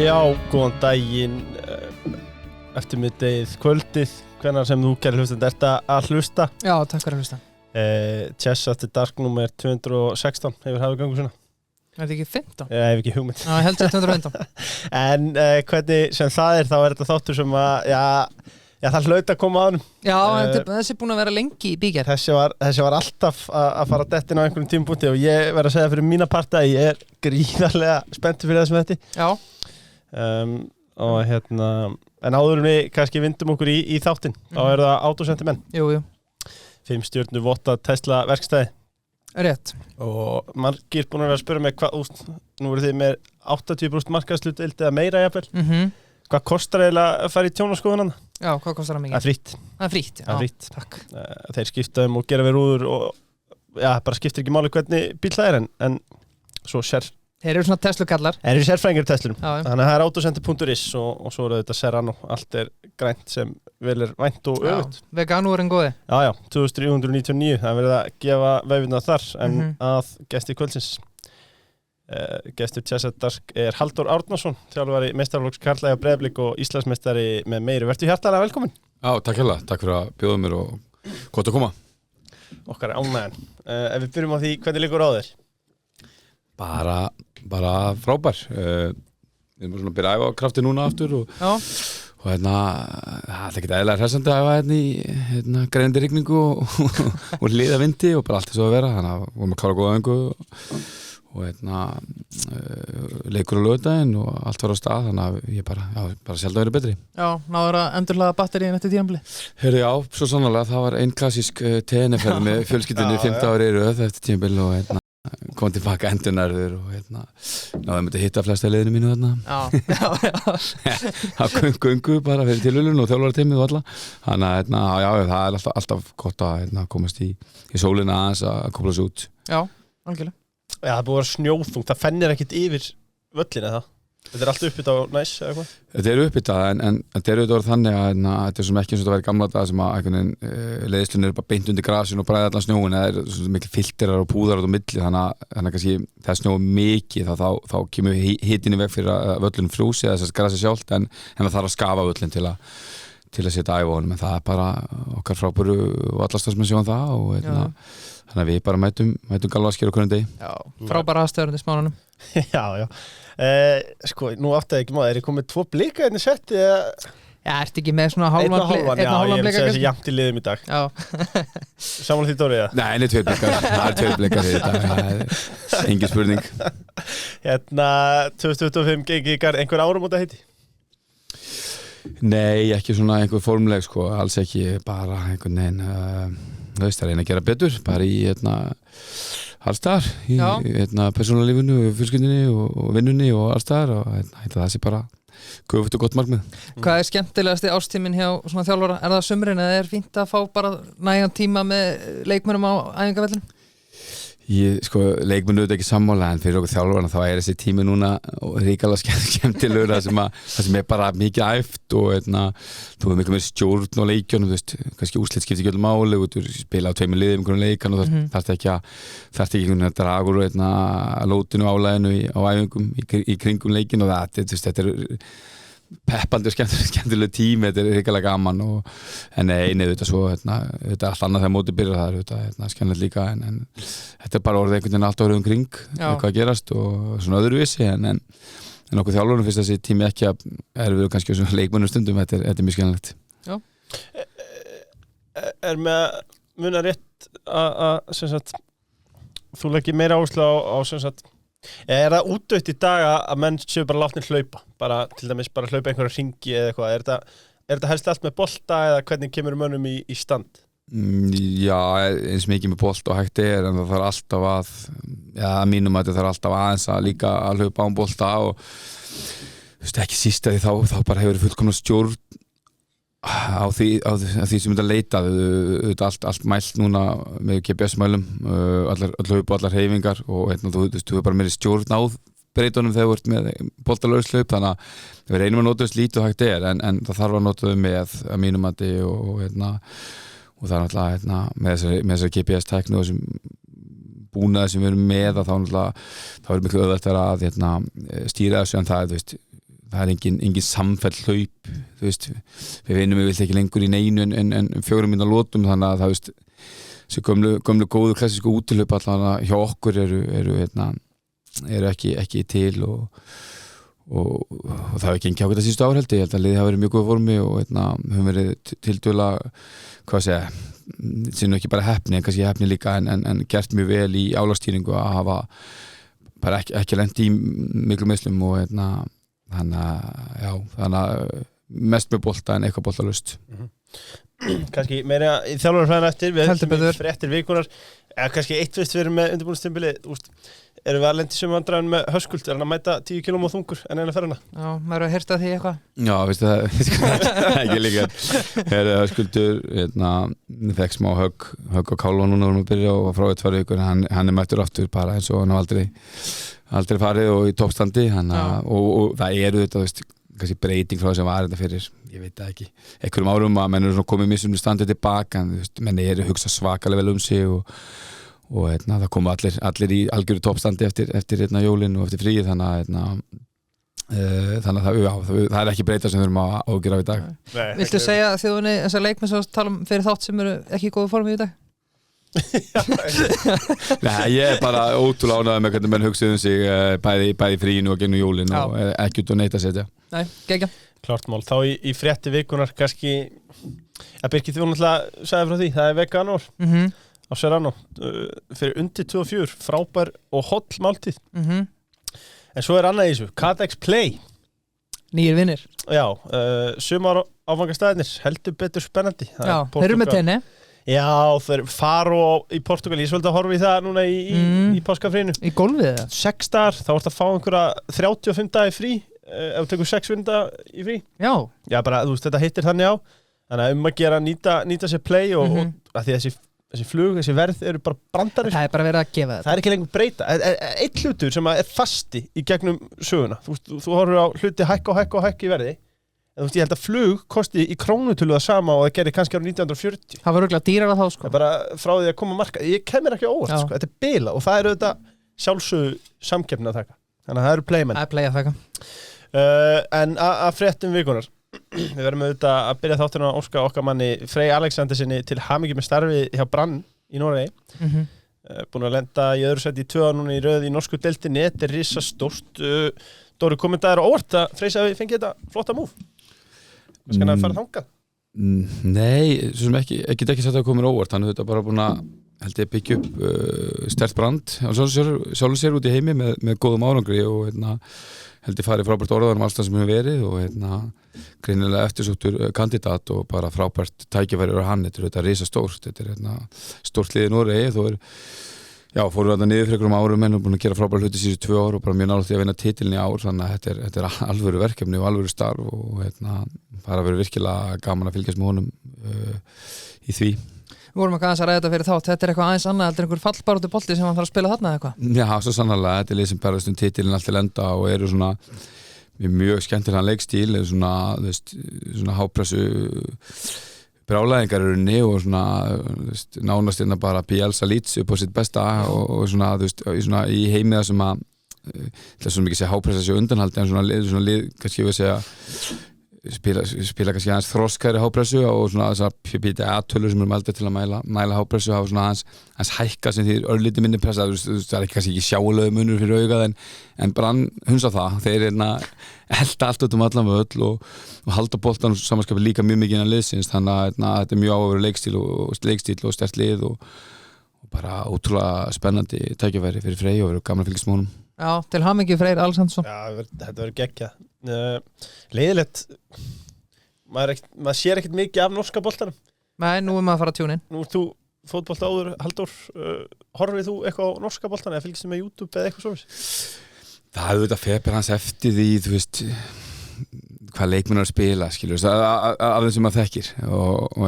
Já, góðan daginn, eftirmiddegið, kvöldið, hvenær sem þú kæri hlustandi ert að hlusta. Já, takk fyrir að hlusta. Chess After Dark nummer 216, hefur hafið gangu svona? Er þetta ekki 15? Ég hef ekki hugmynd. Já, ég held sér 215. En hvernig sem það þá þetta þáttur sem að, já, það hlaut að koma á honum. Já, þessi er búin að vera lengi í bígerð. Þessi var alltaf að fara dettin á einhverjum tímapunkti og ég verð að segja fyrir mína parta að ég gríðarlega spenntur fyrir þessum þetta. Já. Og en áður en við kannski vindum okkur í þáttinn, þá það autosentimenn. Jú. 5 stjörnu votta Tesla verkstæði. Rétt. Og margir búin að vera að spyrja mig nú voru þið með 80% markaðshlutdeild eða meira jafnvel. Hvað kostar eiginlega að fara í tjónaskoðun? Já, hvað kostar það mikið? Það er frítt. Það er frítt, já. Það er frítt. Takk. Þeir skipta og gera við rúður og bara skiptir ekki máli hvernig bíl það en svo Þeir eru svona Tesla-kallar. Þeir eru sérfræðingar Teslum. Já. Þannig að það er autocenter.is og svo eru þetta Serrano. Allt er grænt sem vel er vænt og öfugt. Veganúrin góði. Já, 2399. Það verið að gefa vefina þar en að gesti kvöldsins. Gestur Chess After Dark er Halldór Árnason, þjálfari meistaraflokks karla hjá Breiðablik og Íslandsmeistari með meiri. Vertu hjartalega velkomin. Já, takk hérlega. Takk fyrir að bjóða mér og gott að koma. Okkar er ánægjan. Ef við byrjum á því, hvernig liggur á þér? Bara frábær. Við erum svona að byrja að æfa á krafti núna aftur og það er ekkert eðlilega hressandi að æfa í greinandi rigningu og hliða vindi og bara allt er svo að vera. Þannig að vorum að klára góða öngu og leikur á laugardaginn og allt var á stað, þannig að ég bara sjaldan verið betri. Já, náður að endurhlaða batteríin eftir tímabili. Heyrðu, já, svo sannarlega, það var ein klassísk TN-ferð með fjölskyldunni 5 ári í röð eftir tímabili og kom tilbaka endurnærður og náðum að hitta flesta liðinu mínu þarna. Það göngu bara fyrir tilhjulun og þjálfarateymið og alla. Þannig að það er alltaf gott að komast í sólina aðeins að kópla sig út. Já, algjörlega. Já, það búið að vera snjóþungt, það fennir ekkert yfir völlina það. Þetta er allt uppbytt á næs eða eitthvað? Þetta er uppbytt en þetta er auðvitað þannig að þetta er sem ekki eins og þetta væri gamla dag sem að leiðslunni er bara beint undir grasinu og bræði allan snjóin, það er svona mikil filterar og púðar út á milli, þannig að kannski þegar snjói mikið þá kemur hitinn í veg fyrir að völlunum frjósi eða þess að grasi sjálft en það þarf að skafa völlin til að setja æfa honum, en það er bara okkar frábæru og allastarsmenn sjóðan það og þannig að við bara mætum galvaskir á hverjum degi. Já, frábæra aðstöður í smánunum. Já. Sko, nú áttaði ekki maður, er ég komið 2 blika í setti eða? Já, ertu ekki með svona hálfan blika? Já, ég vil segja þessi jafnt í liðum í dag. Já. Samanlega því Dóri, eða? Nei, 2 blikar, það er 2 blikar í dag, það er engin spurning. 2025 gengi ykkar einhver áramóta heiti? Nei, ekki svona einhver formuleg, sko, alls ekki, bara einhvern veginn, það er reyna að gera betur, bara í allstaðar, í persónulífinu, fjölskyldunni og vinnunni og allstaðar og það sé bara göfugt og gott markmið. Hvað er skemmtilegasti ástíminn hjá svona þjálfara? Er það sumrin eða er fínt að fá bara nægan tíma með leikmönnum á æfingavellinu? Leikmenn auðvitað ekki sammála en fyrir okkur þjálfarna þá er þessi tími núna ríkalega skemmtilegur það sem er bara mikið æft og þú hefur miklu meiri stjórn á leikjunum, kannski úrslit skiptir ekki öllum máli, þú spila á 2 liðum einhvern leikan og þarf ekki að draga úr lótinu álæðinu á æfingum í kringum leikin og þetta er peppandi og skemmtileg tími, þetta er hrikalega gaman en þetta svo þetta er allt annað þegar mótið byrjar, það er þetta skemmtilegt líka en þetta er bara orðið einhvern veginn allt árið kring eitthvað að gerast og svona öðruvísi en okkur þjálfurum finnst þessi tími ekki að erfiður kannski á leikmönnum stundum, þetta er mjög skemmtilegt. Já. Er með muna rétt að sem sagt þú leggir meira áherslu á sem sagt er það útdautt í dag að menn séu bara látnir hlaupa, bara til dæmis bara hlaupa einhverja hringi eða eitthvað, er þetta helst allt með bolta eða hvernig kemur mönnum í stand? Já, eins mikið með bolta og hægt en það þarf alltaf að mínum að þetta þarf alltaf aðeins að líka að hlaupa án bolta og ekki síst að þá bara hefur fullkomna stjórn á því sem þetta leita allt mælt núna með GPS-mælum allar hlaup og allar hreyfingar og þú hefur bara meiri stjórn á breytunum þegar þú ert með boltalauslaup þannig að við reynum að nota þess lítið og hægt en það þarf að nota þau með að mínum mati og það er náttúrulega með þessari GPS-tækni og þessum búnaði sem við erum með þá er miklu auðveldara að stýra þessu en það það er engin samfell hlaup, þú veist, við vinnum við vilt ekki lengur í neinu en 4 mínútur lotum, þannig að það, veist, þessi gömlu góðu klassísku útilöp allavega hjá okkur eru ekki til og það hefur gengið ákveðið síðustu ár held ég held að liðið hafa verið mjög góða formi og höfum verið tildurlega, hvað segja, sinu ekki bara heppni en kannski heppni líka en gert mjög vel í álagstýringu að hafa bara ekki lent í miklu meiðslum og þannig að mest með bolta en eitthvað boltalust. Kannski meira í þjálfarafræðina eftir, við Heldur betur. Fréttir vikunar, kannski eitt veist við erum með undirbúinstimbili, erum við að lenda í sömu vandræðum með Höskuld, hann að mæta 10 kílóum og þungur en eina ferðina? Já, maður að heyrta því eitthvað. Já, veistu það ekki líka. Höskuldur fekk smá högg á kála núna vorum við að byrja og frá 2 vikur hann mættur aftur bara eins og hann aldrei farið og í toppstandi og það þetta, veist, kannski breyting frá þess að var þetta fyrir, ég veit það ekki, einhverjum árum að menn eru komið mismunum standið tilbaka en menn eru hugsa svakalega vel sig og það komu allir í algjöru toppstandi eftir jólin og eftir fríið þannig að það er ekki breyta sem við erum að ágjöra í dag. Viltu segja þjóðinni þessar leikmenn sem tala fyrir þátt sem eru ekki í góðu formi í dag? Nei, ég bara ótrúlega ánægður með hvernig menn hugsaðu sig bæði fríinu og gennu jólin og ekki út og neitt að setja. Nei, geggjað. Klart mál, þá í frétti vikunar kannski að Birgir þú náttúrulega sagði frá því, það er veganor á Serrano fyrir undir 24, frábær og holl máltíð en svo er annað í þessu, Cadex Play Nýir vinnir. Já, sumar áfangastæðinir heldur betur spennandi. Já, þeir eru með tenni. Já, þeir Faro í Portugal, ég svolítið að horfa í það núna í páskafrínu. Í golfið eða? 6 dagar, þá ertu að fá einhverja 35 dagar frí, ef þú tekur 6 vinda í frí. Já. Já, bara, þú veist, þetta hittir þannig á. Þannig að að gera nýta sér play og að því þessi flug, þessi verð eru bara brandarir. Það er bara verið að gefa þetta. Það er ekki lengur breyta. Eitt hlutur sem er fasti í gegnum söguna. Þú horfir á hluti hækka í verði. En þú veist, ég held að flug kosti í krónutölu það sama og það gerði kannski árið 1940. Það var örugglega dýrara þá, sko. Það er bara frá því að koma marka. Ég kemur ekki á óvart, sko. Þetta er bila og það eru auðvitað sjálfsögðu samkeppni að taka. Þannig að það eru playmenn. Það er play að taka. En að fréttum vikunar. Við verðum auðvitað að byrja þátturinn að óska okkar manni Frey Alexandersinni til hamingju með starfi hjá Brann í Noregi. Búin að lenda í öðru sæti í 2 ár núna í röð í norsku deildinni. Þetta er risastórt. Dóri, komið það á óvart að Frey sagði fengið þetta flotta múf? Hvað skal hann fara þangað? Nei, svo sem ekki sagt að koma óvart. Hann þetta bara búin að held ég byggja upp sterkt brand sjálfur sér út í heimi með góðum árangri og held ég farið frábært orðaðar allstað sem hefur verið og greinilega eftirsóttur kandidat og bara frábært tækifæri og hann, þetta er risastórt, þetta er stórt liðið Noregi, fóru þetta niður fyrir einhverjum árum en búin að gera frábært hluti síðustu 2 ár og bara mjög nálægt því að vinna titilin í ár, þannig að þetta er alvöru verkefni og alvöru starf og bara verið virkilega gaman að fylgjast með honum í því. Við vorum að ræða þetta fyrir þátt, þetta er eitthvað aðeins annað, þetta er einhver fallbaráttu bolti sem hann þarf að spila þarna eða eitthvað? Já, svo sannarlega, þetta er lið sem berðast titilin allt til enda og eru svona mjög skemmtilegan leikstíl, svona hápressu brjálæðingar og svona nánast bara Bielsa Leeds upp á sitt besta og svona í heimiða sem að það er svona mikið að segja hápressa sér undanhaldi en svona lið kannski við segja spila kannski aðeins þroskæri hápressu og svona þessar PTA-tölur sem erum aldrei til að mæla hápressu hafa svona aðeins hækka sem því örlítið minni pressa, það er kannski ekki sjáulegu munur fyrir augað en Brann hunsa það, þeir elda allt út allan völl og halda boltan samanskapi líka mjög mikið innan liðsins, þannig að þetta er mjög áhugaverður leikstíl og sterkt lið og bara ótrúlega spennandi tækifæri fyrir Frey og verður gaman að fylgjast með honum. Já, til hamingju Freyr Alexandersson. Já, þetta verður geggjað. Leiðilegt, maður sér ekkert mikið af norska boltanum. Nei, nú maður að fara að tjúna inn. Nú þú fótbolta áður, Halldór, horfið þú eitthvað á norska boltan eða fylgist þið með YouTube eða eitthvað svoleiðis? Það hefur þetta febir hans eftir því, þú veist, hvað leikmenn er að spila, skilur, af þeim sem maður þekkir og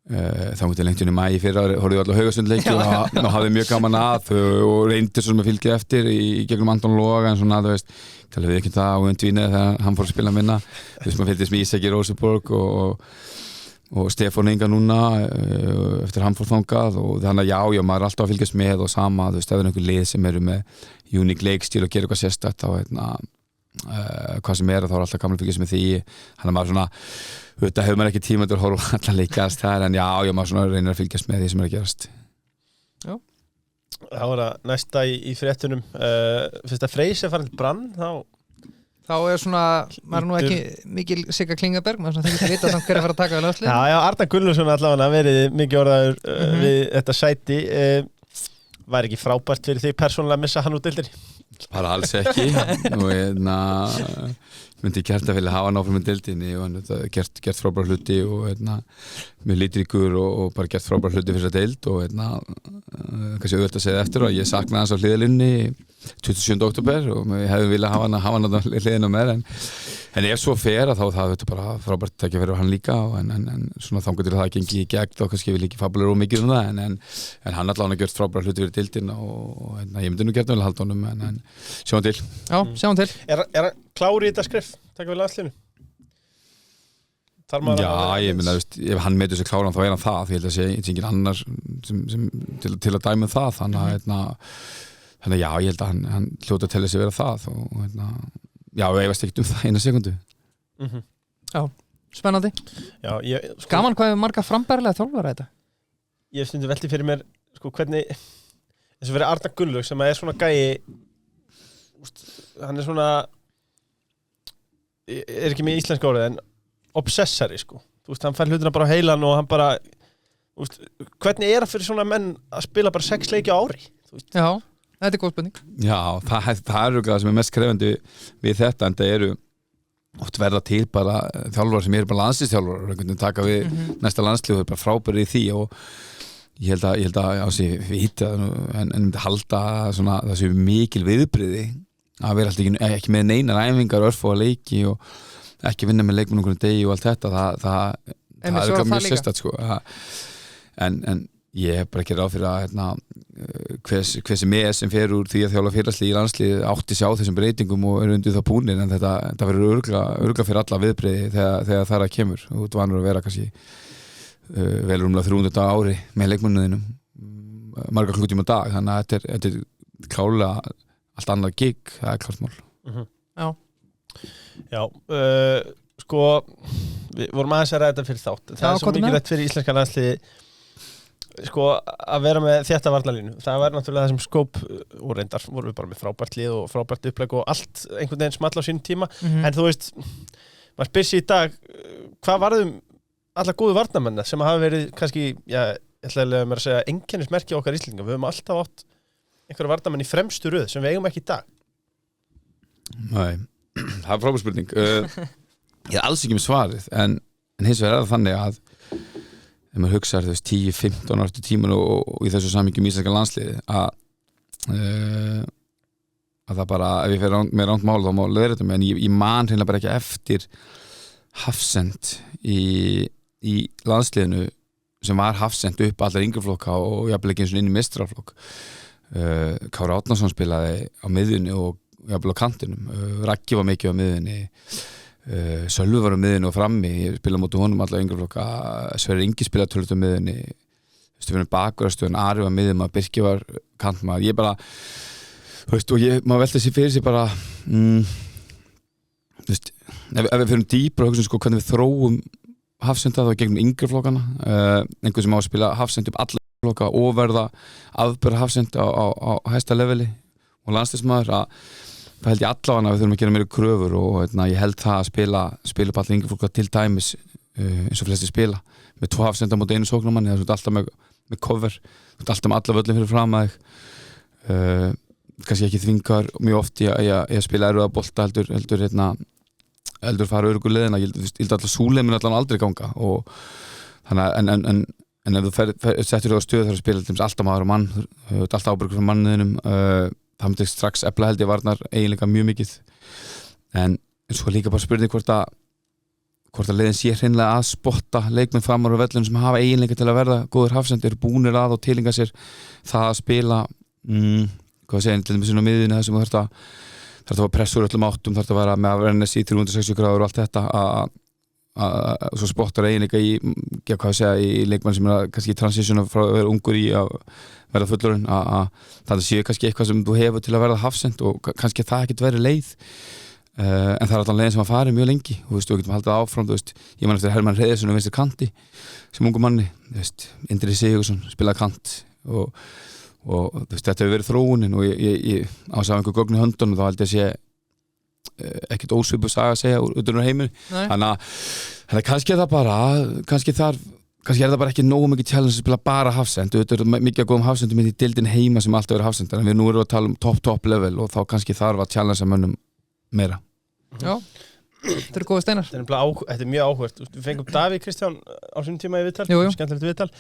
þá mútið lengt í maí fyrra horfði allar Haugasundleiki og hafði mjög gaman að og reyndi svo sem að fylgja eftir í gegnum Anton Loga en svona, þú veist, talaði við ekki það á undvínið þegar hann fór að spila minna þú veist, maður fylgdist með Ísaki Róseborg og Stefán Inga núna eftir hann fór þangað og þannig að já, maður er alltaf að fylgjast með og sama, þú veist, ef það er einhver lið sem eru með uník leikstíl og gera eitthvað sérstætt hvað sem þá alltaf gaman að fylgjast með því hann maður svona, þetta hefur maður ekki tíma til að horfa allan leikast þar en já, maður svona reynir að fylgjast með því sem að gerast. Já. Þá það næsta í fréttunum fyrst að Freyr farin til Brann þá svona, maður nú ekki mikil Sigga Klingaberg, maður svona þykir vita samt hver að fara að taka við landslið. Já, Arnar Gunnlaugsson allavega verið mikið orðaður við þetta sæti var ekki frábært fyrir því persónulega að missa hann úr deildinni? Bara alls ekki og myndi gert að vilja hafa hann áfram með deildinni og hann gert frábæra hluti og mjög litríkur og bara gert frábæra hluti fyrir þessa deild og kannski auðvitað að segja eftir og ég saknaði hans á hliðalínni 27. október og ég hefði viljað hafa hann á hliðina með en ef svo fer þá það er bara frábært að ekki fyrir hann líka en svona þangur til að það gengi í gegn þá kannski vil ekki fabulegur mikið það en hann allavega hann gjört frábæra hluti fyrir deildina og ég myndi nú gert að halda honum en sjáum til. Já, sjáum til. Er hann klári í þetta skrif? Takk við landslinu? Já, ég myndi að ef hann metur sig kláran þá hann það því ég held að sé enginn annar sem til að dæma það þannig að já, ég held að hann hljóta til þess að vera það og já, ég veist ekkert það eina sekundu. Já, spennandi. Já, gaman hvað við marga frambærilega þjálfara þetta. Ég stundi velti fyrir mér hvernig eins og fyrir Arnar Gunnlaugs sem svona gæi hann svona ekki með íslenska orðið en obsessari hann fær hlutina bara á heilan og hann bara hvernig það fyrir svona menn að spila bara 6 leiki á ári? Já, þetta góð spurning. Já, það það sem mest krefandi við þetta en það eru oft verða til bara þjálfarar sem bara landsliðsþjálfarar og taka við næsta landslið og bara frábæri í því og ég held að á sig vita en myndi halda svona, það sé mikil viðbrigði að vera alltaf ekki með neinar æfingar örfá að leiki og ekki vinna með leikmenn einhvern degi og allt þetta það er mjög sérstætt en ég hef bara ekki ráð fyrir að hver sem fer úr því að þjálfa félagsliði í landslið átti sjá þessum breytingum og eru undir það búnir en þetta verður örgla fyrir alla viðbrigði þegar það kemur og þú vanur að vera kannski vel rúmlega 300 daga ári með leikmönnuðinum margar klukkutíma á dag þannig að þetta er klálega allt annað gig, það er klárt mál. Já, við vorum aðeins að ræða þetta fyrir þátt það er svo mikilvægt fyrir íslenska landsliði að vera með þetta varnarlínu það var náttúrulega það sem skóp og reyndar voru við bara með frábært lið og frábært upplegg og allt einhvern veginn small á sínum tíma en þú veist, maður spyr sig í dag hvað varðum alla góðu varnarmenn sem hafa verið kannski, ég ætla að mér að segja einkennismerki okkar Íslendinga, við höfum alltaf átt einhverja varnarmenn í fremstu röð sem við eigum ekki í dag. Nei, það er frábær spurning ég er alls ekki með svarið en hins vegar það þannig að ef maður hugsaður 10-15 ára tíman og í þessu samhengi íslenska landsliði að það bara ef ég fer með ránt mál þá má leiða þetta en ég man hreinlega bara ekki eftir hafsend í landsliðinu sem var hafsend upp allar yngreflokka og jafnvel ekki eins og inn í mestrarflokk Kári Árnason spilaði á miðjunni og jafnvel á kantinum Raggi var mikið á miðjunni Sölvi var á miðjunni og frammi ég spilaði móti honum allar yngreflokka Sverrir Ingi spilaði tölvöld á miðjunni Stefán Bakurastöðun, Ari var miðjum Birki var kantmaður ég bara og maður velta sér fyrir sér bara ef við fyrir dýpur og hugsa hvernig við þróum hafsenda þá gegnum yngri flokkana einhver sem á að spila hafsend upp alla flokka og verða afbera hafsend á hæsta leveli og landsliðsmaður það held ég allavega að við þurfum að gera meira kröfur og ég held það að spila upp alla yngri flokka til dæmis eins og flesti spila með 2 hafsenda móti einu sóknarmanni það er alltaf með cover alltaf með alla völlin fyrir fram að kannski ekki þvingar mjög oft í að spila erfiða bolta heldur fara örugur leiðina ég held alltaf súleimin allan aldrei ganga og þannig en ef þú settur þig á stöð þar að spila alltaf maður og mann alltaf ábyrgur frá manniðinum það myndi strax efla held ég varnar eiginlega mjög mikið en svo líka bara spurning hvort að leiðin sé hreinlega að spotta leikmenn framar á vellunum sem hafa eiginlega til að verða góður hafsend eru búnir að og tilinga sér það að spila hvað segja til dæmis inn á miðjunni það sem þú þarft að pressa úr öllum áttum þarft að vera með að verða í 360 gráður og allt þetta að svo spottar eiginlega í leikmann sem er kannski í transition frá að vera ungur í að verða fullorinn að það sé kannski eitthvað sem þú hefur til að verða hafsend og kannski það ekkert verið leið en það er alltaf leiðin sem að fara mjög lengi og við getum haldið áfram, ég man eftir Hermann Hreiðarsson og vinstri kanti sem ungu manni, Indri Sigurðsson spilaði kant og þetta hefur verið þróunin og ég ásá einhver gögn í höndunum þá held ég að sé ekkert ósvipuð saga að segja út úr heimur þannig að kannski er það bara kannski er það bara ekki nógu mikið challenge að spila bara hafsend þetta er mikið að góðum hafsendum í dildin heima sem alltaf verið hafsend en við nú erum að tala top level og þá kannski þarf að challenge að mönnum meira Já, þetta eru góða steinar Þetta er mjög áhugavert Við fengum Davíð Kristján á sínum tíma í viðtal skemmtilegt viðtal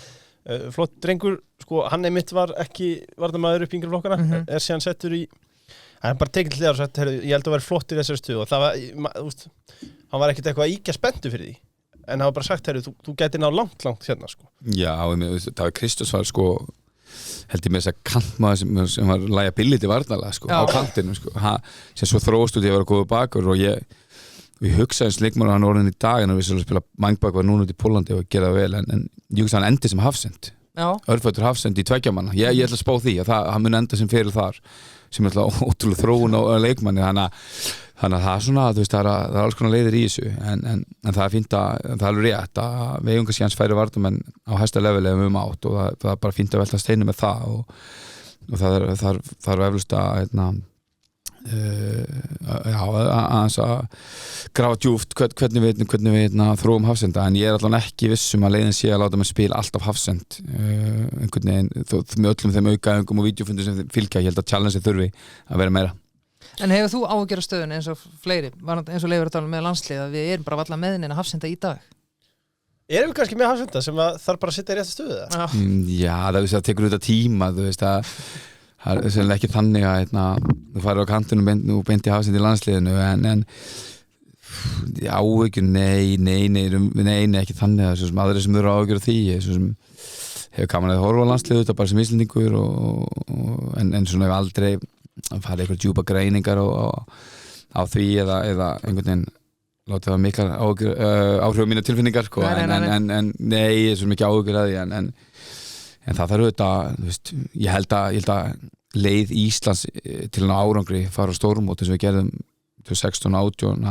flott drengur, sko, hann einmitt var ekki varnarmaður upp í yngri flokkana er síðan settur í hann bara tekið til þér og sagt, ég held að vera flott í þessari stuð og það var, hann var ekkert eitthvað að íkja spenntu fyrir því en hann var bara sagt, þú gæti ná langt hérna, sko Já, það var Kristján var, sko held ég með þess að kantmaður sem var liability varnarlega, sko, á kantinu, sko sem svo þróst út í að vera góðu bakur og við hugsaðum leikmann hann orðin í dag en við skulle spila mangbak var núna út í Pólandi og gera það vel en ég hugsa hann endi sem hafsend örfættur hafsend í tveggjamanna ég ætla að spá því að hann mun enda sem fyrir þar sem er alltaf ótrúlega þróun á leikmanni þannig að það er svona það er alls konar leiðir í þessu en það er fínt að það er alveg rétt að við eigum kannski hans færi varnarmenn á hæsta leveli ef við átt og það er bara fínt að velta steinu með það og það er eflust að að grafa djúpt hvernig við þróum hafsenda en ég er allan ekki vissum að leiðin sé að láta mig spila alltaf hafsend einhvern veginn með öllum þeim aukaæfingum og vídeofundum sem fylgja ég held að challenge þurfi að vera meira En hefur þú áhyggjur af stöðunni eins og fleiri eins og Leifur að tala með landslið að við erum bara valla með henni hafsenda í dag Erum við kannski með hafsenda sem þarf bara að sitja í rétta stöðu Já, það tekur út tíma það er sennilega ekki þannig að þú farir á kantunum og beint í hafsend í landsliðinu en áhyggjur, nei ekki þannig að aðrir sem eru áhyggjur af því sem hefur gaman að horfa á landsliðu þetta bara sem Íslendingur en svona hefur aldrei farið eitthvað djúpa greiningar á því eða einhvern veginn látið það miklar áhrif á mína tilfinningar en nei, ég er svo mikið áhyggjur af því en það þarf auðvitað, ég held að leið Íslands til hann árangri fara á stórmót eins og við gerðum 16-18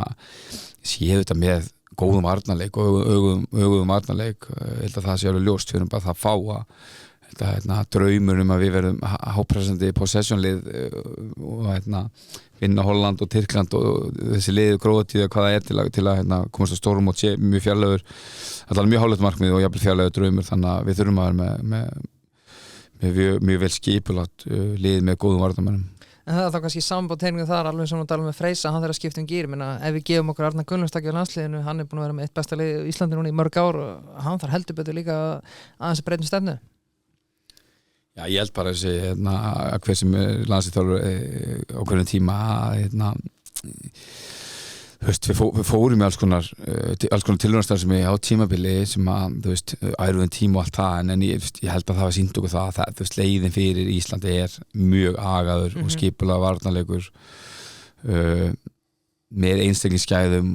séu þetta með góðum varnarleik og ögum varnarleik ég held að það sé alveg ljóst fyrir bara það fá að draumur að við verðum hápressandi possessionlið og vinna Holland og Tyrkland og þessi liðu Króatíu hvað það er til að komast á stórmót sé mjög fjarlægur alltaf mjög hálflegt markmið og jafnvel fjarlægur draumur þannig að við þurfum að vera með mjög vel skipulat lið með góðum varnarmönnum En það er þá kannski sambóteiningu þar alveg sem að tala með Freysa, hann þarf að skipta gír ef við gefum okkur Arnar Gunnlaugstakki á landsliðinu hann er búin að vera með eitt besta lið í Íslandi núna í mörg ár og hann þarf heldur betur líka aðeins að breyta stefnu Já, ég held bara að hver sem er landsliðsþjálfari á hverjum tíma við fórum í alls konar tilraunastarfsemi á tímabili sem að, ærufinn tíma og allt það en ég held að það var sýnt okkur það að leiðin fyrir Íslandi er mjög agaður og skipulega varnarleikur með einstaklingsgæðum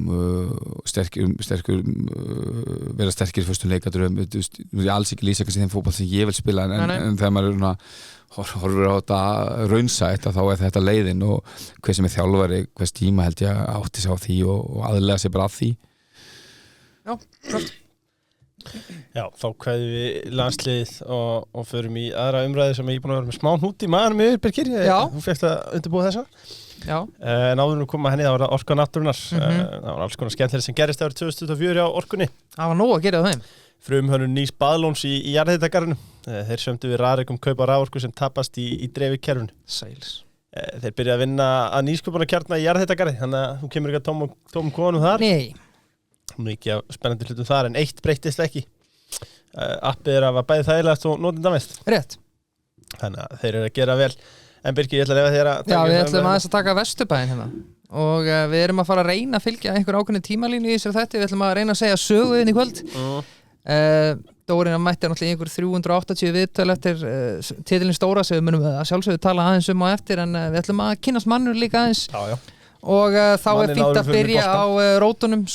vera sterkir í fyrstum leikadröfum ég alls ekki lýsa kannski þeim fótball sem ég vil spila en þegar maður horfur á þetta raunsætt að þá er þetta leiðin og hver sem er þjálfari hvers tíma held ég átti sig á því og aðlega sig bara að því Já, klart Já, þá kveðum við landsliðið og förum í aðra umræði sem ég er búin að vera með smá hnút í maðurum yfir Birkir þú fékkst að undirbúa þessa Já En áður nú koma henni, það var Orka Náttúrunnar það var alls konar skemmtilega sem gerist árið 2024 á Orkunni Það var nóg að gera þeim Frumhönnun nýs baðlóns í jarðhitagarðinum þeir sömdu við Rarik kaupa raforku sem tapast í dreifikerfinu Sæls Þeir byrja að vinna að nýsköpunarkjarna í jarðhitagarði þannig að þú kemur ekki að tómum konum þar Nei Mikið af spennandi hlutum þar en eitt breyttist ekki appið er að var bæði þægilegast og notendamest Rétt Þannig að þeir eru að gera vel En Birkir, ég ætla að lefa þér að Já, við ætlum aðeins að taka Vesturbæinn hérna og við erum að fara að reyna að fylgja einhver ákveðni tímalínu í þessari þætti við ætlum að reyna að segja söguðin í kvöld Dórin mætti náttúrulega einhver 380 viðtöl eftir titilin stóra sem við munum að sjálfsögðu tala aðeins á eftir en við ætlum að kynnast mannur líka aðeins og þá er fínt að byrja á rótunum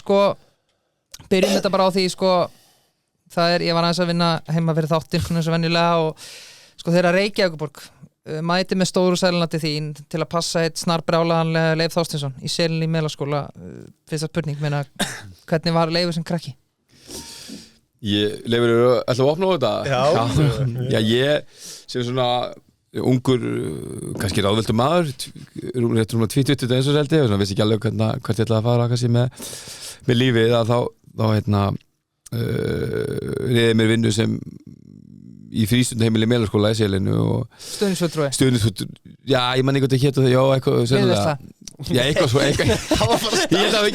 byrjum þetta bara á því ég var aðeins að vinna heima fyrir þáttinn eins og venjulega og þeirra Reykjavíkurborg mæti með stóru sæluna til þín til að passa eitt snarbrjálaðanlega Leif Þorsteinsson í selinni í Melaskóla. Fyrsta spurning, meina, hvernig var Leifur sem krakki? Leifur, ætlaðu að opna á þetta? Já, ég sem svona ungur, kannski ráðvöldur maður, rétt rúmlega 20 eins og seldi, og svona vissi ekki alveg hvert ég ætlaði að fara kannski með lífið, að þá reyði mér vinnu sem í frístundaheimili í Melaskóla í Selinu og stuðningsfulltrúi, já, ég man einhvern veginn hétu það, já, eitthvað sennilega, já, eitthvað svo ég held að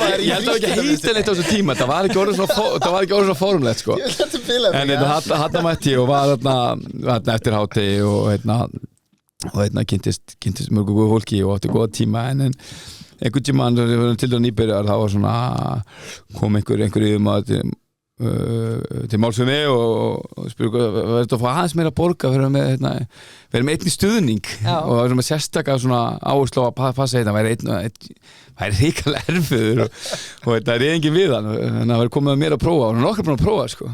ekki heita neitt á þessu tíma, það var ekki orðið svona formlegt, sko, en hann mætti ég og var þarna eftir hádegi og kynntist mörgu góðu fólki og átti góða tíma, en einhvern tíma til dæmis nýbyrjar, það var svona kom einhver yfirmaður til máls við mig og spurði hvað er þetta að fá aðeins meira að borga fyrir að vera með einn í stuðning og það var svona sérstaklega svona áherslu á að passa þetta væri hrikalega erfiður og þetta er engin við hann en það væri komið að mér að prófa og nokkur búin að prófa sko.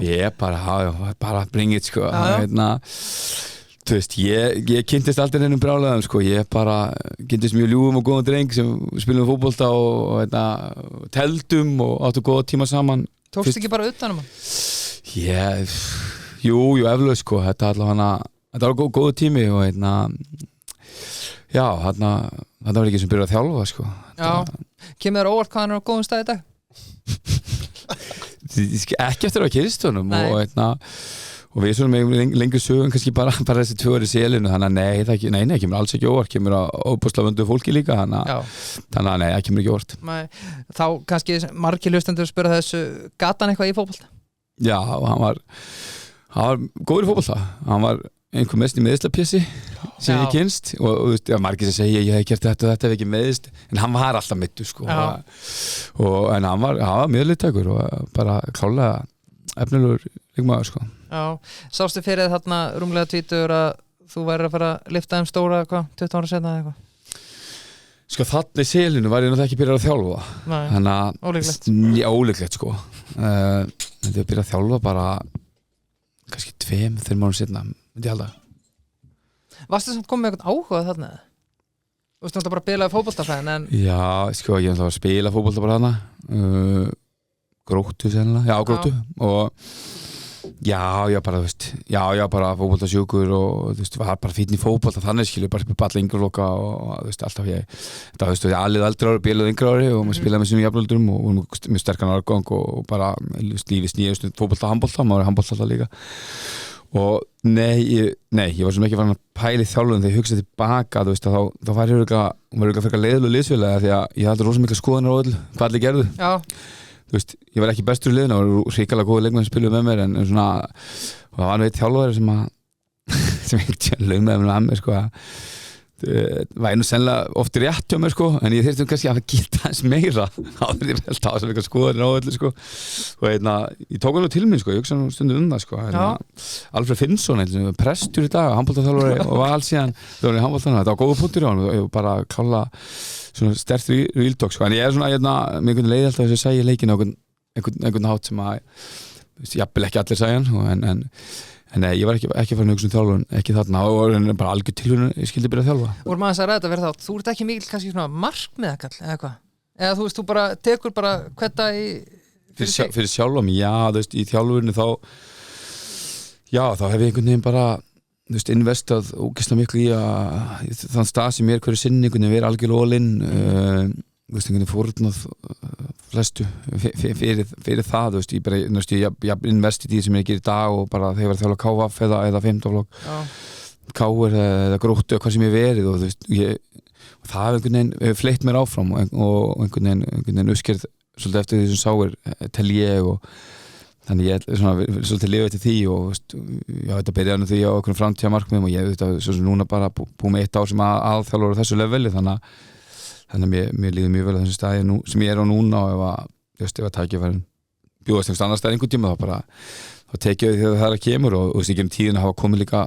Ég bara bring it sko. Þú veist, ég kynntist aldrei neinum brjálæðum sko. Ég bara kynntist mjög ljúfum og góðum dreng sem spilum fótbolta og teldum og áttu góða tíma saman. Tókst ekki bara utan hann? Jú, eflaug sko. Þetta var góðu tími og já, þetta var ekki sem byrjaði að þjálfa sko. Kemur þér óvart hvað hann er á góðum stað í dag? Ekki eftir að kynst honum og við svona lengur sögum kannski bara þessi 2 ári í Selinu, þannig að nei, kemur alls ekki óvart, kemur að óbúslega vöndu fólki líka, þannig að nei, það kemur ekki óvart. Þá kannski margir hlustendur spyrja þessu, gat hann eitthvað í fótbolta? Já, hann var góður í fótbolta, hann var einhver mest í meðslapjessi sem ég kynst og þú veist, margir sem segja ég hef gert þetta hef ekki meðist, en hann var alltaf mittur sko, en hann var mjög liðtækur og bara klálega efnilegur leikmaður sko. Já, sástu fyrir þarna rúmlega 20 að þú væri að fara að lifta stóra, 20 ára seinna eða eitthvað? Sko þarna í Selinu var ég náttúrulega ekki byrjað að þjálfa. Nei, þannig að ólíklegt. Já, ólíklegt sko. Ég byrjað að þjálfa bara kannski 2-3 mánuðum seinna, myndi ég halda. Varstu samt komið með eitthvað áhuga þarna? Þú veist náttúrulega bara að bilaði fótboltafræðin en... Já, sko ég náttúrulega að spila fótbolta bara þarna. Gróttu sennilega, já, Gróttu og já, bara, þú veist, bara fótboltasjúkur og þú veist, var bara fínn í fótbolta þannig skilur, bara spila balla yngreflokka og þú veist, alltaf þetta, þú veist, alið eldri ári, bílaði yngri ári og maður spilaði með sem jafnöldrum og mjög sterkan árgang og bara lífið snýðist fótbolta, handbolta, maður er handbolta alltaf líka og nei, ég var svona ekki farin að pæla í þjálfun þegar ég hugsaði tilbaka, þú veist, þá var ég örugglega frekar leiðilegur liðsfélagi því að ég hafði rosa mikla skoðanir á öllu, hvað allir gerðu. Já. Þú veist, ég var ekki bestur í liðinu, það var hrikalega góði leikmenn sem spiluðu með mér en svona, og það var nú eitt þjálfari sem einhvern veginn laug með mér sko, væri nú sennilega oft rétt hjá mér sko, en ég þyrfti kannski að geta aðeins meira áður ég vel það sem eitthvað skoðanir á öllu sko og ég tók hann nú til mín sko, ég hugsa nú stundum það sko Alfred Finnsson, prestur í dag, handboltaþjálfari og var alls síðan, þegar hann í handboltanum, þetta var góða punktur á hann og ég bara klála svona sterkt real-talk sko, en ég er svona með einhvern leið alltaf þess að segja leikinu einhvern hátt sem að jafnvel ekki allir segja hann en nei, ég var ekki farin að hugsa þjálfun, ekki þarna og bara algjör tilhörun, ég skildi byrja að þjálfa. Úr maður þess að ræða verið þá, þú ert ekki mikil kannski svona markmiðakall eða hvað? Eða þú veist, þú bara tekur bara hvetta í fyrir sjálfa mig, já, þú veist, í þjálfurinu þá hef ég einhvern veginn bara þú veist, investað ógeðslega miklu í að þann stað sem hverju sinni einhvern veginn verið algjörlega all-in þú veist, einhvern veginn fórnað flestu fyrir það, þú veist, ég investi í því sem ég gerir í dag og bara þegar ég var að þjálfa KVF eða 15 flokk KR eða Gróttu eða hvað sem ég verið og þú veist, og það hefur einhvern veginn fleytt mér áfram og einhvern veginn uppskerð svolítið eftir því sem sáir tel ég og þannig ég er svona svolítið lifa eftir því og veist, þetta byrjaði því á okkur framtíðamarkmiðum og ég veit að svo sem núna bara búið með 1 ár sem aðþjálfur á þessu leveli þannig að mér líður mjög vel á þessu staði sem ég er á núna og ef að tækifærin bjóðast einhvers annar stað einhvern tíma þá tekið við því að það kemur og þú veist ekki tíðin að hafa komið líka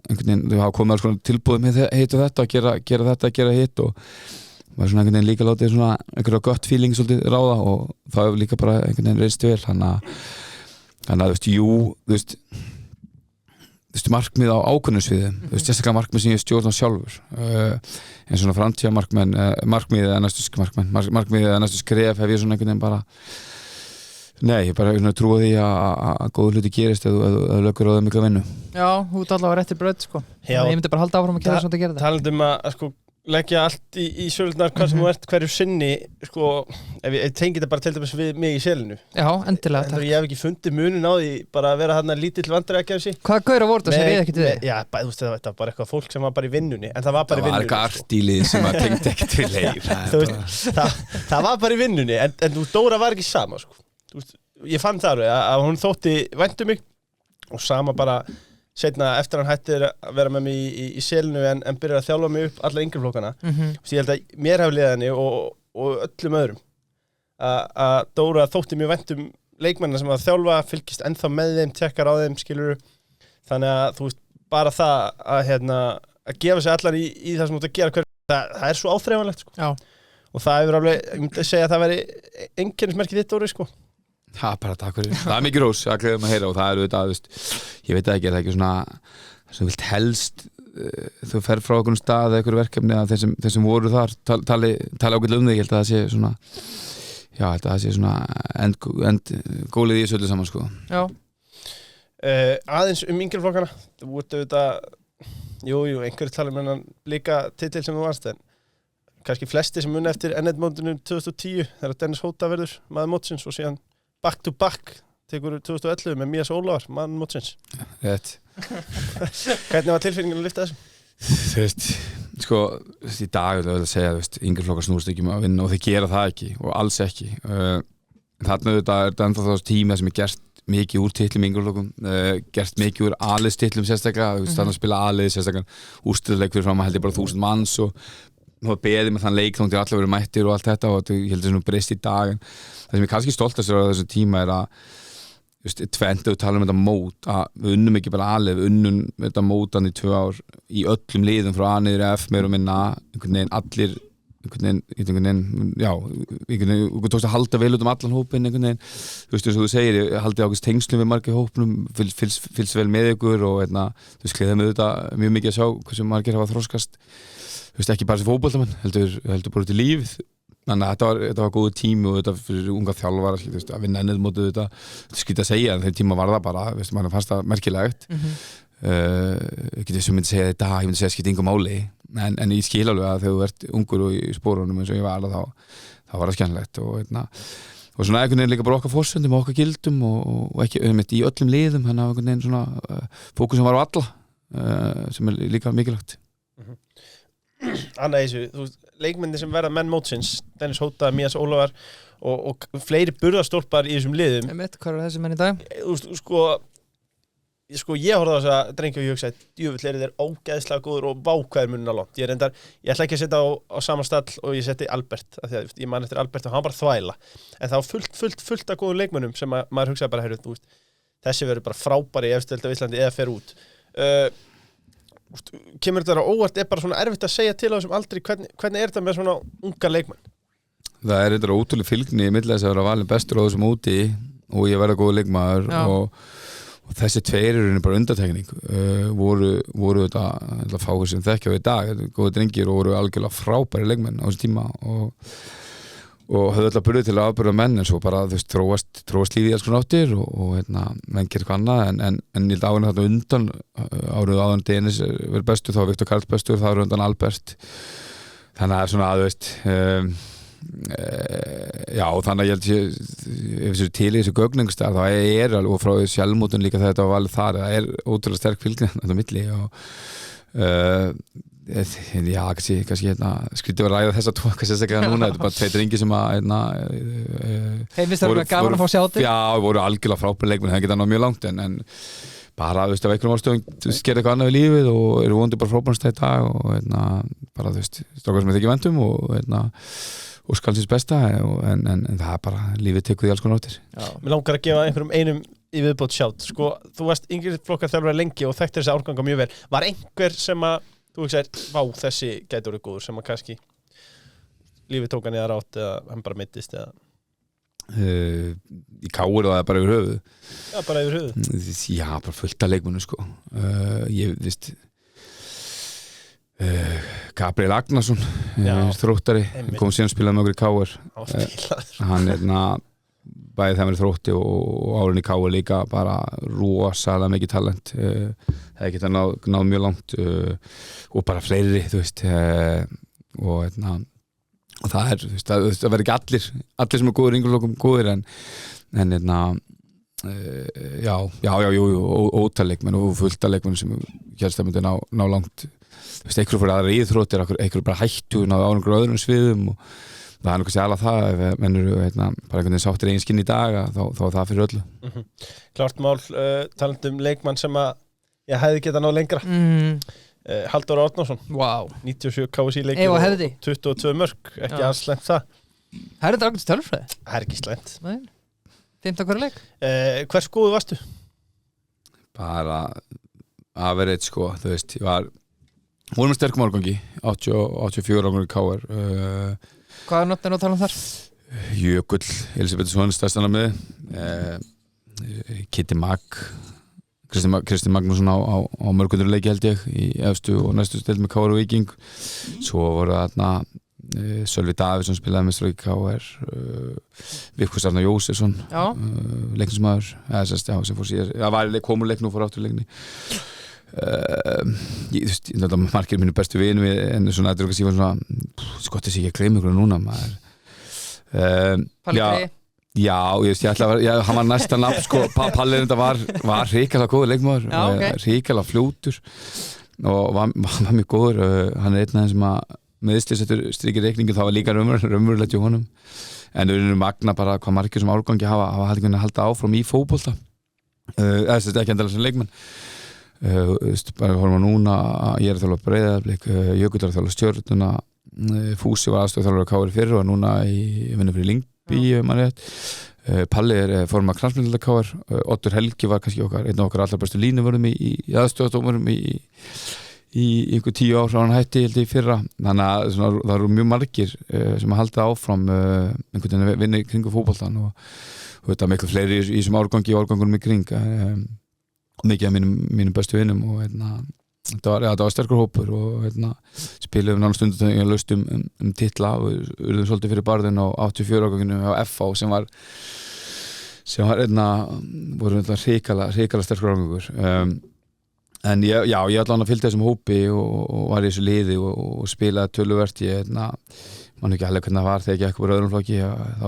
einhvern veginn, þau hafa komið alls konar tilbúið með hitt og þetta, gera þetta, gera hitt og maður svona einhvern veginn líka látið svona einhverja gott feeling svolítið ráða og það hefur líka bara einhvern veginn reynst vel þannig að þú veist, þú veist markmið á ákveðnum sviðum sérstaklega markmið sem ég stjórna sjálfur en svona framtíðamarkmenn markmið eða næstu skref hef ég svona einhvern veginn bara ég bara trúi því að góðu hluti gerist ef þú lögur á það mikla vinnu. Já, þú ert allavega réttir brödd sko. Já, ég myndi bara halda áfram að gera svona að gera það. Talandi að sko leggja allt í sölurnar hvað sem þú ert hverju sinni sko, ef ég tengi þetta bara til dæmis við mig í selinu. Já, endilega, takk. Ég hef ekki fundið munin á því bara að vera þarna lítill vandræðagjafsi. Hvaða gaurar voru þetta sem réði ekki til þig? Já, þú veist þetta var bara eitthvað fólk sem var bara í vinnunni, en það var bara í vinnunni. Það var eitthvað artílið sem að tengdi ekki til leið. Það var bara í vinnunni, en Dóra var ekki sama sko. Ég fann það að hún þótti vænt mig og sama bara seinna eftir hann hættir að vera með mig í selinu en byrjar að þjálfa mig upp alla yngri flokkana. Ég held að mér hafi liðið henni og öllum öðrum að Dóra þótti mjög vænt leikmennina sem að þjálfa, fylgist ennþá með þeim, tekkar á þeim, skilurðu. Þannig að þú veist, bara það að gefa sig allar í það sem þú ert að gera það er svo áþreifanlegt sko. Já. Og það hefur alveg, ég myndi að segja að það væri einkennismerki þitt, Dóri, sko. Já, bara takk fyrir. Það mikið rós að gleðum að heyra og það auðvitað, ég veit ekki, er það ekki svona sem þú vilt helst þú fer frá okkur stað eða einhverju verkefni að þeir sem voru þar tali ágætlega þig, ég held að það sé svona það sé svona endgólið í þessu öllu saman sko. Já. Aðeins yngri flokkana, þú ert auðvitað jú, einhverju tala um hennan blika titil sem þú varst, en kannski flesti sem muni eftir NN-mótinu 2010 þegar Dennis Hóta verður maður mótsins og síðan back to back tekur 2011 með Mías Ólafar maður mótsins. Rétt. Hvernig var tilfinningin að lyfta þessu? Þú veist, sko í dag vil ég segja, yngri flokkar snúst ekki með að vinna og þeir gera það ekki og alls ekki. Þarna er þetta ennþá þá tíma sem er gert mikið úr titlum yngri flokkum, gert mikið úr A-liðstitlum sérstaklega, þannig að spila A-lið sérstaklega, úrslitaleik fyrir fram að held ég bara 1000 manns og nú beðið með þann leik þá til allir verið mættir og allt þetta og ég held að það breyst í dag en það sem ég kannski stoltast á þessum tíma er að tvent að við tala um þetta mót að við unnum ekki bara A-lið, við unnum þetta mótan í 2 ár í öllum liðum frá A niður F meir og minna einhvern veginn allir við tókst að halda vel út allan hópin einhvern veginn, þú veist eins og þú segir ég haldi ákveðs tengslum við margir hópnum fylgst vel með ykkur og þú veist kliðið með þetta mjög mikið að sjá hversu margir hafa þroskast þú veist ekki bara sem fótboltamenn heldur bara út í lífið þannig að þetta var góðu tími og þetta fyrir unga þjálfara að vinna ennið mótið þetta skrítið að segja en þeim tíma var það bara mann fannst það merkilegt ég geti sem myndi segja þetta ég myndi segja skipti engum máli en ég skil alveg að þegar þú ert ungur og í spórunum eins og ég var þá var það skemmtilegt og svona einhvern veginn líka bara okkar forsöndum og okkar gildum og ekki í öllum liðum þannig að einhvern veginn svona fókusum var á alla sem er líka mikilvægt. Annað þessu, þú veist, leikmenni sem verða menn mótsins, Dennis Hóta, Mías Ólafar og fleiri burðarstólpar í þessum liðum. Hvað eru þessi menn í dag? Sko ég horfði á þess að drengja og ég hugsaði djöfull eru þeir ógeðslega góður og vákvæður munna langt. Ég ætla ekki að setja á sama stall og ég seti Albert af því að ég man eftir Albert og hann bara þvæla en það var fullt af góðum leikmönnum sem maður hugsaði bara heyrðu, þessi verður bara frábæri í efstu deild af Íslandi eða fer út. Kemur þetta óvart bara svona erfitt að segja til á þessum aldri hvernig er þetta með svona unga leikmenn? Það er þetta ótrúlega fylgni í milli þess að vera valin bestur á þessum úti og ég verða góð leikmaður og þessi tveir eru bara undantekning voru þetta fáir sem þekkja á í dag góði drengir og voru algjörlega frábæri leikmenn á þessum tíma og höfðu alltaf burðið til að afburða menn en svo bara þróast lífið í alls konar áttir og menn gerir eitthvað annað en ég held áður þetta undan árið áður Dennis verið bestur þá Viktor Karl bestur þá er undan Albert þannig að svona að já þannig að ég held ef þessu til í þessu gögningstað þá er alveg og frá sjálfmótun líka þetta var valið þar það er ótrúlega sterk fylgni þetta milli og já, kannski skrítið að ræða þessa tvo sérstaklega núna, þetta er bara tveir drengir sem finnst það gaman að fá sjá til? Já, voru algjörlega frábæri leikmenn, það geta náð mjög langt en bara, ef einhverjum árstöðum gerði eitthvað annað við lífið og eru vonandi bara frábærnast þetta í dag og bara, strákar sem ég þykir vendum og skal síns besta en það er bara, lífið tekur því alls konar áttir. Mér langar að gefa einum í viðbót sjátt, sko, þú varst yngri flokkar þjálfari lengi og þekktir þessi árganga mjög vel. Var einhver sem að þú hugsaðir, vá, þessi gæti orðið góður sem að kannski lífið tók hann í aðra átt eða hann bara meiddist eða? í káir og það bara yfir höfuð Já, bara yfir höfuð. Já, bara fullt af leikmunum sko. Ég veist Gabriel Agnarsson þróttari, kom síðan að spila með okkur í káir hann bæði það verið þrótti og árinni káir líka bara rosalega mikið talent það geta náð mjög langt og bara fleiri þú veist og það þú veist, það verður ekki allir sem góður yngurlokum góður en ótal leikmenn og fullt af leikmenn sem helst að myndi ná langt þú veist, einhverjum fyrir aðra íþróttir einhverjum bara hættu náðu á einhverjum öðrum sviðum og það er kannski alveg það ef menn eru bara einhvern veginn sáttir eigin skinn í dag þá er það fyrir öllu Klárt mál, talandi leikmann sem að ég hefði getað náð lengra Halldór Árnason 97 KSÍ leikir og 22 mörk ekki alls slæmt það Það er ágætis tölfræði Það er ekki slæmt 15 hverju leik Hvers góðu varstu? Bara average sko, þú veist ég vorum með sterkum árgangi 84 árgangur í KR Hvaða nöfn er að tala þar? Jökull, Elisabethsson stærstana með Kitty Mag Kristinn Magnússon á mörgundur leiki held ég í efstu og næstu stil með KR og Víking svo voru þarna Sölvi Davíðsson spilaði með stróki KR Viktor Arnar Jósefsson leiknismæður sem fór síðar það var komur leik nú fór áttur leikni þetta margir mínu bestu vini en svona þetta er okkar síðan svona skott þess ekki að gleyma ykkur núna maður Palli Grey Já, ég ætla að vera, hann var næsta nafn sko, Palli þetta var hrikalega góður leikmaður hrikalega fljótur og var mjög góður hann er einn af þeim sem að meðslisettur strykir reikningu þá var líka raunverulegt hjá honum en við erum magna bara hvað margir sem árgangi hafa halda áfram í fótbolta þetta er ekki endalega sem leikmann bara horfum núna ég er að þjálfa Breiðablik Jökull er að þjálfa Stjörnuna Fúsi var aðstofþjálfari á KR fyrr og er núna í vinna fyrir Lyngby Palli er forma knattspyrnudeildar KR Oddur Helgi var kannski einn af okkar allra bestu línuvörðum í aðstofdómurum í einhver 10 ár frá hann hætti held ég fyrra þannig að það eru mjög margir sem að halda áfram einhvern veginn að vinna í kringu fótboltan og þetta miklu fleiri í þessum árgangunum í kring mikið af mínum bestu vinnum og þetta var sterkur hópur og spiluðum náttúrulega stundum laust titla og urðum svolítið fyrir barðin á 84 árganginu á FH sem var voru hrikalega sterkur árgangur en ég allan að fylgja þessum hópi og var í þessu liði og spilaði töluvert man ekki alveg hvernig það var þegar ég ekki bara öðrum flokki þá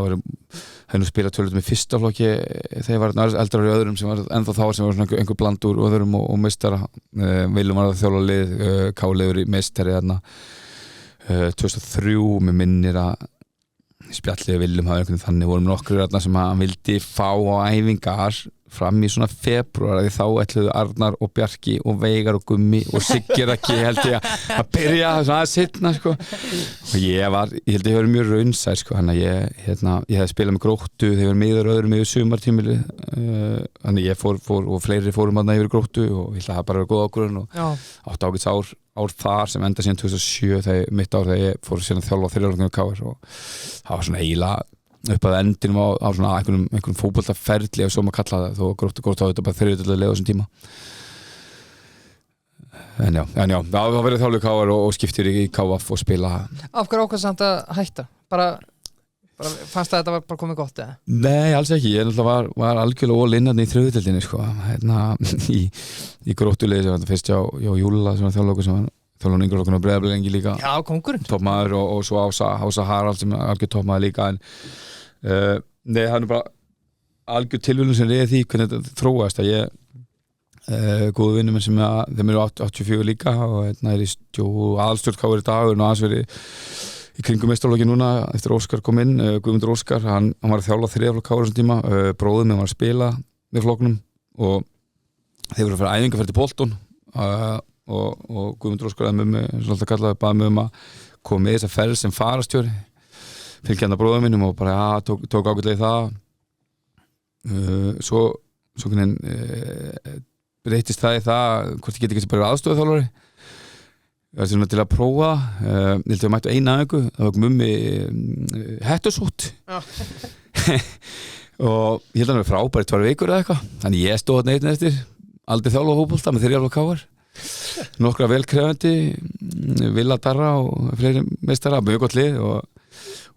hefði nú spilað töluvert með fyrsta flokki þegar ég var eldrar í öðrum sem var ennþá þá sem var svona einhver bland úr öðrum og meistara Viljum var að þjálfa lið Káleifur í meistari 2003 með minnir að spjallið Viljum hafa einhvern þannig vorum nokkur sem hann vildi fá á æfingar fram í svona februar því þá ætluðu Arnar og Bjarki og Veigar og Gummi og Siggi Raggi held ég að byrja svona að sitna sko. og ég held ég verið mjög raunsær sko. Þannig að ég hef spilað með Gróttu þegar ég verið miður öðrum yfir sumartímili þannig ég fór og fleiri fórum aðna yfir Gróttu og ég held að það bara var góð ákvörðun og átti ágætis ár þar sem enda síðan 2007 mitt ár þegar ég fór síðan að þjálfa þriðjárflokk KR og það var svona eiginlega upp að endinum á svona einhverjum fótboltaferli ef svo maður kalla það þó Gróttu á þetta bara þriðjárflokk á þessum tíma en já það verið þjálfur KR og skiptir í KF og spila Af hverju ákvað samt að hætta? Bara fannst það að þetta var bara komið gott eða? Nei, alls ekki, ég var algjörlega all-in í þriðjudeildinni sko í Gróttuliði sem var fyrst hjá Júlla sem var þjálfur sem var þjálfur yngreflokkurinn og Breiðablik lengi líka kóngurinn toppmaður og svo Ása Harald sem algjör toppmaður líka en nei, það er bara algjör tilvíðun sem reyði því hvernig þetta þróast að ég góðu vinnum sem þeim eru 84 líka og er í aðalstjórn KR í dag og aðeins verið í kringum meistaraflokki núna eftir Óskar kom inn Guðmundur Óskar, hann var að þjálfa þriðjaflokk KR þessum tíma, bróðir minn var að spila með flokknum og þeir voru að fara æfinga fyrir til Bolton og Guðmundur Óskar baði mig að koma með þessa ferð sem farastjóri fylgjandi bróðum minnum og bara tók ágætlega í það svo breytist það í það hvort ég geti ekki bara aðstofað þjálfari til að prófa ég held að við mættu eina aðeins það var mummi hettusótt og ég held að hann var frábæri 2 vikur eða eitthvað, þannig ég stóð þarna einn eftir aldrei þjálfa fótbolta með 3 alveg káar nokkra velkrefandi Villa Darra og fleiri meistara, mjög gott lið og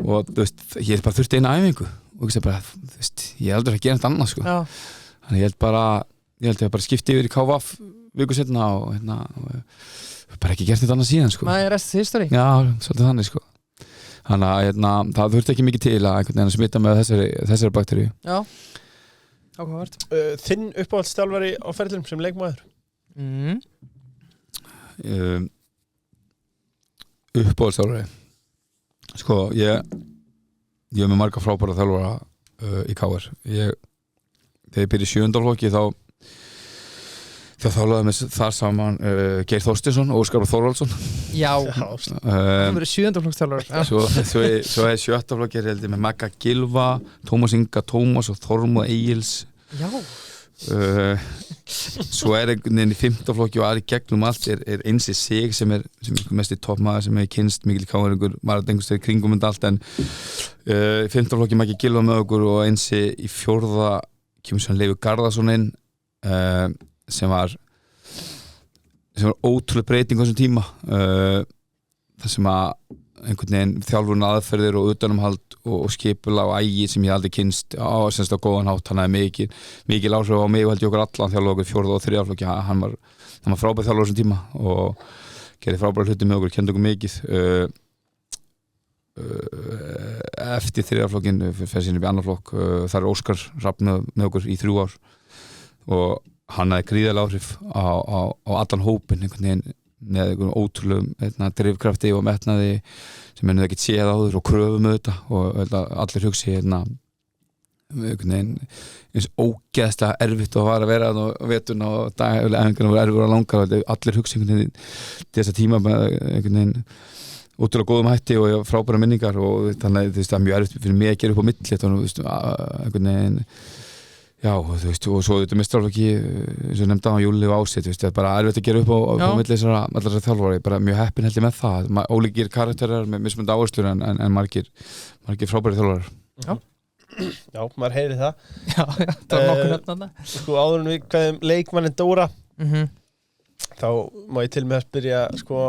þú veist, ég bara þurfti eina æfingu og ég bara, þú veist, ég heldur að gera þetta annað sko. Þannig ég held bara skipti yfir í KVF viku setna og bara ekki gert þetta annað síðan sko. Það rest history. Já, svolítið þannig sko. Þannig að það þurfti ekki mikið til að einhvern veginn smita með þessari bakteríu. Já, áhugavert. Þinn uppáhaldsþjálfari á ferlinum sem leikmaður? Uppáhaldsþjálfari sko, ég er með marga frábæra þjálfara í KR. Þegar ég byrja í 7. flokki þá þjálfaði með þar saman Geir Þorsteinsson og Óskar Þorvaldsson. Já, það verið 7. flokksþjálfari. Svo er 7. flokki ég held ég með Magga Gylfa, Tómas Inga Tómas og Þormóð Egils. Já. Svo er einhvern veginn í 5. flokki og aðri gegnum allt er Einsi Sig sem er mest í toppmaður sem er kynst mikil káringur, var einhvers þegar kringum allt en 5. flokki Maggi Gylfa með okkur og Einsi í 4. kemur sem Leifur Garðarsson inn sem var ótrúlega breyting á þessum tíma það sem að einhvern veginn þjálfurinn aðferðir og utanumhald og skipula og ægi sem ég aldrei kynst á góðan hátt, hann hefði mikil áhrif á mig og held ég okkur allan þjálfa okkur 4. og 3. flokki, hann var frábær þjálfur á þessum tíma og gerði frábæra hluti með okkur, kendi okkur mikið eftir 3. flokkin fer sinni í 2. flokk, þar er Óskar Rafn með okkur í 3 ár og hann hafði gríðarlega áhrif á allan hópinn einhvern veginn með einhvern ótrúlegum drifkrafti og metnaði sem henni ekkert séð áður og kröfum auðvitað og allir hugsi einhvern veginn eins ógeðslega erfitt að fara að vera á vetuna og dagæfingarna voru erfur að langar og allir hugsi einhvern veginn þessa tíma með einhvern veginn útrúlega góðum hætti og frábæra minningar og þannig að það er mjög erfitt fyrir mig að gera upp á milli einhvern veginn. Já, þú veist, og svo þetta mestrarflokki eins og nefndi á Júli og Ási, þú veist, það er bara erfitt að gera upp á milli allar þjálfara, bara mjög heppinn held ég með það, ólíkir karakterar með mismunandi áherslur en margir frábæri þjálfarar. Já, maður heyri það. Já, það var nokkuð nefnanda. Sko áður en við kveðum leikmannin Dóra, þá má ég til með að spyrja, sko,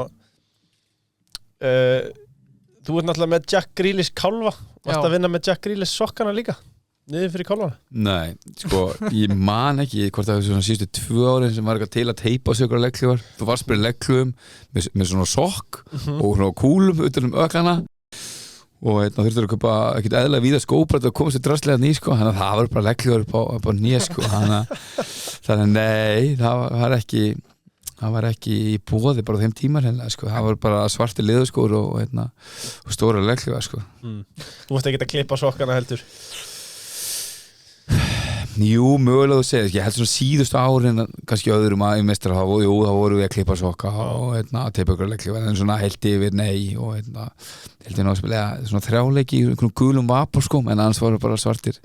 þú ert náttúrulega með Jack Grealish kálfa, varst að vinna með Jack Grealish sokkana líka? Niður fyrir kálfana? Nei, sko, ég man ekki hvort það var svona síðustu 2 árin sem var eitthvað til að teipa sig okkur leggklúar. Þú varst bara í leggklúum með svona sokk og svona kúlum utan öklana og þurftur að köpa ekkert eðlilega víða skóbrætt og komast til drastlega ný, sko, þannig að það var bara leggklúar upp á nýja, sko, þannig að nei, það var ekki í boði bara á þeim tímar hennilega, sko, það var bara svarti leðurskór og stóra leggklúar, sko. Þú varst ekki að klippa sokkana heldur? Jú, mögulega þú segir, ég held svona síðustu árin kannski öðrum að í meistara þá voru við að klippa sokka og að teipa ykkur leikli en svona held yfir nei og held ég ná að spila svona 3 leiki í einhvern gulum vaporskóm en annars voru bara svartir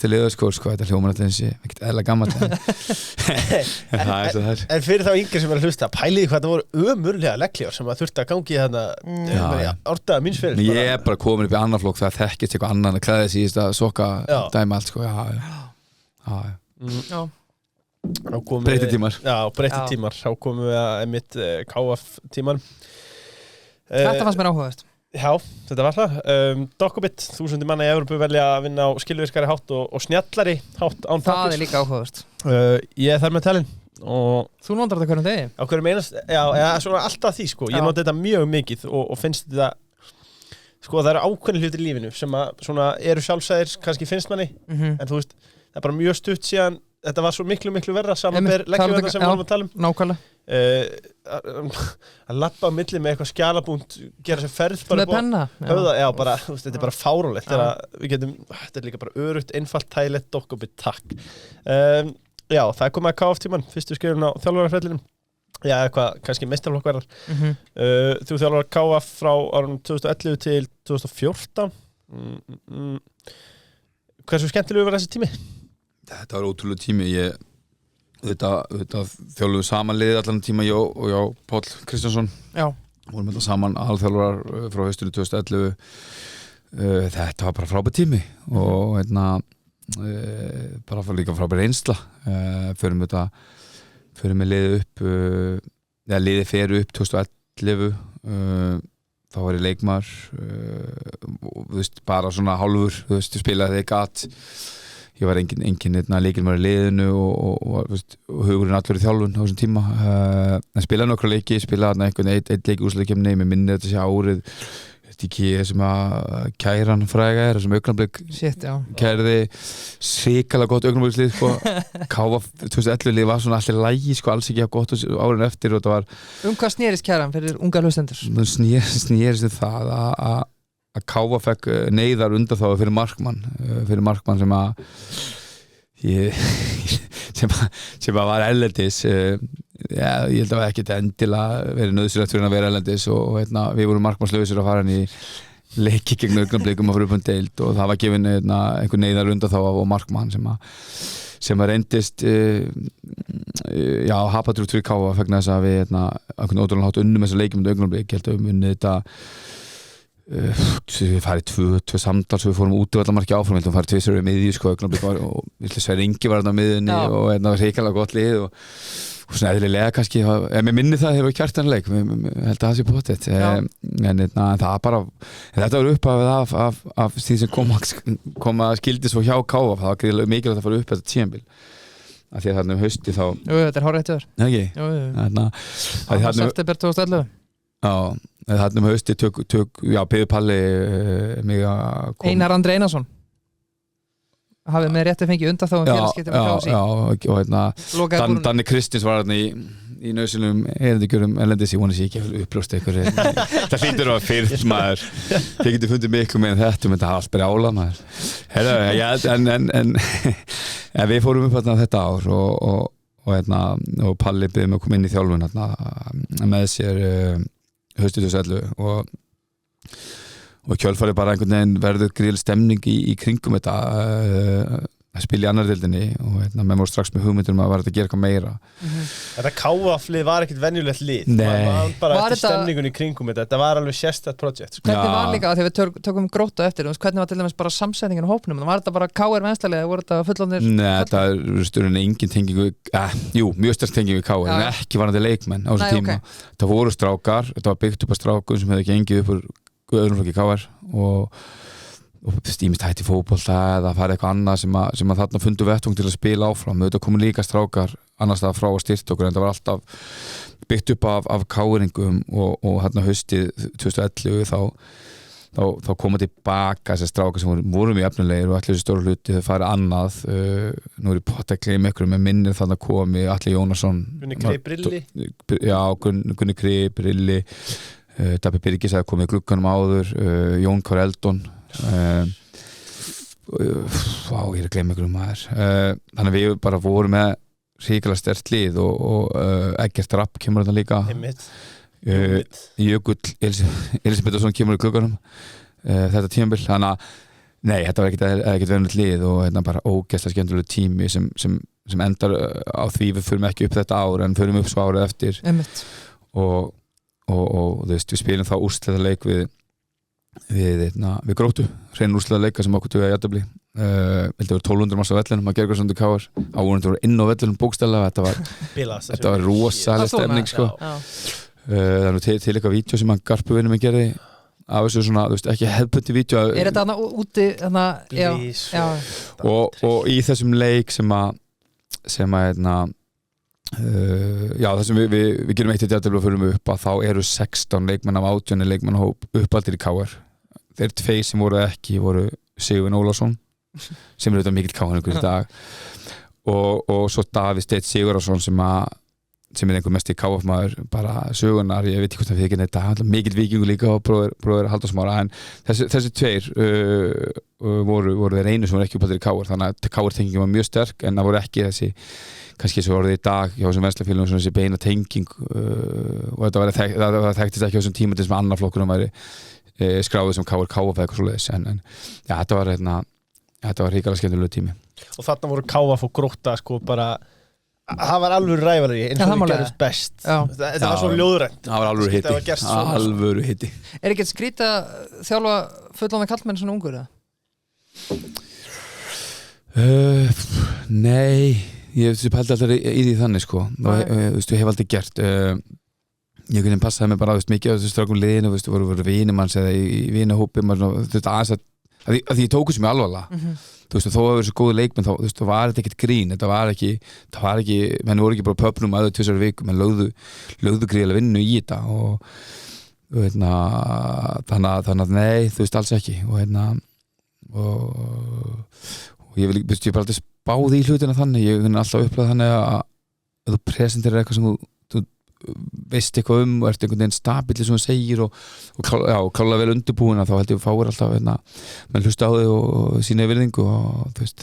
leðurskór, sko, þetta hljómar alltaf eins og ekkert eðla gammalt en það er svo þær. En fyrir þá yngri sem er að hlusta, pæliði hvað það voru ömurlega leikli sem að þurfti að gangi þarna ordaða míns fyrir. Ég er bara komin upp í annan flokk það þekkist eitthvað annan að klæða sig í þetta sokka dæmi allt, sko, breytti tímar. Já, breytti tímar. Þá komum við að einmitt KF tíman. Þetta fannst mér áhugavert. Já, þetta var það. Dokkubit, 1000 manna í Evrópu velja að vinna á skilvirkari hátt og snjallari hátt án það er líka áhugavert. Ég er þar með talin og þú notar þetta hverjum degi? Á hverjum einast, já, svona alltaf því, sko. Ég nota þetta mjög mikið og finnst þetta, sko, það eru ákveðnir hlutir í lífinu sem að svona eru sjálfsæðir, kannski finnst manni, en þú veist, það er bara mjög stutt síðan þetta var svo miklu verra samanber leggjöfuna sem við vorum að tala um. Nákvæmlega. Að lappa á milli með eitthvað skjalabúnt, gera sér ferð bara með penna. Já, bara, þú veist, þetta er bara fáránlegt. Þetta er líka bara örugt, einfalt, þægilegt, dokkubit, takk. Já, það er komið að KF tíman, fyrstu skrifun á þjálfarafræðlinum. Já, eitthvað, kannski meistarflokkverðar. Þú þjálfar KF frá árunum 2011 til 2014. Hversu skemmtilegur var þessi tími? Þetta var ótrúlega tími. Þetta þjálfuðu saman liðið allan tíma ég og Páll Kristjánsson. Já. Vorum þetta saman alþjálfarar frá haustinu 2011. Þetta var bara frábær tími og bara líka frábær reynsla förum með liðið upp liðið fer upp 2011 þá var ég leikmaður bara svona hálfur spilaði þegar gat ég var engin leikmaður í liðinu og hugurinn allur í þjálfun á þessum tíma en spilaði nokkra leiki spilaði einn leik úrslitakeppni með minni þetta sé árið ekki sem að kæran fræga þessum augnablik kærði sikalega gott augnablikslið sko. Káfa 2011 var svona allir lægi sko, alls ekki gott árin eftir og það var hvað snerist kæran fyrir unga hlustendur? Snerist það að Káfa fekk neyðar undanþágu fyrir markmann sem að sem að var erlendis ég held að það var ekkert endilega verið nauðsynlegt fyrir að vera erlendis og við vorum markmannslausir að fara hann í leiki gegn Augnablikum að fara upp um deild og það var gefin einhver neyðar undanþága á markmann sem að reyndist hapadrútt fyrir Káfa vegna þess að við einhvern ótrúlega hátt unnum þessa leikjum með Augnablik, ég held að við unnið þetta við farið tvö samtal svo við fórum út í vallamarki áfram við farið tvisar við miðju sko Augnablik og Sverrir Ingi var þarna á miðjunni og var hrikalega gott lið og svona eðlilega kannski mér minni það hefur kjartanleik ég held að það sé potið en það bara þetta var upphafið af því sem koma skildi svo hjá Káfa það var gríðlega mikilvægt að fara upp þetta tímabil af því að þarna hausti þá þetta hárrétt hjá þér september 2011 þarna hausti Píður Palli mig að koma Einar Andri Einarsson hafið með rétti fengið undanþágum félagskipti með KFC og Danni Kristins var þarna í nauðsynlegum erindikjörum erlendis ég vona sér ekki að uppljósta ykkur það hlýtur að fyrst maður þið getur fundið miklu með þetta menn það hafa allt brjála maður en við fórum upp þetta ár og Palli byrði mig að koma inn í þjálfun með sér haustið 2011 og kjölfarið bara einhvern veginn verður gríðleg stemning í kringum þetta að spila í annar deildinni og menn voru strax með hugmyndir að vera að gera eitthvað meira Þetta Káfa-lið var ekkert venjulegt lið Nei bara eftir stemningun í kringum þetta var alveg sérstætt projekt Hvernig var líka, þegar við tökum Gróttu eftir hvernig var til dæmis bara samsetningin á hópnum var þetta bara KR venslalega, voru þetta fullorðnir Nei, þetta er stundin engin tengingu mjög sterk tengingu í KR en ekki varandi leikmenn á þessum tíma það voru strákar, þetta var byggt upp af strákum sem hefði gengið upp úr öðrum flokki KR og stímist hætti fótbolta eða farið eitthvað annað sem að þarna fundu vettvang til að spila áfram auðvitað komu líka strákar annars staðar frá að styrta okkur en það var alltaf byggt upp af Káringum og þarna haustið 2011 þá koma tilbaka þessar strákar sem voru mjög efnilegir og allir þessi stóru hluti þau farið annað nú er ég pott að gleyma ykkur með minnir þarna komi Atli Jónasson Gunni Krei Brilli Gunni Krei Brilli Dabbi Birgis hefði komið í glugganum áður Jón Kár Eldon ég að gleyma ykkur maður þannig að við bara vorum með ríkilega sterkt lið og Eggert Rapp kemur þarna líka Jökull Elisabethsson kemur í glugganum þetta tímabil þannig að nei, þetta var ekkert verið lið og bara ógeðslega skemmtilegur tími sem endar á því við förum ekki upp þetta ár en förum upp svo árið eftir og þú veist, við spilum þá úrslitaleik við Gróttu hrein úrslitaleika sem okkur tugaði jafntefli þetta var 1200 manns á vellinum að gera svona KR áhorfendur voru inn á vellinum bókstaflega þetta var rosaleg stemning sko. Það er nú til eitthvað vídeo sem hann Garpuvinni mig gerði af þessu svona, þú veist, ekki hefðbundi vídeo þetta þarna úti og í þessum leik sem að það sem við gerum eitt í jafntefli og förum upp að þá eru 16 leikmenn af 18 leikmannahóp uppaldir í KR þeir tveir sem voru ekki voru Sigurvin Ólafsson sem er auðvitað mikill KR í dag og svo Davíð Steinn Sigurðarsson sem er einhver mest í KF-maður bara sögunar, ég veit ekki hvort það fyrir ekki þetta mikill vikingur líka og bróðir Halldór Smára en þessi tveir voru þeir einu sem voru ekki uppaldir í KR þannig að KR-tengingin var mjög sterk en það voru ekki þessi kannski svo orðið í dag hjá þessum venslafélagum svona þessi beina tenging og það þekktist ekki á þessum tíma til þessum annar flokkurum væri skráðið sem KF eða eitthvað svoleiðis en þetta var ríkala skemmtilegur tími og þarna voru KF og Grótta sko bara Það var alvöru ræfari eins Já, og það má það lega. gerist best Já. Þetta var svo ljóðrænt Það var alvöru Það var gerst hitti svona. Alvöru hitti Er ekki skrítið að þjálfa fullorðna kallmenn svona ungur eða? Nei Ég pældi alltaf í því þannig sko og ég hef aldrei gert ég kunni passaði mig bara mikið á strákum liðinu voru vinimanns eða í vinahópi aðeins að því ég tóku sem ég alvarlega þó að það verið svo góðu leikmenn þá var þetta ekkert grín þetta var ekki menn voru ekki bara pöpnum aðeins 2 vikum menn lögðu gríðilega vinnu í þetta og þannig að nei alls ekki og ég vil ég bara alltaf spáði í hlutina þannig ég kunni alltaf upplega þannig að þú presenterir eitthvað sem þú veist eitthvað og ert einhvern veginn stabíll sem þú segir og klálega vel undirbúin þá held ég fáir alltaf menn hlusta á þig og sína virðingu og þú veist,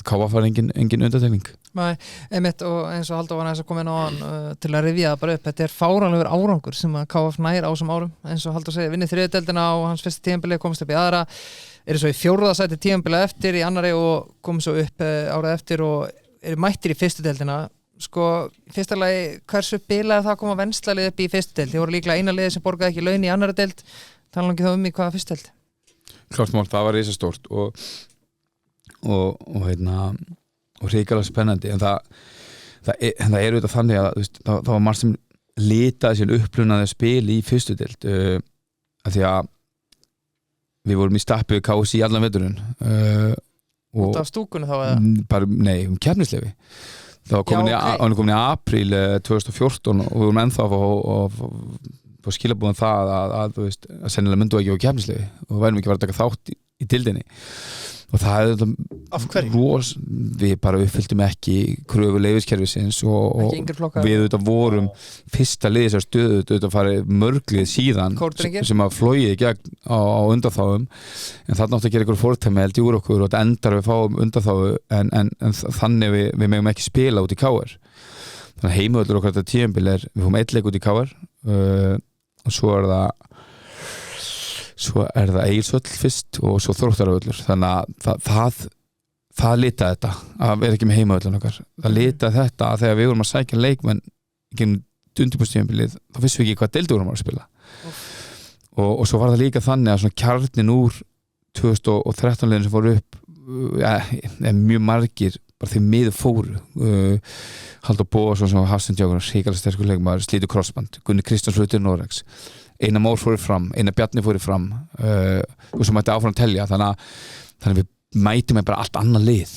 KFA engin undantekning Nei, einmitt og eins og Halldór var næst að koma inn á hann til að rifja það bara upp þetta fáránlegur árangur sem að KF nær á þessum árum eins og Halldór segir, vinni 3. deildina á hans fyrsta tímabili, komast upp í aðra eru svo í 4. sæti tímabili eftir í annari og komið svo upp árið eftir og eru mættir í 1. deildina sko, fyrsta lagi, hversu bilaði það að koma venslaðið upp í 1. deild? Þið voru líklega eina liðið sem borgaði ekki laun í annari deild tala ekki þá í hvaða 1. deild? Klart mál, það var risastórt og hrikalega spennandi en það er auðvitað þannig að það var margt sem litaði sér upplunaði spil í 1. deild af því að við vorum í stappi við KSÍ allan veturinn Út af stúkunni þá eða? Bara, nei, keppnislefi það var komin í apríl 2014 og við vorum ennþá að skilabúðan það að sennilega myndu ekki á keppnislefi og við værum ekki að taka þátt í dildinni og það Af hverju? Við bara uppfylltum ekki kröfu leyfiskerfisins og við vorum fyrsta liðis að stöðu farið mörglið síðan sem að flogið í gegn á undanþáum en það nátt að gera ykkur fórtæmi held úr okkur og þetta endar við fáum undanþáu en þannig við megum ekki spila út í KR þannig að heimavöllur okkar þetta tímabil við fáum 1 leik út í KR og svo er það Egilsvöll fyrst og svo Þróttaravöllur þannig að það litaði þetta að vera ekki með heimavöllun okkar það litaði þetta að þegar við vorum að sækja leikmenn ekki undirbúrstímabilið þá vissum við ekki hvað deildu vorum að spila og svo var það líka þannig að svona kjarnin úr 2013 liðin sem fóru upp mjög margir bara þeim miður fóru Halldór Bóasson sem var hafsendjákur hrikalega sterkur leikmaður, Slítur Krossband Gunni Kristjáns flutur Noregs Einar Már fóru fram, Einar Bjarni fóru fram og svo mætti áfram að telja þannig við mætum bara allt annað lið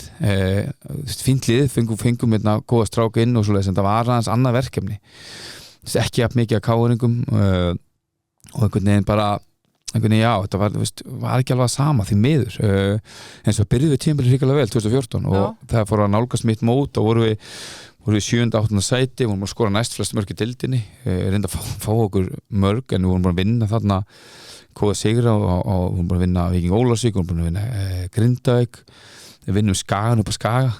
fínt lið, fengum góða stráka inn og svoleiðis en það var aðeins annað verkefni ekki jafn mikið að káringum og einhvern veginn bara þetta var ekki alveg sama því miður eins og byrjuðum við tímabilið hrikalega vel 2014 og það fór að nálgast mitt mót og vorum við 7. 8. sæti, vorum að skora næst flest mörg í deildinni, reynda að fá okkur mörg en við vorum bara að vinna þarna góða sigra og við vorum bara að vinna Víking Ólafsvík, við vorum bara að vinna Grindavík, við vinnum Skagan upp á Skaga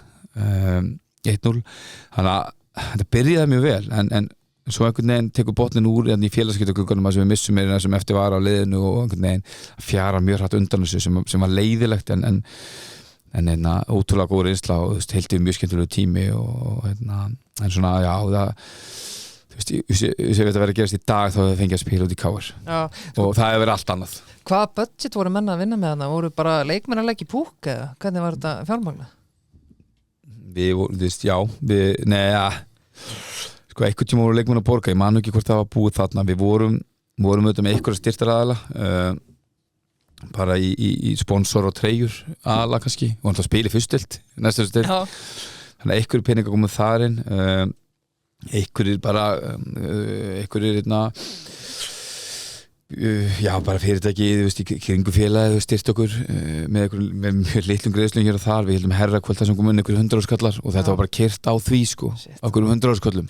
1-0 þannig að þetta byrjaði mjög vel en svo einhvern veginn tekur botnin úr í félagsskiptaglugganum að við missum sem eftir var á liðinu og einhvern veginn fjara mjög hratt undan þessu sem var leiðilegt en ótrúlega góð reynsla og heldið mjög skemmtilegu tími og en svona já ég veit að vera að gerast í dag þá hefur fengið að spila út í KR og það hefur verið allt annað Hvaða budget voru menn að vinna með hana? Voru bara leikmenn að leggja í púk eða? Hvernig var þetta fjármagna? Sko einhvern tíma voru leikmenn að borga ég man ekki hvort það var búið þarna við vorum auðvitað með einhverja styrktaraðila bara í sponsor og treyjur aðla kannski og hann þá spila í fyrstild næstu stild þannig að einhverju peningar komið þar inn einhverjir bara einhverjir bara fyrirtæki í kringu félagi styrt okkur með mjög litlum greiðslum hér og þar við heldum herrakvölda sem kom inn einhverju 100 skallar og þetta var bara kert á því sko okkur 100 skallum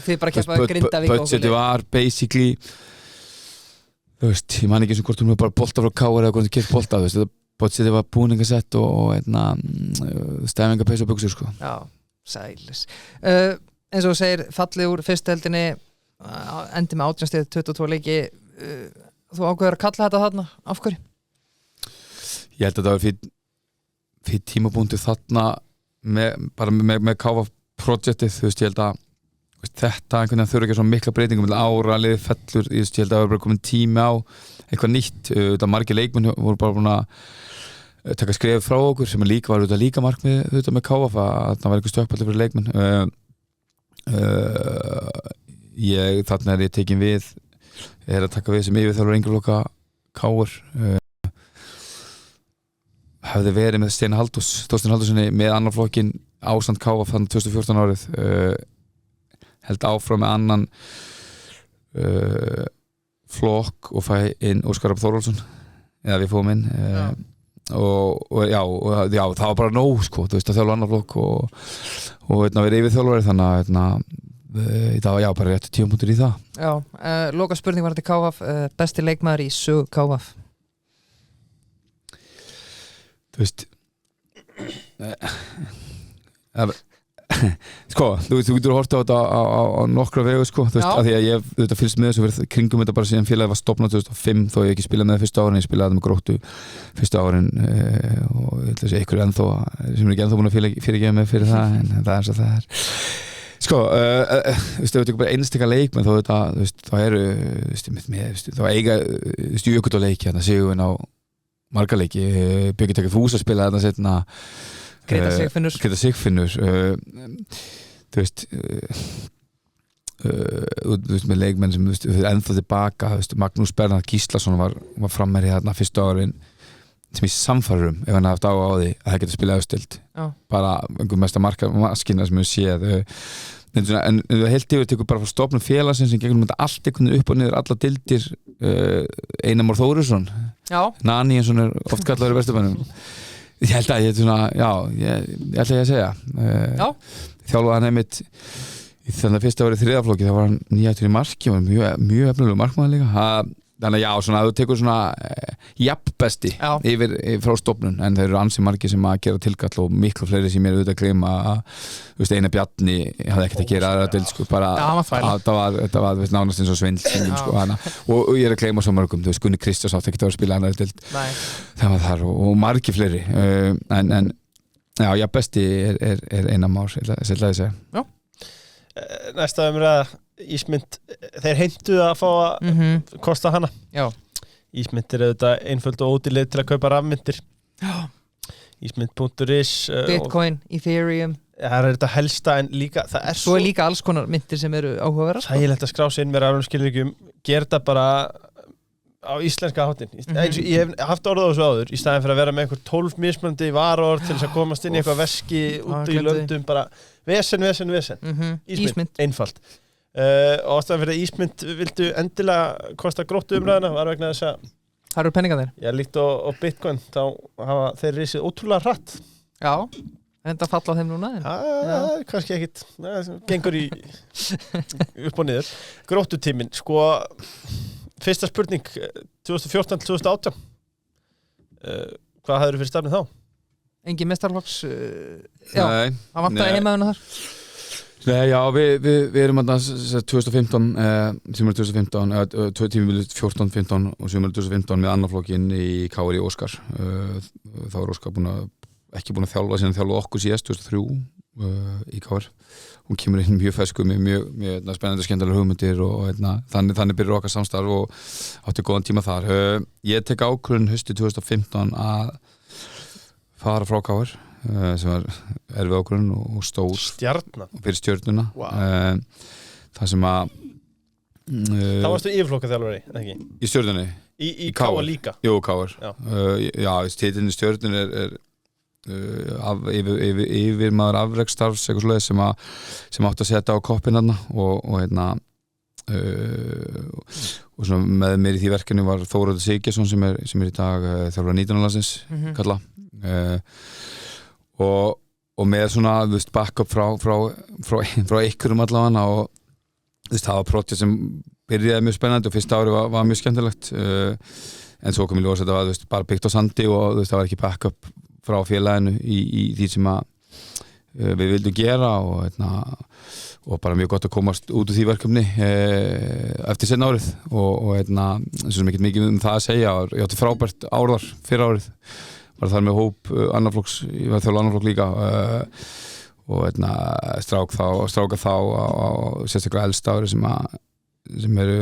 þið bara keppaði Grindavík budgeti var basically ég man ekki sem hvort hún var bara bolta frá KR eða hvort hún kert bolta budgeti var búningasett og stæfingapeis og buxur sko Já, sælis eins og þú segir fallið úr fyrstu heldinni endi með 18 stig 22 leiki þú ákveður að kalla þetta þarna af hverju? Ég held að það var fyrir tímabúndi þarna með KF projektið, þú veist, ég held að þetta einhvern veginn þurfa ekki svona mikla breytingum með ára, liðið fellur, ég held að það var bara komin tími á eitthvað nýtt, þetta margir leikmenn voru bara búin að taka skref frá okkur sem líka var líka markmið með KF að það var eitthvað stökkpalli fyrir leikmenn þarna ég tekin við að taka við sem yfirþjálfari Englaloka KR hefði verið með Steinn Halldórsssyni með annan flokkin ásamt KF þannig 2014 árið held áfram með annan flokk og fæ inn Óskar Rapp Þórólfsson eða við fóum inn og það var bara nóg sko, þú veist að þjálfa annan flokk og verið yfirþjálfari þannig að það var bara rétt 10 punktur í það. Já, loka spurning var þetta KF, besti leikmaður í sögu KF? Þú veist sko, þú getur að horta á þetta á nokkra vegu sko, þú veist, af því að ég hef fylgst með þessu verið kringum þetta bara síðan félagið var stofnað 2005 þó ég ekki spilaði með það fyrstu árin, ég spilaði þetta með Gróttu fyrstu árin og ég held að þessi ykkur ennþá sem er ekki ennþá búin að fyrirgefa mig fyrir það en það er svo það er sko, þú veist, ef þetta er bara einstaklega leikmenn þá eru þá eiga Jökull leiki hérna Sigurvin á marga leiki Björki Tekki Fús að spila þetta setna Greta Sigfinnur þú veist með leikmenn sem ennþá tilbaka Magnús Bernhard Gíslason var framherji þarna fyrstu árin sem ég samfærir ef hann haft á því að það getur spilað auðstild bara einhver mesta maskina sem við séð en heilt yfir tekur bara frá stofnum félagsins sem gegnum þetta allt einhvern veginn upp og niður alla dildir Einar Már Þórisson Nani eins og hann oft kallaður í Vesturbænum ég held að ég ætla að segja þjálfaði hann einmitt þannig að fyrsta árið þriðaflokki þá var hann nýjættur í marki og mjög efnilegur markmaður líka þannig að svona að þú tekur svona jafnbesti yfir frá stofnun en þeir eru ansi margir sem að gera tilkall og miklu fleiri sem ég er auðvitað að gleyma að Einar Bjarni hafði ekkert að gera aðra deild sko bara þetta var nánast eins og svindl sko og ég er að gleyma svo mörgum þú veist Gunni Kristjáns átti ekkert að spila aðra deild það var þar og margir fleiri en já jafnbesti er Einar Már ég ætla að segja Næsta umræða Ísmynd, þeir heimtuðu að fá að kosta hana Ísmynd er auðvitað einföld og ódýr leið til að kaupa rafmyndir Ísmynd.is Bitcoin, Ethereum það er þetta helsta en líka það er svo er líka alls konar myndir sem eru áhugaverðar þægilegt að skrá sig inn með rafnum skilríkjum gera þetta bara á íslenska háttinn ég hef haft orðað á þessu áður í staðin fyrir að vera með einhver 12 mismunandi varor til þess að komast inn í eitthvað veski út í löndum bara vesen Ísmynd, einfalt og ástæðan fyrir að Ísmynd vildu endilega kosta Gróttu umræðina var vegna þess að það eru penningar þeir já, líkt á Bitcoin þá hafa þeir risið ótrúlega hratt en þetta falla á þeim núna kannski ekkit gengur í upp og niður Gróttutíminn, sko fyrsta spurning 2014-2018 hvað hafður fyrir starfið þá? Engin meistaraflokks það vantaði heimaðuna þar Nei, já, við erum að 2015 sem er 2015 tímabilið 14-15 og sem er 2015 með annarflokkin í KR í Óskar þá er Óskar ekki búin að þjálfa síðan þjálfa okkur síðast 2003 í KR hún kemur inn mjög fersku með mjög spennandi og skemmtilegar hugmyndir og þannig byrjar okkar samstarf og átti góðan tíma þar ég tek ákvörðun hausti 2015 að fara frá KR sem var erfið ákvörðun og stór fyrir stjörnuna það sem að þá varstu yfirflokkaþjálfari, ekki? Í stjörnunni? Í KR líka? Jú, KR já, titilin í stjörnun er yfirmaður afreksstarfs eitthvað svoleiðis sem átti að setja á koppinn þarna og svona með mér í því verkefni var Þóroddur Siggesson sem er í dag þjálfari 19. landsins kalla og með svona backup frá ykkurum allavega og það var projekt sem byrjaði mjög spennandi og fyrsta ári var mjög skemmtilegt en svo kom í ljós að þetta var bara byggt á sandi og það var ekki backup frá félaginu í því sem við vildum gera og bara mjög gott að komast út úr því verkefni eftir seinna árið og eins og sem ekki mikið það að segja ég átti frábært árðar fyrir árið var þar með hóp annarflokks, ég var þjálfur annarflokk líka stráka þá á sérstaklega elsta ári sem eru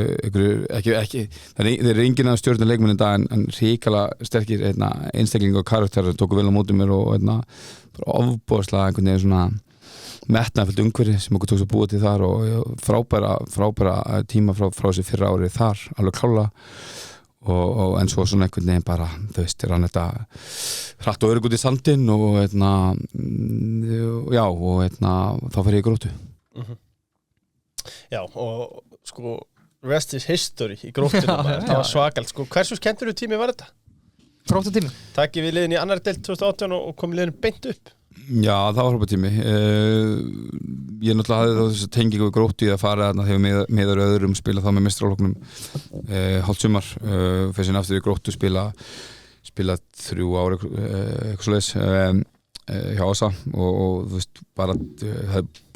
ekki þeir eru enginn af stjórnum leikmenn í dag en ríkala sterkir einstaklingar og karakterar tóku vel á móti mér og bara ofboðslega einhvern veginn svona metnaðfullt umhverfi sem okkur tókst að búa til þar og frábæra tíma frá þessi fyrra ári þar, alveg klála og en svo svona einhvern veginn bara þú veist, rann þetta hratt og örugg út í sandinn og þá fer ég í Gróttu. Já, og sko rest is history í Gróttunum það var svakalt, sko, hversu skemmtilegur tími var þetta? Gróttu tími? Takk við liðin í annar deild 2018 og komið liðin beint upp. Já, það var hrópa tími. Ég náttúrulega hafði þessu tengingu við Gróttu í að fara þarna þegar meðar öðrum spila þá með meistarafloknum hálft sumar fyrir sinni aftur við Gróttu spila 3 ár eitthvað svoleiðis hjá Asa og þú veist bara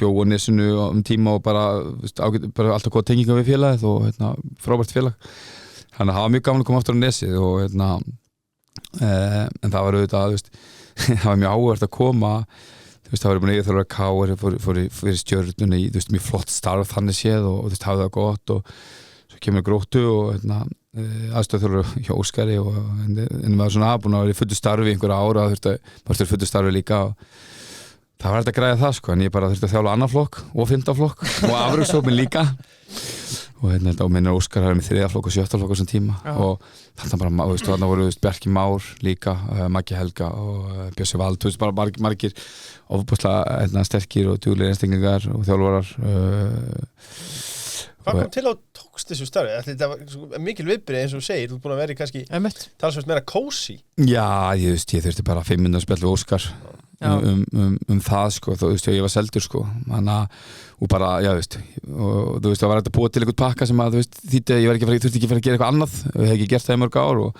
bjóð á nesinu tíma og bara alltaf góða tenginga við félagið og frábært félag. Þannig að það var mjög gaman að koma aftur á nesið og en það var auðvitað, þú veist það var mjög áhugavert að koma þú veist, það var búin að eiga þarf að káa fyrir Stjörnunni í, þú veist, mjög flott starf þannig séð og þú veist, hafði það gott og svo kemur Gróttu og aðstöðþjálfari hjá Óskari og en maður svona búin að vera í fullu starfi einhverja ára, maður þurfti fullu starfi líka og það var hægt að græða það sko en ég bara þurfti að þjálfa annan flokk og 5. flokk og afrugshópinn líka og minnir Óskar hafði með 3. flokk og 7. flokk á þessum tíma og þarna bara, þarna voru Bjarki Már líka, Maggi Helga og Bjössi Vald, þú veist, bara margir ofboðslega sterkir og duglegir einstaklingar og þjálfarar Hvað kom til á tókst þessu starfi? Þetta var mikil viðbrigði eins og þú segir, þú ert búin að vera í kannski talsvert meira kósí. Já, ég þurfti bara 5 minútur að spjalla við Óskar það sko, þú veist, ég var seldur sko, og bara, já, þú veist, og þú veist, það var hægt að búa til einhvern pakka sem að, þú veist, þýtti að ég þurfti ekki að fara að gera eitthvað annað, ég hef ekki gert það í mörg ár og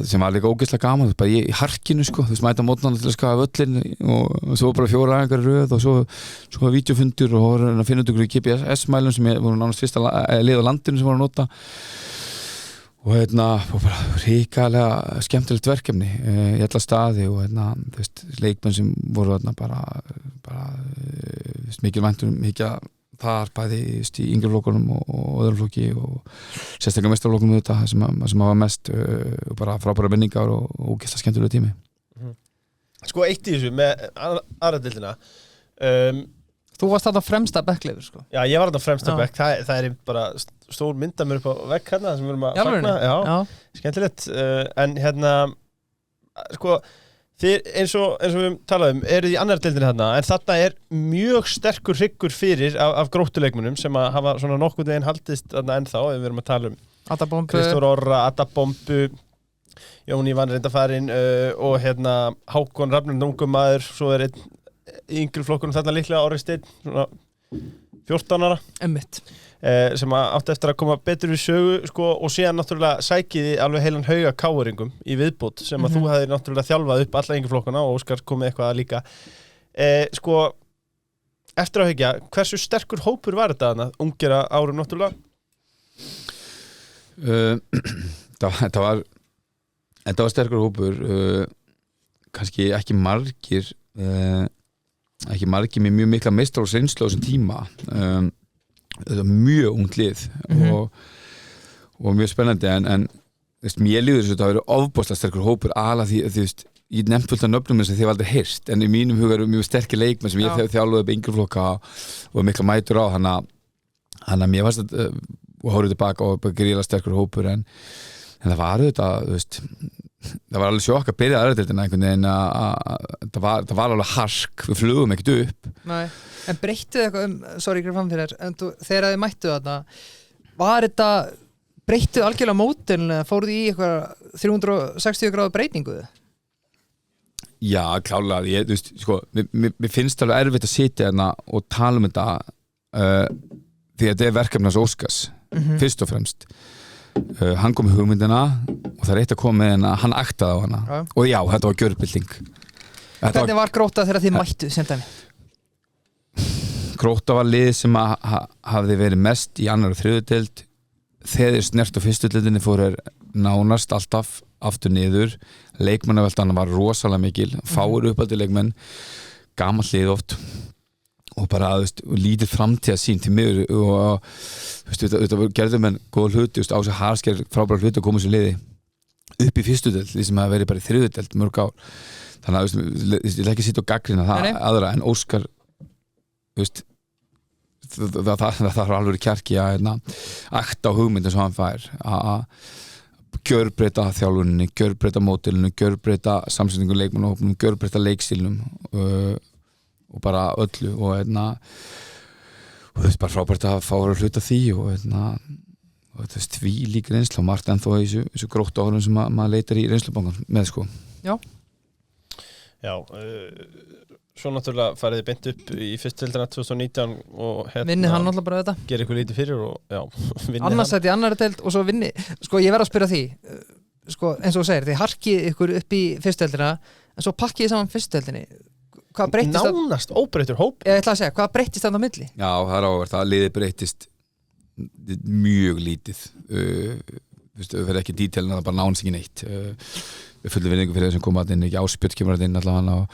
sem var líka ógeðslega gaman, þú veist, bara í harkinu sko, þú veist, mæta mótnana til að skafa völlin og svo bara 4 æfingar í röð og svo var vídeofundur og að finna út ykkur í GPS-mælum sem voru nánast fyrsta lið á landinu sem voru að nota og bara ríkalega skemmtilegt verkefni í alla staði og þú veist, leikmenn sem voru bara mikil væntum mikið þar bæði í yngri flokkunum og öðrum flokki og sérstaklega meistaraflokkunum þetta sem var mest og bara frábæra minningar og ógeðslega skemmtilega tími. Sko eitt í þessu með aðra deildina Þú varst þarna fremsta bekkleifur sko. Já, ég var þarna fremsta bekk, það er bara stór mynda mér upp á vegg hérna sem við erum að fagna, já, skemmtilegt en sko þið eins og við talaðum eruð í annar deildinni þarna en þarna er mjög sterkur hryggur fyrir af Gróttuleikmunum sem að hafa svona nokkuð veginn haldist þarna ennþá ef við erum að tala um Adabombu Kristór Orra, Adabombu Jóni Van Reyndafarin og Hákon Rafnir ungummaður svo er einn í yngri flokkunum þarna líklega Orri Steinn svona 14 ára sem átti eftir að koma betur við sögu sko, og síðan náttúrulega sækiði alveg heilan hauga káuringum í viðbót sem að þú hefði náttúrulega þjálfað upp alla yngri flokkuna og Óskar kom með eitthvað líka sko eftir að hyggja, hversu sterkur hópur var þetta þarna, ungir árum náttúrulega? Þetta var sterkur hópur kannski ekki margir með mjög mikla meistaraflokksreynslu á þessum tíma þetta er mjög ungt lið og mjög spennandi en mér líður þess að það verið ofboðslega sterkur hópur alveg því ég nefnt fullt af nöfnum sem þið hef aldrei heyrt en í mínum huga eru mjög sterkir leikmenn sem ég þjálfaði upp yngri flokka og mikla mætur á þannig að mér fannst þetta og horfði tilbaka og gríðarlega sterkur hópur en það var auðvitað, þú veist það var alveg sjokk að byrja aðradeildina einhvern veginn að það var alveg hark við flugum ekkert upp. Nei, en breyttuð eitthvað sorry, ég fram fyrir en þegar þið mættuð þarna var þetta breyttuð algjörlega mótin fóruð í eitthvað 360 gráðu breytingu? Já, klálega, þú veist, sko mér finnst alveg erfitt að sitja hérna og tala um þetta því að þetta er verkefni hans Óskars fyrst og fremst hann kom með hugmyndina og það er eitt að koma með hennar, hann aktaði á hana og já, þetta var gjörbilding. Hvernig var Grótta þegar þið mættu sem dæmi? Grótta var lið sem hafði verið mest í annar og þriðju deild þegar þeir snert á fyrstu deildinni fóru nánast alltaf aftur niður leikmannaveltan var rosalega mikil fáir uppaldi leikmenn gamall lið oft og bara, þú veist, lítið framtíða sín til miður og þú veist, þetta gerðu menn góða hluti, þú veist, Ási Harsker frábæra hluti að koma þessu liði upp í fyrstu deild, því sem hafa verið bara í þriðju deild mörg ár, þannig að, þú veist, ég vil ekki sitja og gaggrina það aðra en Óskar, þú veist það er alveg kjarki að akta á hugmyndin sem hann fær að gjörbreyta þjálfuninni, gjörbreyta mótilinu, gjörbreyta samsetningu leikmannahópnum, gjörbreyta leikstílnum og bara öllu og þú veist, bara frábært að fá að hluta því og þú veist, því líka reynsla og margt ennþá í þessu gróttu árum sem maður leitar í reynslubankan með sko. Já, svo náttúrulega farið þið beint upp í fyrstdeildina 2019 og vinni hann alltaf bara þetta gerir ykkur lítið fyrir og annars sætti í annari deild og svo vinni sko ég verð að spyrja því sko eins og þú segir, þið harkið ykkur upp í fyrstdeildina en svo pakkið þið saman fyrstdeildinni hvað breyttist nánast óbreyttur hóp ég ætla að segja, hvað breyttist það á milli? Já, það er áverð, það liðið breyttist mjög lítið þú veist, við verðum ekki dítelina, það bara nánast ekki neitt við fullum virðingu fyrir þessum koma inn, ekki Áspjörn kemur inn allavega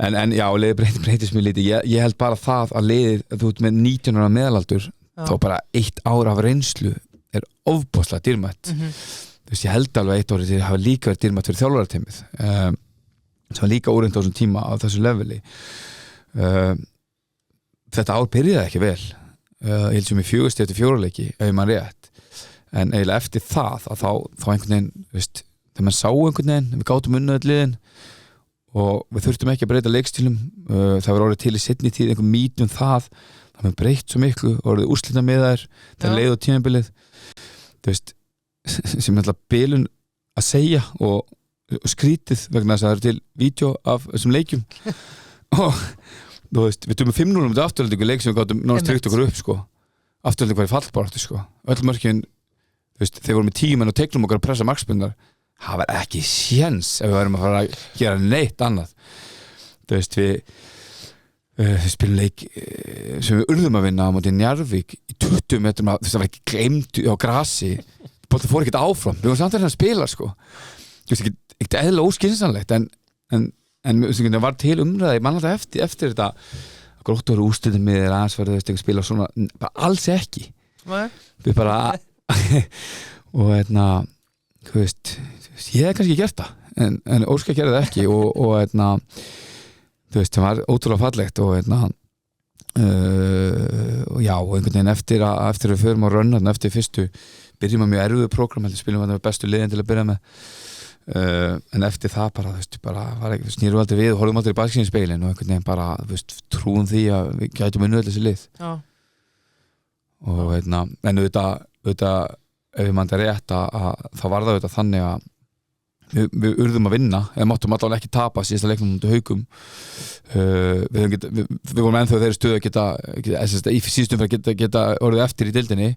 en já, liðið breyttist mjög lítið ég held bara það að liðið, þú ert með 19 ára meðalaldur, þá bara 1 ár af reynslu er ofboðslega dýrmætt þú veist, ég held alveg 1 árið til að hafa líka verið dýrmætt fyrir þjálfarateymið sem var líka úreynt á þessum tíma á þessu leveli þetta ár byrjaði ekki vel ég held sem í 4 stig eftir 4 leiki ef ég man rétt en eiginlega eftir það að þá einhvern veginn veist, þegar maður sá einhvern veginn við gátum unnið öll liðin og við þurftum ekki að breyta leikstílum það var orðið til í seinni tíð einhver mýtum það við breytt svo miklu orðið úrslita með þær það leið á tímabilið þú veist sem er alltaf bilun að segja og skrítið vegna þess að það eru til vídeo af þessum leikjum og þú veist, við tókum 5-0 um þetta afturhaldingu leik sem við gátum náttúrulega tryggt okkur upp sko. Afturhaldingu var í fallbaráttu sko. Öll mörkin, þú veist, þeir voru með 10 menn og teiknum okkar að pressa markspundar það var ekki séns ef við værum að fara að gera neitt annað þú veist, við spilum leik sem við urðum að vinna á móti Njarðvík í 20 metrum þú veist, það var ekki gleymd á grasi boltinn fór ekkert áfram, við vorum samt að spila sko. Þú veist, ekkert eðlilega óskynsamlegt en það var til umræði mann alltaf eftir þetta Gróttu voru úrslitin með þér aðeins verið spila svona, bara alls ekki við bara og þú veist ég hef kannski gert það en Óskar gerði það ekki og þú veist, það var ótrúlega fallegt og já, og einhvern veginn eftir við förum á rönnan eftir fyrstu byrjum að mjög erfiðu prógram spilum við bestu liðin til að byrja með en eftir það bara, þú veist, bara snýrum aldrei við og horfum aldrei í baksýninspeilin og einhvern veginn bara, þú veist, trúum því að við gætum unnið öll þessi lið og en auðvitað ef við mann það rétt að þá var það auðvitað þannig að við urðum að vinna eða máttum allavega ekki tapa síðasta leiknum undir Haukum við vorum ennþá þeirri stöðu að í síðustum fyrir geta orðið eftir í deildinni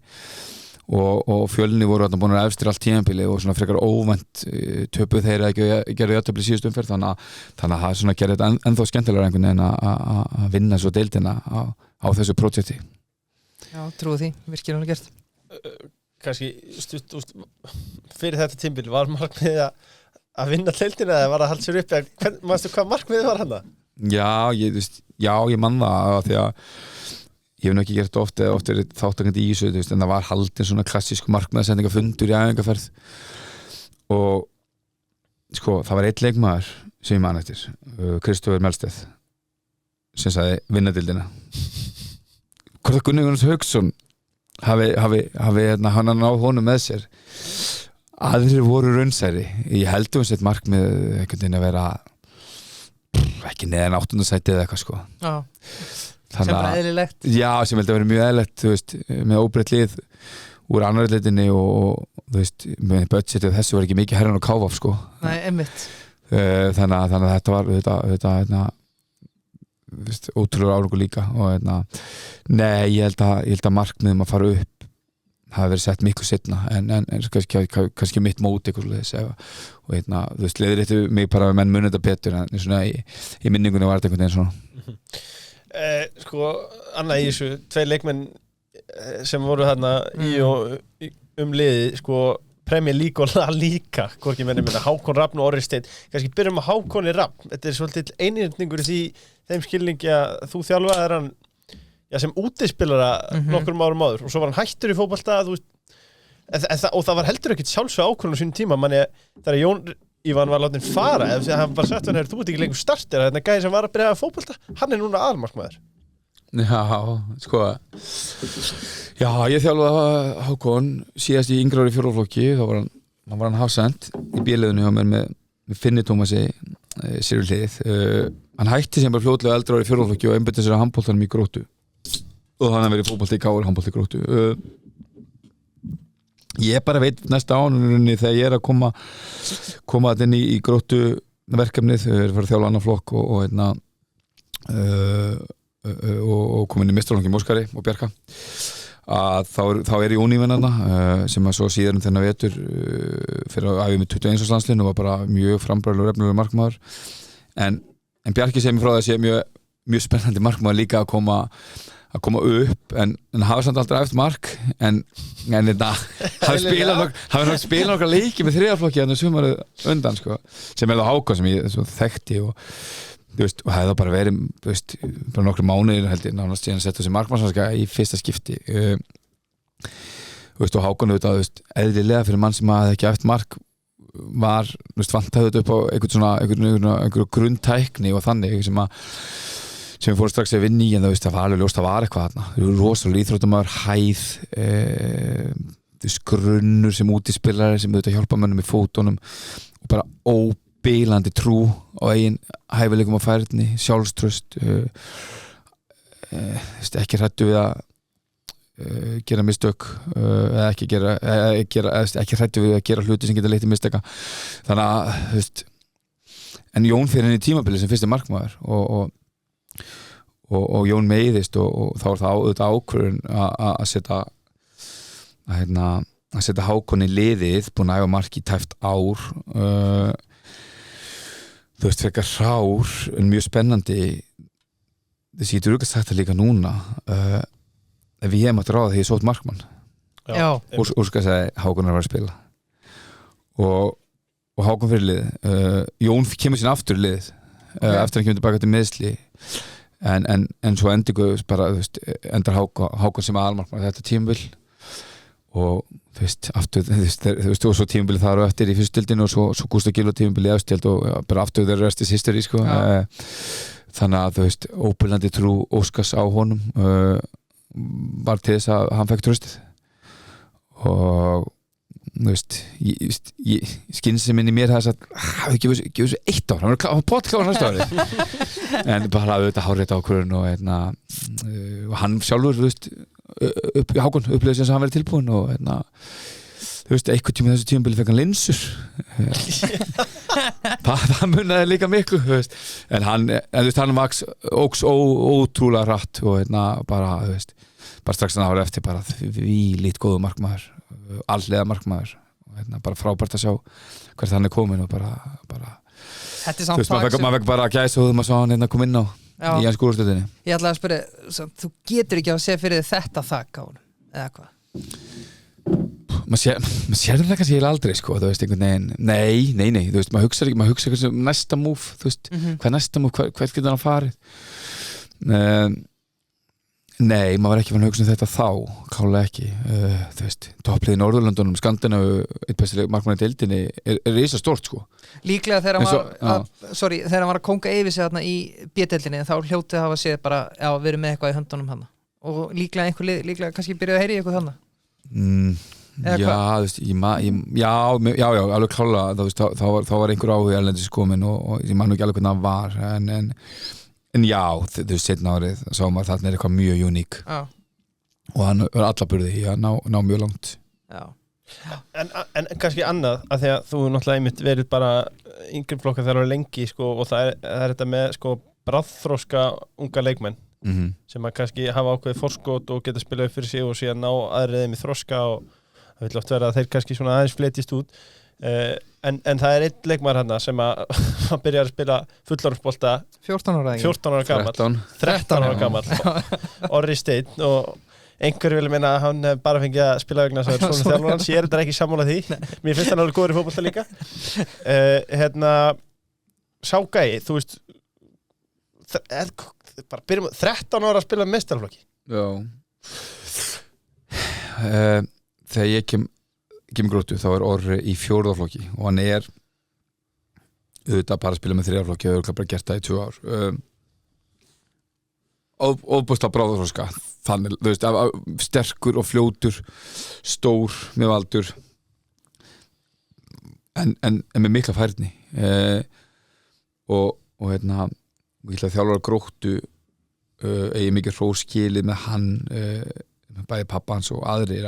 og Fjölni voru búin að efstir allt tímabili og svona frekar óvænt töpuð þeirra ekki gerðu jafntefli síðustum fyrir þannig að það svona gerði þetta ennþá skemmtilegra einhvern veginn að vinna svo deildina á þessu projekti. Já, trúi því, virkilega gert kannski stutt fyrir þetta tímabil var markmiðið að vinna deildina eða var að halda sér upp manstu hvað markmiðið var hana? Já, ég man það af því að ég hef nú ekki gert oft er þáttakandi í þessu en það var haldin svona klassísku markmiðasendingafundur í æfingarferð og sko það var einn leikmaður sem ég man eftir Kristófer Melsteð sem sagði vinna deildina hvort að Gunnar Jónas Hauksson hafi hann á honum með sér aðrir voru raunsæri ég heldum sett markmið einhvern veginn að vera ekki neðan 8. sæti eða eitthvað sko Já sem bara eðlilegt já, sem held að vera mjög eðlilegt þú veist, með óbreytt lið úr annarri liðinni og þú veist, með budgetið þessu var ekki mikið herran og káfaf sko Nei, einmitt þannig að þetta var þetta ótrúlega árangur líka og nei, ég held að markmiðum að fara upp hafi verið sett miklu seinna en kannski mitt mót eitthvað og þú veist, leiðir þetta mig bara að menn muni þetta betur en svona í minningunni var þetta einhvern veginn svona sko, annað í þessu 2 leikmenn sem voru þarna í og liði sko, Premier League og La Liga hvorki menni minna, Hákon Rafn og Orri Steinn kannski byrjum á Hákoni Rafn þetta svolítið einhyrningur í þeim skilningi að þú þjálfaðir hann sem útispilara nokkrum árum áður og svo var hann hættur í fótbolta þú veist og það var heldur ekkert sjálfsög ákvörðun á sínum tíma manni þegar Jón Ívan var látin fara ef hann bara sagt hann þú ert ekki lengur starter þetta gæði sem var að byrja að fótbolta hann núna aðalmarkmaður Já, sko Já, ég þjálfaði Hákon síðast í yngri ári fjórðaflokki þá var hann hafsend í B-liðinu hjá mér með Finni Tómasi sér við hlið hann hætti sem bara fljótlega eldri ári fjórðaflokki og einbeitti sér að handboltanum í Gróttu og hann verið fótbolti í Káur handbolti í Gróttu ég bara veit næsta ánunni þegar ég að koma inn í Gróttu verkefnið farið að þjálfa annan flokk og komin í meistaraflokki Móskari og Bjarka að þá ég Unívenarna sem að svo síðan þennan vetur fyrir að æfi með 21 árs landslið og var bara mjög frambræðilegur og efnilegur markmaður en Bjarki segir mér frá þess að mjög spennandi markmaður líka að koma upp en hafa samt aldrei eftir mark en þetta hafi spilað nokkra leiki með þriðaflokki þannig sumarið undan sko, sem það Hákon sem ég þekkti og þú veist, og hefði það bara verið þú veist, bara nokkru mánuðir held ég nánast síðan að setja þessi markmannsanska í fyrsta skipti þú veist, og Hákon auðvitað, þú veist, eðlilega fyrir mann sem hafði ekki eftir mark var, þú veist, vantaði þetta upp á einhverju grunntækni og þannig sem við fórum strax að vinna í en þú veist, það var alveg ljóst að var eitthvað þarna þú eru rosalega íþróttamaður, hæð þú veist, grunnur sem útispilari sem auðvitað hjálpa mönnum í fótunum og bara óbílandi trú á eigin hæfileikum á færni, sjálfströst ekki hræddu við að gera mistök eða ekki hræddu við að gera hluti sem geta leitt í mistaka þannig að, þú veist en Jón fyrir henni í tímabili sem fyrsti markmaður og Jón meiðist og þá það auðvitað ákvörðun að setja Hákon í liðið búin að æfa mark í tæpt ár þú veist, frekar rár en mjög spennandi þess ég getur auðvitað sagt það líka núna ef ég hef mátt ráða þegar ég sótt markmann og skal segja Hákon var að spila og Hákon fyrir lið Jón kemur sín aftur í lið eftir að hann kemur tilbaka til meðsli en svo endar Hákon sem aðalmarkmaður þetta tímabil og þú veist og svo tímabili þar og eftir í fyrstdeildinni og svo Gústa Gil og tímabili í efstild og bara aftur the rest is history sko þannig að þú veist óbyrlandi trú Óskars á honum var til þess að hann fekk tröstið og þú veist skynsemi í mér það að ekki þessu 1 ár hann var potkláður næsta ári en bara auðvitað hárrétt ákvörðun og hann sjálfur þú veist Hákon upplýði sem hann verið tilbúin og þú veist, einhvern tíma þessu tímabili fekk hann linsur það munaði líka miklu en hann óks ótrúlega hratt og bara strax hann árið eftir bara því lít góðu markmaður allega markmaður og bara frábært að sjá hvert hann komin og bara þetta er samt maður fekk bara gæsa og maður sá hann kom inn á í hans úrslitinni. Ég ætlaði að spyrja, þú getur ekki að segja fyrir þetta þakk á hann, eða hvað? Maður sér það kannski aldrei, sko, þú veist, einhvern veginn, nei, þú veist, maður hugsa eitthvað sem næsta múf, þú veist, hvað næsta múf, hvert getur hann farið? Nei, maður var ekki fann að hugsa þetta þá, klálega ekki, þú veist, topplið í Norðurlöndunum, Skandinavíu, eitt bestileg markmann í deildinni er risa stórt, sko. Líklega þegar hann var að konga yfir sig þarna í B-deildinni, þá hljótið að hafa séð bara, já, við erum með eitthvað í höndunum hann. Og líklega kannski byrjaði að heyri eitthvað þannig. Já, þú veist, já, alveg klálega, þú veist, þá var einhver áhuga erlendis komin og ég man nú ekki alveg hvernig það var, en já, þú veist, setna árið sá maður þarna er eitthvað mjög uník og hann er allaburði í að ná mjög langt. Já. En kannski annað, að því að þú náttúrulega einmitt verið bara yngri flokka þegar það er lengi, sko, og það er þetta með, sko, bráðþroska unga leikmenn sem að kannski hafa ákveðið forskot og geta spilað upp fyrir sig og síðan ná aðriðum í þroska og það vil oft vera að þeir kannski svona aðeins fletjist út. En það er einn leikmaður hérna sem að byrja að spila fullorðsbolta 14 ára gamall 13 ára gamall Orri Steinn og einhver vil meina að hann hef bara fengið að spila vegna þess að svona þjálfur hans, ég þetta ekki sammála því mér finnst hann alveg góður í fótbolta líka sá gæi, þú veist bara byrjum 13 ára að spila meistaraflokki Já Þegar ég kem Gróttu þá Orri í 4. flokki og hann auðvitað bara að spila með 3. flokki og hefur bara gert það í 2 ár ofbúslega bráðarþroska þannig, þú veist, sterkur og fljótur stór með valdur en með mikla færni og ég ætla að þjálfara Gróttu eigi mikið hróskilið með hann bæði pappa hans og aðrir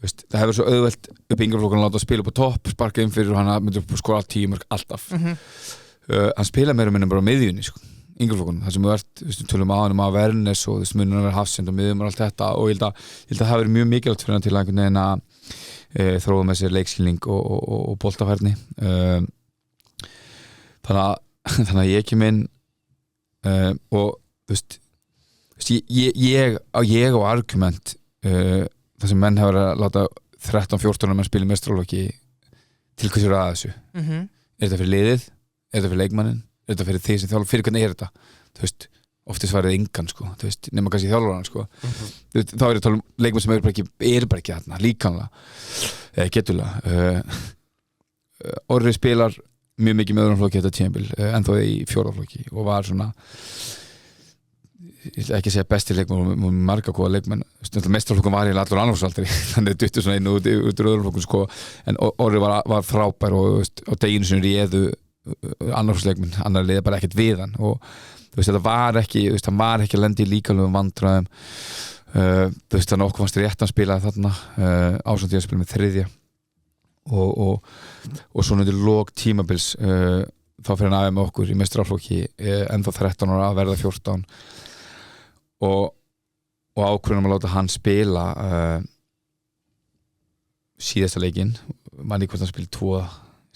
veist, það hefur svo auðvelt upp í yngreflokkunum að láta að spila upp á topp, sparka inn fyrir og hann myndir skora 10 mörk alltaf hann spila meira minnum bara á miðjunni sko, yngreflokkunum, það sem við tölum á hann að Vernes og þess munum að vera hafsend og miðjum og allt þetta og ég held að það hefur verið mjög mikilvægt fyrir hann til einhvern veginn að þróa með sér leikskilning og boltafærni þannig að ég kem inn og þú veist ég og argument það sem menn hefur að láta 13-14 menn spila í mestraraflokki til hvers eru að þessu þetta fyrir liðið, þetta fyrir leikmannin þetta fyrir því sem þjálfur, fyrir hvernig þetta þú veist, oftið svarið engan sko þú veist, nema kannski þjálfurinn sko þá ég að tala leikmann sem bara ekki þarna, líkanlega getulega Orri spilar mjög mikið með öðrum flokki þetta tímabil ennþá í 4. flokki og var svona ég ætla ekki að segja besti leikmann og marga góða leikmenn mestraraflokkum var allur annarflokksaldri þannig duttu svona inn út úr öðrum flokkum sko en Orri var frábær og veist, á deginu sem réðu annarflokksleikmenn, annar liði bara ekkert við hann og þú veist þetta var ekki hann var ekki að lenda í líkamlegum vandræðum þú veist þannig okkur fannst rétt að spila þarna ásamt ég að spila með 3. og svona undir lok tímabils þá fyrir hann aðeins með okkur í mestraraflokki ennþá 13 ára að verða 14 og ákveðum að láta hann spila síðasta leikinn manni hvort hann spila 2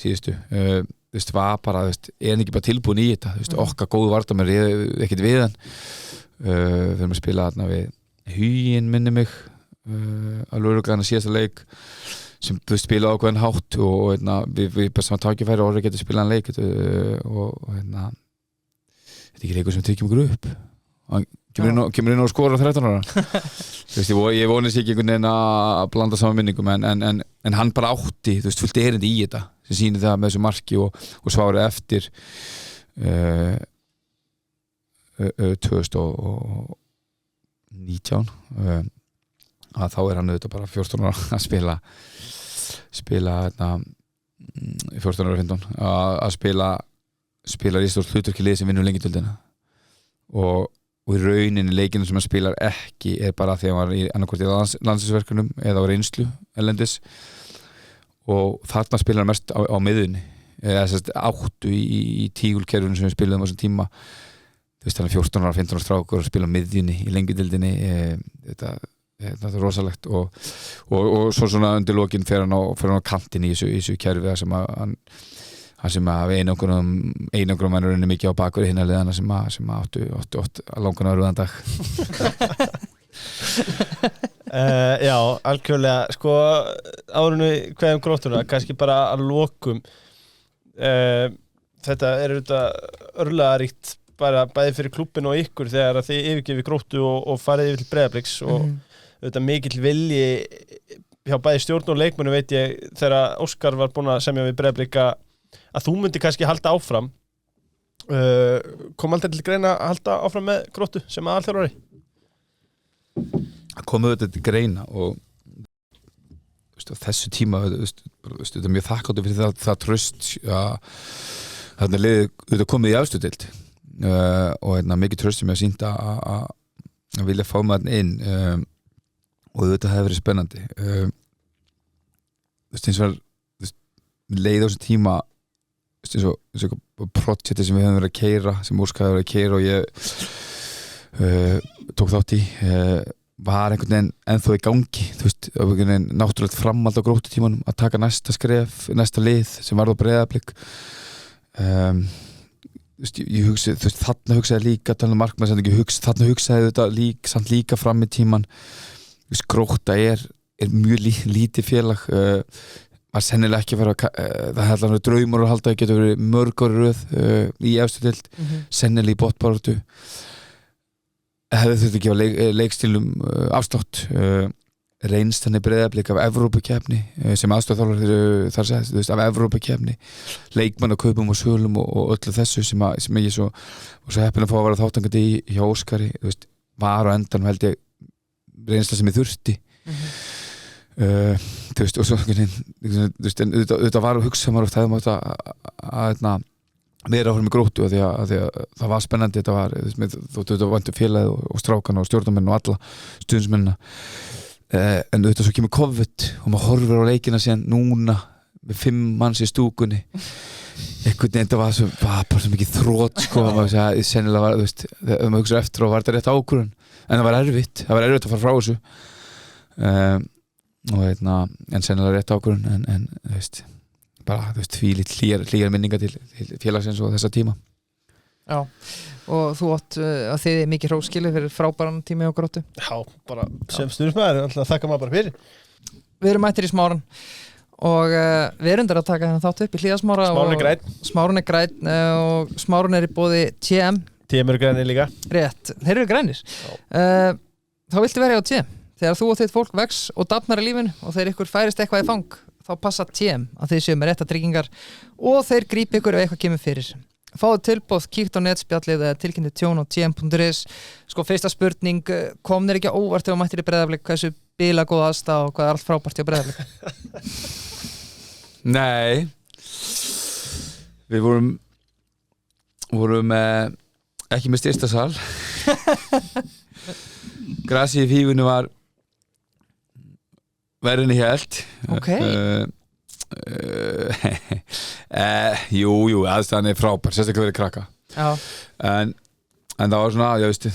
síðustu þú veist, var bara, þú veist, hann ekki bara tilbúin í þetta, þú veist, okkar góðu vartamær ekkert við hann við erum að spila þarna við Huginn minni mig að lögreglan síðasta leik sem þú veist spila ákveðin hátt og við bara saman takifæri og Orri getur spilað hann leik og þetta er ekki leikur sem tryggjum okkur upp hann kemur inn og skora 13 ára þú veist, ég vonist ekki einhvern veginn að blanda saman minningum en hann bara átti, þú veist, fullt erindi í þetta sem sýnir það með þessu marki og svarið eftir 2019 að þá hann auðvitað bara 14 ára að spila 14 ára 15 að spila rístórt hlutverki lið sem vinnur lengi tildina og í rauninni leikinu sem hann spilar ekki bara því að hann var annarkvort í landsliðsverkefnum eða á reynslu erlendis og þarna spilar hann mest á miðunni eða áttu í tígulkerfinu sem við spilaðum á þessum tíma þú veist, hann 14 ára, 15 ára strákur að spila á miðjunni í lengjudildinni þetta er rosalegt og svo svona undir lokin fer hann á kantin í þessu kerfi sem við einangrum hann er mikið á bakur hinna liðana sem áttu langan áruðan dag Já, algjörlega sko árunu hverjum Gróttuna kannski bara að lokum þetta er auðvitað örlagaríkt bara bæði fyrir klubbin og ykkur þegar að þið yfirgefið Gróttu og farið yfir til Breiðabliks og auðvitað mikill vilji hjá bæði stjórn og leikmennu veit ég þegar Óskar var búinn að semja við Breiðablik að þú myndir kannski halda áfram kom aldrei til greina að halda áfram með Gróttu sem aðalþjálfari? Það kom auðvitað til greina og þessu tíma þetta er mjög þakklátur fyrir það tröst að þarna liðið auðvitað komið í efstu-deild og mikið tröst sem ég að sýnda að vilja fá maður inn og auðvitað hefur verið spennandi eins og leið á þessu tíma eins og projekti sem við höfum verið að keyra sem Óskar hefur verið að keyra og ég tók þátt í var einhvern veginn ennþá í gangi þú veist, einhvern veginn náttúrulegt framhald á Gróttutímanum að taka næsta skref næsta lið sem var á Breiðablik ég hugsaði, þú veist, þarna hugsaði líka tala um markmannsendingu, þarna hugsaði þetta samt líka fram í tíman þú veist, Grótta er mjög lítið félag var sennilega ekki að vera það hefði alveg draumur að halda, það getur verið mörg ári röð í efstu deild sennilega í botnbaráttu hefði þurft ekki að leikstílum afslátt reynst henni Breiðablik af Evrópukeppni sem aðstofþjálfari þar segist, þú veist, af Evrópukeppni leikmannakaupum og sölum og öllu þessu sem ég svo heppinn að fá að vera þáttangandi hjá Óskari, þú veist, var á endanum held ég reynsla sem ég þurfti þú veist, og svo þetta var að hugsa maður oft hefði mátt að vera áfram í Gróttu af því að það var spennandi þetta var, þú vantur félagið og strákana og stjórnarmenn og alla stuðningsmennina en þetta svo kemur COVID og maður horfir á leikina síðan núna með 5 manns í stúkunni einhvern veginn, þetta var bara svo mikið þrótt sko, maður segja, sennilega var, þú veist þegar maður hugsa eftir og var þetta rétt ákvörðun en það var erfitt að fara frá þessu og en sennilega rétt ákvörðun en þú veist bara, þú veist, hlýjar minninga til félagsins og þessa tíma Já, og þú átt að þið mikið hróskilið fyrir frábæran tími á Gróttu Já, bara sem stuðningsmaður alltaf þakka maður bara fyrir Við erum mættir í Smáran og við erum að taka þennan þátt upp í Hlíðasmára Smárun er grænn og Smárun er í boði TM eru grænir líka Rétt, þeir eru grænir Þá viltu vera hjá TM Þegar þú og þitt fólk vex og dafnar í lífinu og þegar ykkur færist eitthvað í fang þá passa TM að þið séu með rétta tryggingar og þeir grípi ykkur ef eitthvað kemur fyrir Fáðu tilboð, kíkt á netspjallið eða tilkynntu tjón á tm.is Sko, fyrsta spurning, kom þér ekki á óvart þegar mættir í Breiðablik, hversu bila góð aðstæða og hvað allt frábært hjá Breiðablik? Nei Við vorum ekki með styrsta sal Grasið í fífunni var verðin í hélt Jú, aðstæðan er frábær sérstaklega verið krakka en það var svona, ég veist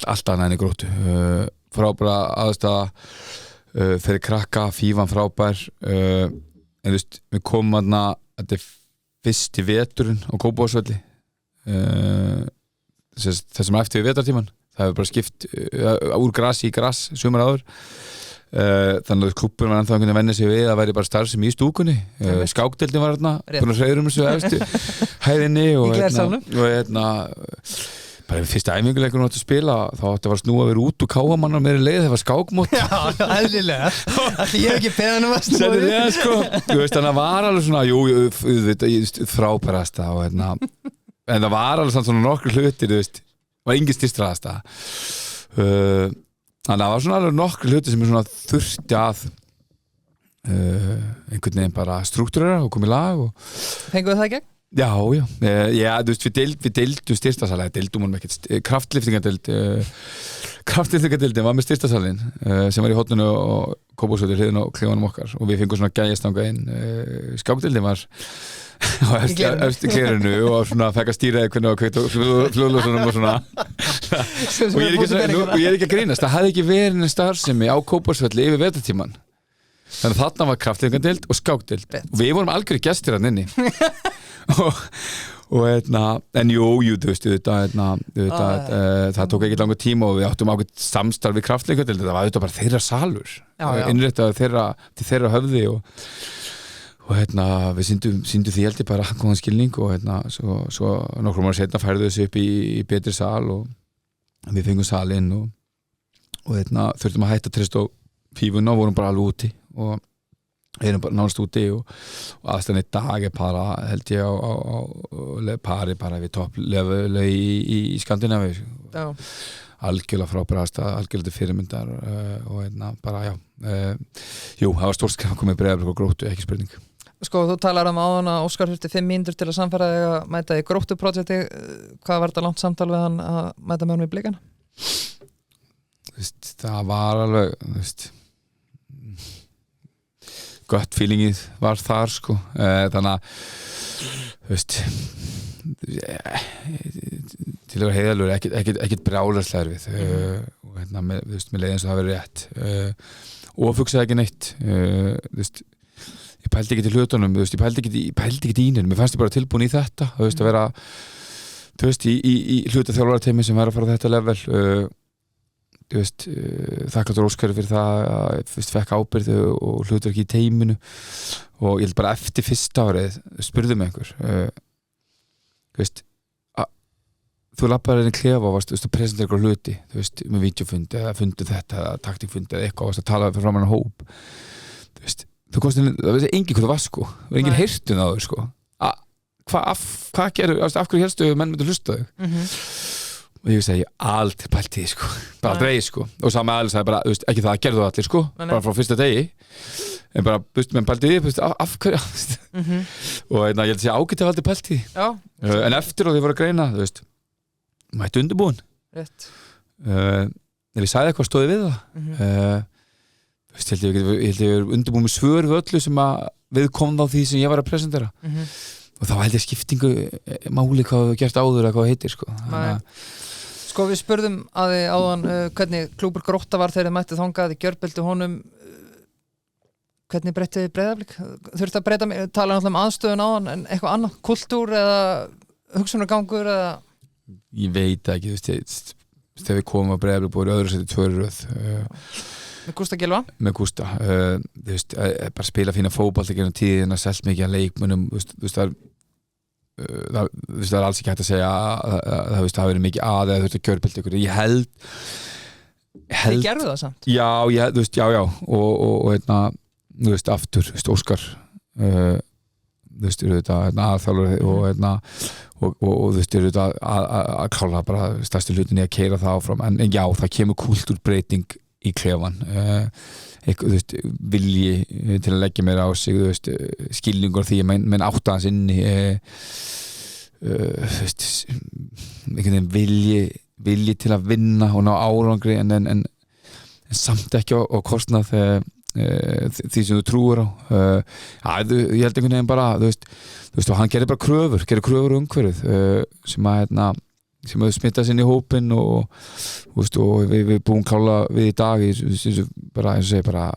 allt annað enn í Gróttu frábæra aðstæða fyrir krakka, fífan frábær en þú veist, við komum aðna þetta er fyrsti veturinn á Kópavogsvelli þessum eftir við vetartíman það hefur bara skipt úr grasi í gras sumar áður þannig að klúbbun var ennþá einhvern veginn að venja sig við að væri bara starfsemi í stúkunni skákdeildin var hérna búin að hreyður þessu efstu hæðinni og bara við fyrsta æfinguleikunum átti að spila þá átti að vera snúa að vera út og káa manna meiri leið það var skákmót Já, eðlilega Því ég hef ekki beðan að snúa við sko. Þannig að það var alveg svona frábærast en það var alveg svona nokkur hlutir var engin styrstraðast þannig að það var svona alveg nokkur hluti sem svona þurfti að einhvern veginn bara struktúrera og komið lag Fenguðu það í gegn? Já, þú veist, við deildum styrstasalega, deildum honum ekkert kraftliftingadeildin var með styrstasalinn sem var í hotninu og Kópavogsvelli hliðin á klefanum okkar og við fengum svona gæjastanga inn skákdeildin var á eftir klérinu og svona fekk að stýra hvernig og kveikt og fluglósunum og svona og ég er ekki að grínast það hefði ekki verið en starfsemi á Kópavogsvelli yfir vetartíman þannig að þarna var kraftliftingardeild og skákdeild og við vorum algjörði gestir hann inni en jú, þú veist það tók ekki langur tíma og við áttum ákveð samstarf við kraftliftingardeild það var auðvitað bara þeirra salur innréttað til þeirra höfði og við sýndum því held ég bara góðan skilning og svo nokkrum ára setna færðu þessu upp í betri sal og við fengum salinn og þurftum að hætta treyst á fífuna og vorum bara alveg úti og erum bara nánast úti og aðstæðan í dag er bara held ég á pari bara við topplevel í Skandinavíu algjörlega frábæra aðstæða, algjörlega fyrirmyndar og bara jú, það var stórt skref að koma í Breiðablik og Gróttu, ekki spurning Sko, þú talar áðan að Óskar þurfti 5 mínútur til að samfæra þig að mæta í Gróttu-projekti hvað var þetta langt samtal við hann að mæta með honum í Blikana? Það var alveg gott feelingið var þar sko þannig að til að vera heiðalur ekkert brjálarslegar við og með leiðin svo það verið rétt og fugsaði ekki neitt ég pældi ekki til hlutunum, ég pældi ekki í mér fannst ég bara tilbúin í þetta, að vera í hlutaþjálfararteimi sem var að fara á þetta level þakkláttur Óskari fyrir það að fyrst fekk ábyrgð og hlutverk í teiminu og ég held bara eftir fyrsta árið spurði mig einhver þú labbaðir inn í klefa og varst að presentera eitthvað hluti með vídeofundi eða fundi þetta eða taktikfundi eða eitthvað og varst að tala fyrir framan hóp það veist engin hvað það var sko það var engin heyrtun á þau sko hvað gerðu, af hverju helstu menn myndu hlusta þau og ég segi aldrei pælt í sko bara dreig sko og sami aðeins sagði bara ekki það gerðu allir sko bara frá fyrsta degi en bara menn pælt í því af hverju og ég held að ég ágæti að aldrei pælt í en eftir og því voru að greina mættu undirbúin rétt ef ég sagði eitthvað stóði við það ég held ég er undirbúin með svör við öllu sem að við komum á því sem ég var að presentera og þá held ég skiptingu máli hvað við gert áður að hvað heitir sko Sko við spurðum að þið áðan hvernig klúbur Grótta var þegar þið mættið þangað, þið gjörbildu honum hvernig breyttið þið Breiðablik? Þurfti að breyta, tala náttúrulega um aðstöðun áðan en eitthvað annað, kultúr eða hugsunargangur eða Ég veit ekki, þegar við komum að Breiðablik búið öðru seti tvöruröð Með Gústa Gylfa? Með Gústa, bara spila fína fótbolta gegnum tíðina, selt mikið að leikmönnum, það er alls ekki hægt að segja að það hafi verið mikið að eða þurfti að gjörbilda ykkur. Ég held Þið gerðu það samt? Já, og aftur, Óskar, aðþjálfari og að klála bara stærstu hlutin í að keyra það áfram en já, það kemur kúltúrbreyting í klefan vilji til að leggja mér á sig skilningur því að menn átta hans inni vilji til að vinna og ná árangri en samt ekki á kostnað því sem þú trúir á ég held einhvern veginn bara og hann gerir bara kröfur umhverfið sem að sem hefur smittast inn í hópinn og við búum klála við í dag bara eins og segja bara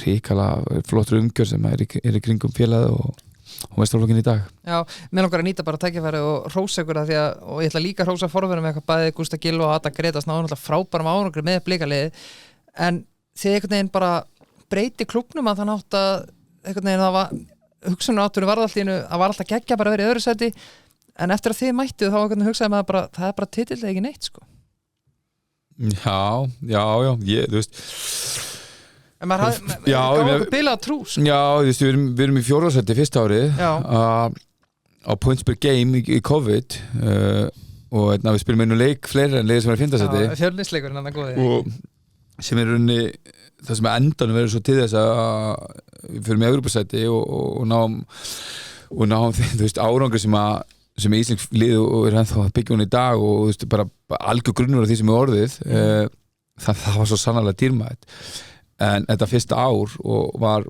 ríkala flottur umgjörð sem er í kringum félagið og meistaraflokkin í dag. Já, mér langar að nýta bara tækifæri og hrósa ykkur það og ég ætla líka að hrósa forverðum eitthvað bæði Gústa Gylfa og Ada Gretas náttúrulega frábærum árangri með Blikaliði en þið einhvern veginn bara breyti klúbbnum að það nátt að einhvern veginn það var hugsunarátturinn var alltaf geggja bara verið í öðru sæti en eftir að þið mættuð þá hugsaði maður bara það er bara titill ekki neitt sko Já, ég, þú veist en maður gaf okkur bilað trú sko. Já, þú veist, við erum í 4. sæti fyrsta árið á points per game í COVID og við spilum einu leik fleiri en leik sem er í 5. sæti Fjölnisleikurinn hann er góði og sem er runni það sem endanum verður svo til þess að við fyrir með Evrópusæti og náum þú veist árangri sem er íslensk lið og er ennþá að byggja hún í dag og þú veist bara algjör grunnur af því sem er orðið það var svo sannarlega dýrmætt en þetta fyrsta ár og var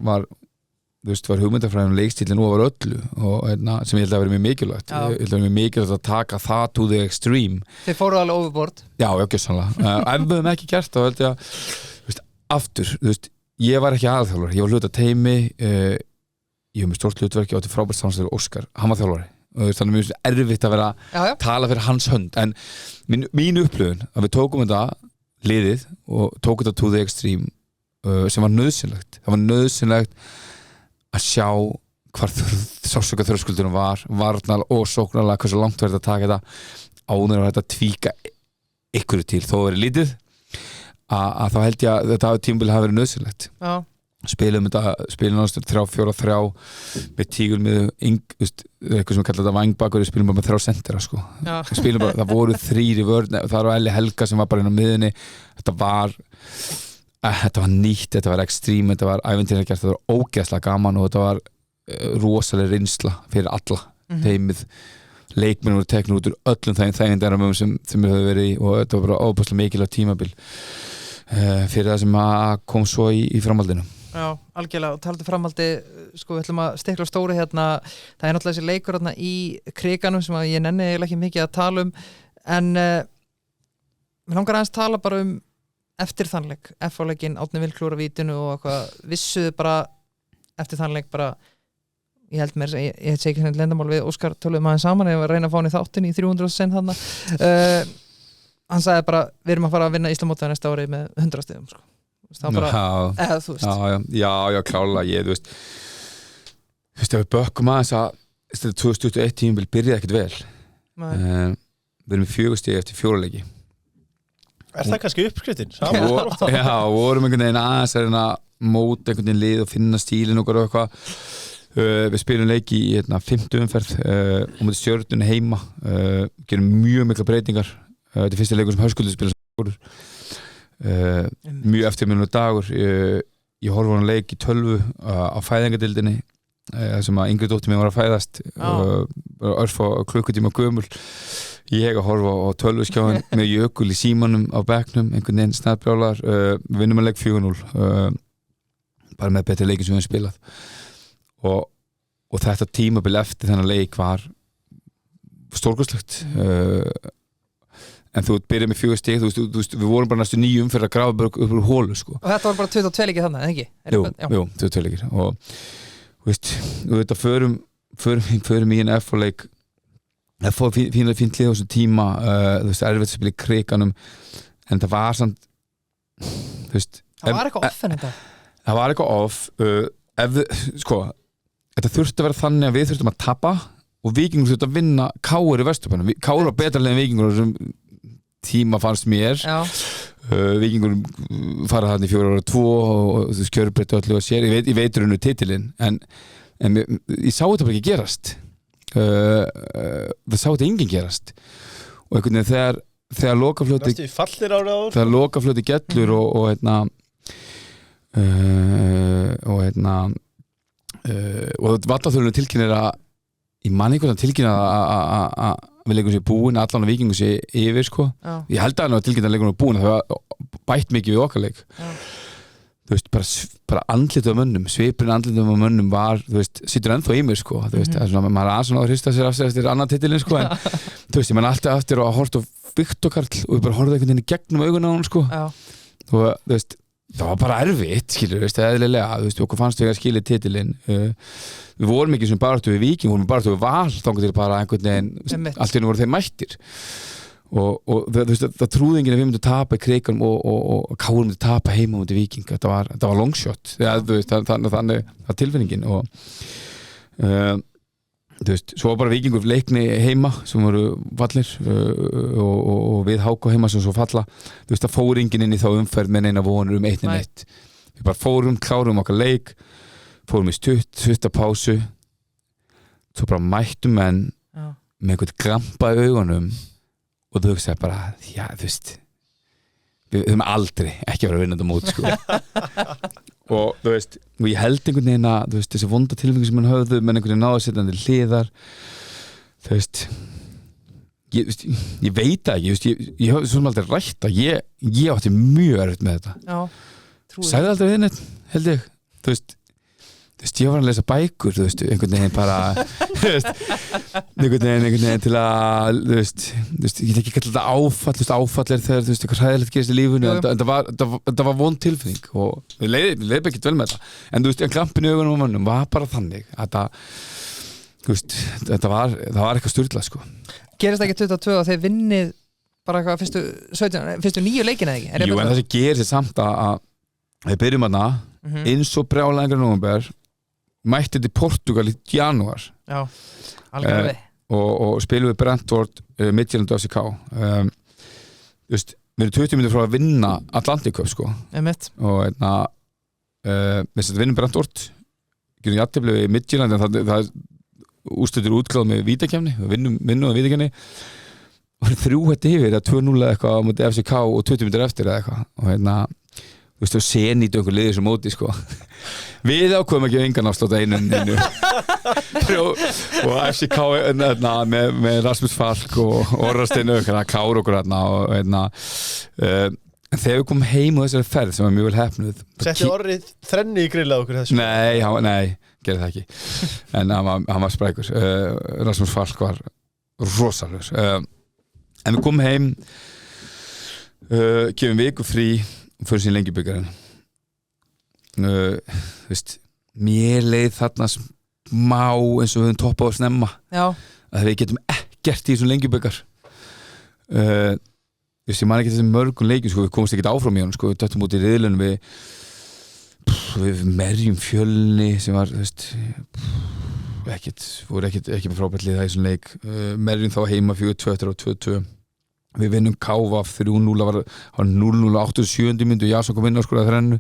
þú veist var hugmyndafræðin leikstílinn og var öllu og sem ég held að vera mjög mikilvægt ég held að vera mjög mikilvægt að taka það to the extreme Þið fóruð alveg overboard Já, ekki sannlega ef við höfum ekki gert þá held ég að þú veist, aftur, þú veist, ég var ekki aðþjálfari ég var hluta teimi ég hef með stórt hlutverki og átti frábært samstöðu Óskar, hann var þjálfari og þannig mjög erfitt að vera að tala fyrir hans hönd en mín upplifun að við tókum þetta liðið og tókum þetta to the extreme sem var nöðsynlegt það var nöðsynlegt að sjá hvar sársöka þröskuldunum var varnal og sóknarlega hversu langt verður að taka þetta áður að þetta tvíka ykkur til þó verið lítið að þá held ég að þetta tímabil hafi verið nöðsynlegt spilum náttúrulega 3-4-3 með tígulmiðu eitthvað sem við kallar þetta vangbakur við spilum bara með 3 sentera sko. Spilum bara, það voru 3 í vörn það var Elli Helga sem var bara inn á miðunni þetta var nýtt, þetta var ekstrím þetta var ævintýrlega gert, þetta var ógeðslega gaman og þetta var rosalega reynsla fyrir alla teimið leikmenn voru teknur út úr öllum þægindaramöfum sem við höfum verið í og þetta var bara óbúslega mikilvægt tímabil fyrir það sem kom svo í framhaldinu Já, algjörlega, og talaðu framhaldi sko, við ætlum að stikla á stóri hérna það er náttúrulega þessi leikur hérna í kriganum sem að ég nenni ekki mikið að tala um en mér langar aðeins tala bara um eftir þannleik, F-leikinn, Árni Vil klúra vítinu og eitthvað vissuðu bara eftir þann leik bara ég held mér, ég held ekki henni lendamál við Óskar töluðum aðeins saman, ég var að reyna að fá hann í þáttin í 300 sen þarna hann sagði bara, við erum að fara að vinna Íslamótið næsta ári með 100 stigum sko. Það bara, eða þú veist já, klálega, ég, þú veist, ef við bökkum aðeins að þetta 2021 tímabil byrjaði ekkert vel við erum 4 stig eftir 4 leiki það kannski uppskriftin? Já, vorum einhvern veginn aðeins að reyna móta einhvern veginn lið og finna stílinn og eitthvað við spilum leiki í 5. umferð og mútið Stjörnunni heima gerum mjög mikla breytingar þetta er fyrsta leikur sem Höskuldur spila mjög eftirminnilegur dagur ég horfði á hann leik í 12 á fæðingadildinni sem að yngri dóttir mér var að fæðast örfá klukkutíma gömul ég að horfa á 12 skjáin með Jökul í símanum á bekknum einhvern veginn snarbrjálar vinnum að leik 4-0 bara með betri leikin sem við hefum spilað og þetta tímabil eftir þennan leik var stórkostlegt en þú byrjaði með 4 stig þú veist, við vorum bara næstu 9 umferð að grafa upp úr hólu sko. Og þetta var bara 22 leikir þannig, eða ekki? Jú, 22 leikir og þú veist, við förum í en F-leik F fínt lið á þessum tíma þú veist, erfitt að spila í kriganum en það var samt þú veist það var eitthvað off en þetta það var eitthvað off sko, þetta þurfti að vera þannig að við þurftum að tapa og Víkingur þurfti að vinna Káur í Vesturbænum Káur var betra en Víkingur þessum tíma fannst mér Víkingur fara þarna í 4-2 og þú skjörbreyti öllu að sér ég veit raunur titilinn en ég sá þetta bara ekki gerast það sá þetta enginn gerast og einhvern veginn þegar lokafljóti gellur og vallaþölunum tilkynir að ég man einhvern veginn tilkynna að við leikum sér búin allan að Víkingur sér yfir sko. Ég held að hann var tilkynna að leikum sér búin það var bætt mikið við okkar leik þú veist, bara andlitið á mönnum svipurinn andlitið á mönnum var þú veist, sittur ennþá í mér sko þú veist, svona, maður er aðeins að hrista sér af sér eftir annan titilin sko en þú veist, ég man alltaf eftir að horta á Viktor Karl og við bara horfði einhvern veginn í gegnum augun á hann sko og þú veist það var bara erfitt, skilur, veist, eðlilega þú veist, okkur fannst við að skilja titilinn við vorum ekki sem baráttu við Víking vorum baráttu við Val, þangað til bara einhvern veginn allt í einu voru þeir mættir og þú veist, það trúði enginn að við myndum tapa í kriganum og Káur myndum tapa heima mútið Víking, þetta var longshot þú veist, þannig var tilfinningin og þú veist, svo var bara Víkingur leikni heima sem voru fallir og við Háka heima sem svo falla þú veist, það fór enginn inn í þá umferð með neina vonur 1-1 við bara fórum, klárum okkar leik fórum í stutta pásu svo bara mættum menn með einhvern grampa í augunum og þú hugsaði bara, já, þú veist við höfum aldrei ekki verið að vinna þetta mót sko og þú veist, og ég held einhvern veginn að þú veist, þessi vonda tilfengi sem hann höfðu menn einhvern veginn náðu að setja hann til hliðar þú veist ég veit ekki, ég höfðu svona aldrei rætt að ég átti mjög erfitt með þetta sagði aldrei við neitt, held ég þú veist, ég var að lesa bækur þú veist, einhvern veginn bara einhvern veginn til að þú veist, ég get ekki kalla þetta áfall þegar þú veist, eitthvað hræðilegt gerist í lífunu en það var vond tilfinning og við leiðum ekkert vel með þetta en þú veist, en klampin í augunum á mönnum var bara þannig að þú veist, það var eitthvað sturlað sko. Gerist ekki 22 og þeir vinnið bara eitthvað fyrstu 9 leikina ekki? Jú, en það sem gerist samt að við byrjum hana eins og brjálæðingar nóvember mætti til Portugal í janúar og spilum við Brentford Midtjylland og FCK við erum 20 minnir frá að vinna Atlantic Cup sko og við vinnum Brentford gerum jafntefli við Midtjylland en það úrslitur útkláð með vítakefni við vinnum að vítakefni og 3-1 yfir eða 2-0 eða eitthvað á móti FCK og 20 minnir eftir eða eitthvað og þú veist, þú senýtu einhver liðir sem móti sko. Við ákveðum ekki engan afslátt einu og FCK með Rasmus Falk og Orrasteinu klára okkur og þegar við komum heim á þessari ferð sem var mjög vel heppnuð Setti Orrið þrenni í grillað okkur þessu? Nei, gerði það ekki en hann var sprækur Rasmus Falk var rosalur en við komum heim gefum viku frí og fyrir sín Lengjubikarinn þú veist, mér leið þarna smá eins og við höfum toppað að snemma Já, að við getum ekkert í þessum lengjubikar ég man ekki þessum mörgum leikjum sko, við komumst ekkert áfram í hann sko, við dættum út í riðlunum við merjum Fjölni sem var voru ekki með frábært lið það í þessum leik merjum þá heima 4-2 og 2-2 við vinnum Káfa 3-0 var 0-0 á 87. Myndu Jason kom inn og skoraði þrennu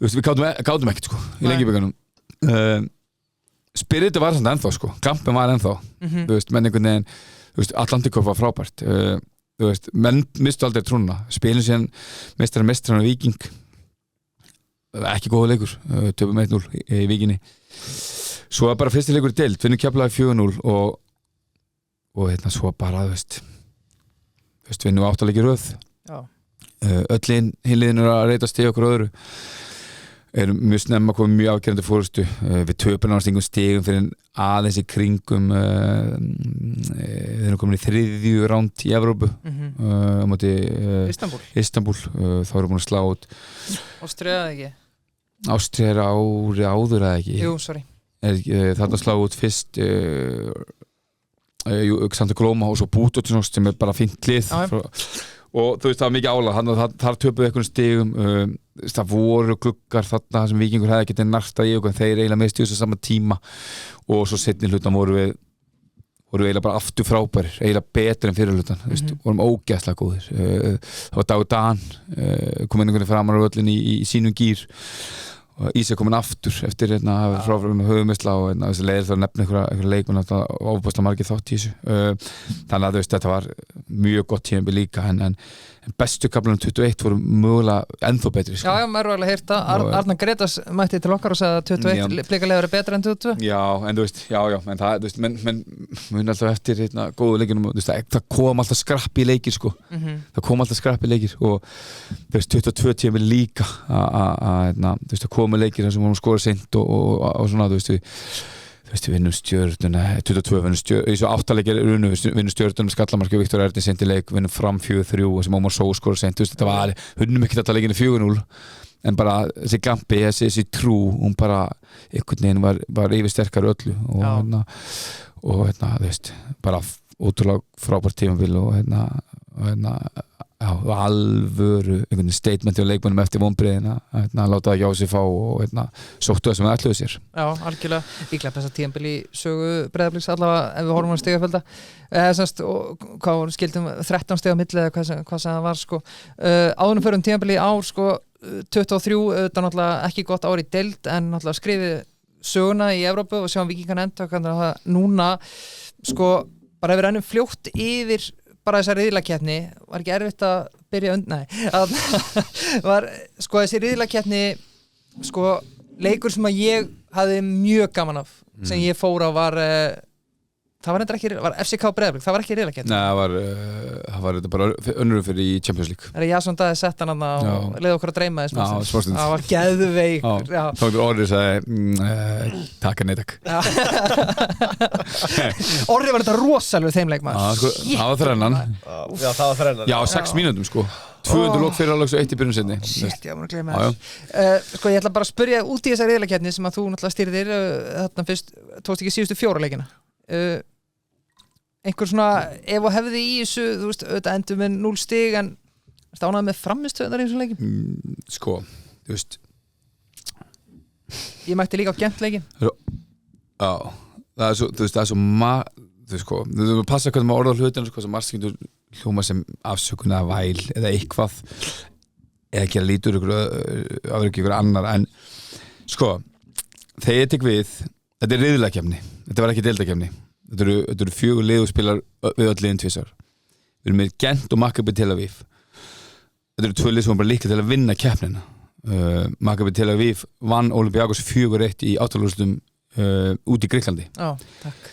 við gátum ekkert sko í lengjubikarnum Spirit var samt ennþá sko Kampen var ennþá menn einhvern veginn Atlantikov var frábært menn mistu aldrei trúna spilin síðan mestrar og Víking ekki góða leikur töpum 1-0 í Víkinni svo bara fyrsti leikur í deild vinnum Keflavík 4-0 og svo bara vinnum 8 leiki í röð öll hinliðin að reyta stig okkur öðru erum mjög snemma komið mjög afgerandi fórustu við töpum náttúrulega stingum stigum fyrir aðeins í kringum við erum komin í 3. ránd í Evrópu á móti Istanbul þá erum við búin að slá út Ástríða ekki Ástríða ári áður eða ekki Jú, sorry þarna slá út fyrst Santa Glóma og svo Búdóttinsóst sem bara fínt lið og það var mikið álag þar töpuðu einhvern stigum það voru gluggar þarna sem Víkingur hefði getið nartað í okkur en þeir eiginlega mistu þessu sama tíma og svo seinni hlutan voru við eiginlega bara aftur frábærir eiginlega betur en fyrir hlutan vorum ógeðslega góðir það var Dagur Dan kom inn einhvern framar á völlin í sínum gír og Ísak kominn aftur eftir fráfram höfuðmeisla og leiðir það að nefna einhverja leikmenn ofbúðslega margir þátt í þessu þannig að þetta var mjög gott tímabil líka en bestu kaflanum 21 voru mögulega ennþá betri sko. Já, maður var alveg heyrt að Arnar Gretas mætti til okkar og sagði að 21 blikalega er betra en 22 Já, en en það mun alltaf eftir góðu leikjunum það kom alltaf skrapp í leikir sko það kom alltaf skrapp í leikir og 22 tímabil líka að komu leikir sem vorum skora seint og svona við vinnum Stjörnuna 22 vinnum Stjörnuna í svo 8 leikir vinnum Stjörnuna Skallamarki og Viktor Erni seint í leik vinnum Fram 4-3 sem Ómar Só skora seint þetta var vinnum ekki þetta leikinu 4-0 en bara þessi gampi þessi trú hún bara einhvern veginn var yfir sterkar öllu og bara ótrúlega frábært tímabil og alvöru einhvern statementi á leikmönnum eftir vonbrigðina að láta það ekki á sig fá og sóttu það sem það ætluðu sér Já, algjörlega, líklega besta tímabil í sögu Breiðabliks allavega ef við horfum á stigafölda og hvað voru skildum 13 stiga milli eða hvað sem það var sko áðunum fyrir tímabil í ár sko 23, þetta náttúrulega ekki gott ár í deild en náttúrulega skrifið söguna í Evrópu og sjáum Víkingarna enda þannig að það núna sko bara hefur ennum fljótt yfir bara þessar riðlakeppni var ekki erfitt að byrja var sko þessi riðlakeppni sko leikur sem að ég hafði mjög gaman af sem ég fór á var FCK Breiðablik, það var ekki riðlakeppni það var þetta bara önnurum fyrir í Champions League Það er Jason Daði sett hann og leiði okkur að dreyma þess það var geðveikur þá er orðið sagði takk að neytak Orðið var þetta rosalega þeim leik það var þrennan það var þrennan 6 mínútum sko 200 lók fyrir álags og 1 í byrjun sinni Shit, ég var að gleyma þess Sko ég ætla bara að spyrja út í þessar riðlakeppni sem að þú náttúrulega stýrðir þarna fyrst, tókst ekki síðustu 4 leikina einhver svona ef og hefði í þessu þú veist, auðvitað endur með 0 stig en ertu ánægður með framistöðunar í þessum leikim? Sko, þú veist Ég mætti líka á Gent-leikin Já, það er svo þú veist, það er svo þú veist, sko, þú veist, passa hvernig maður orða hlutina sko, sem margt getur hljóma sem afsökun eða væl eða eitthvað eða gera lítur ykkur annar en sko, þegar ég tek við þetta er riðlakeppni, þetta var ekki deildakeppni Þetta eru 4 lið og spilar við öll liðin 2 ár. Við erum með Gent og Maccabi Tel Aviv. Þetta eru 2 lið sem var bara líka til að vinna keppnina. Maccabi Tel Aviv vann Olympiakos 4-1 í áttalúrslitum út í Gríklandi. Já, takk.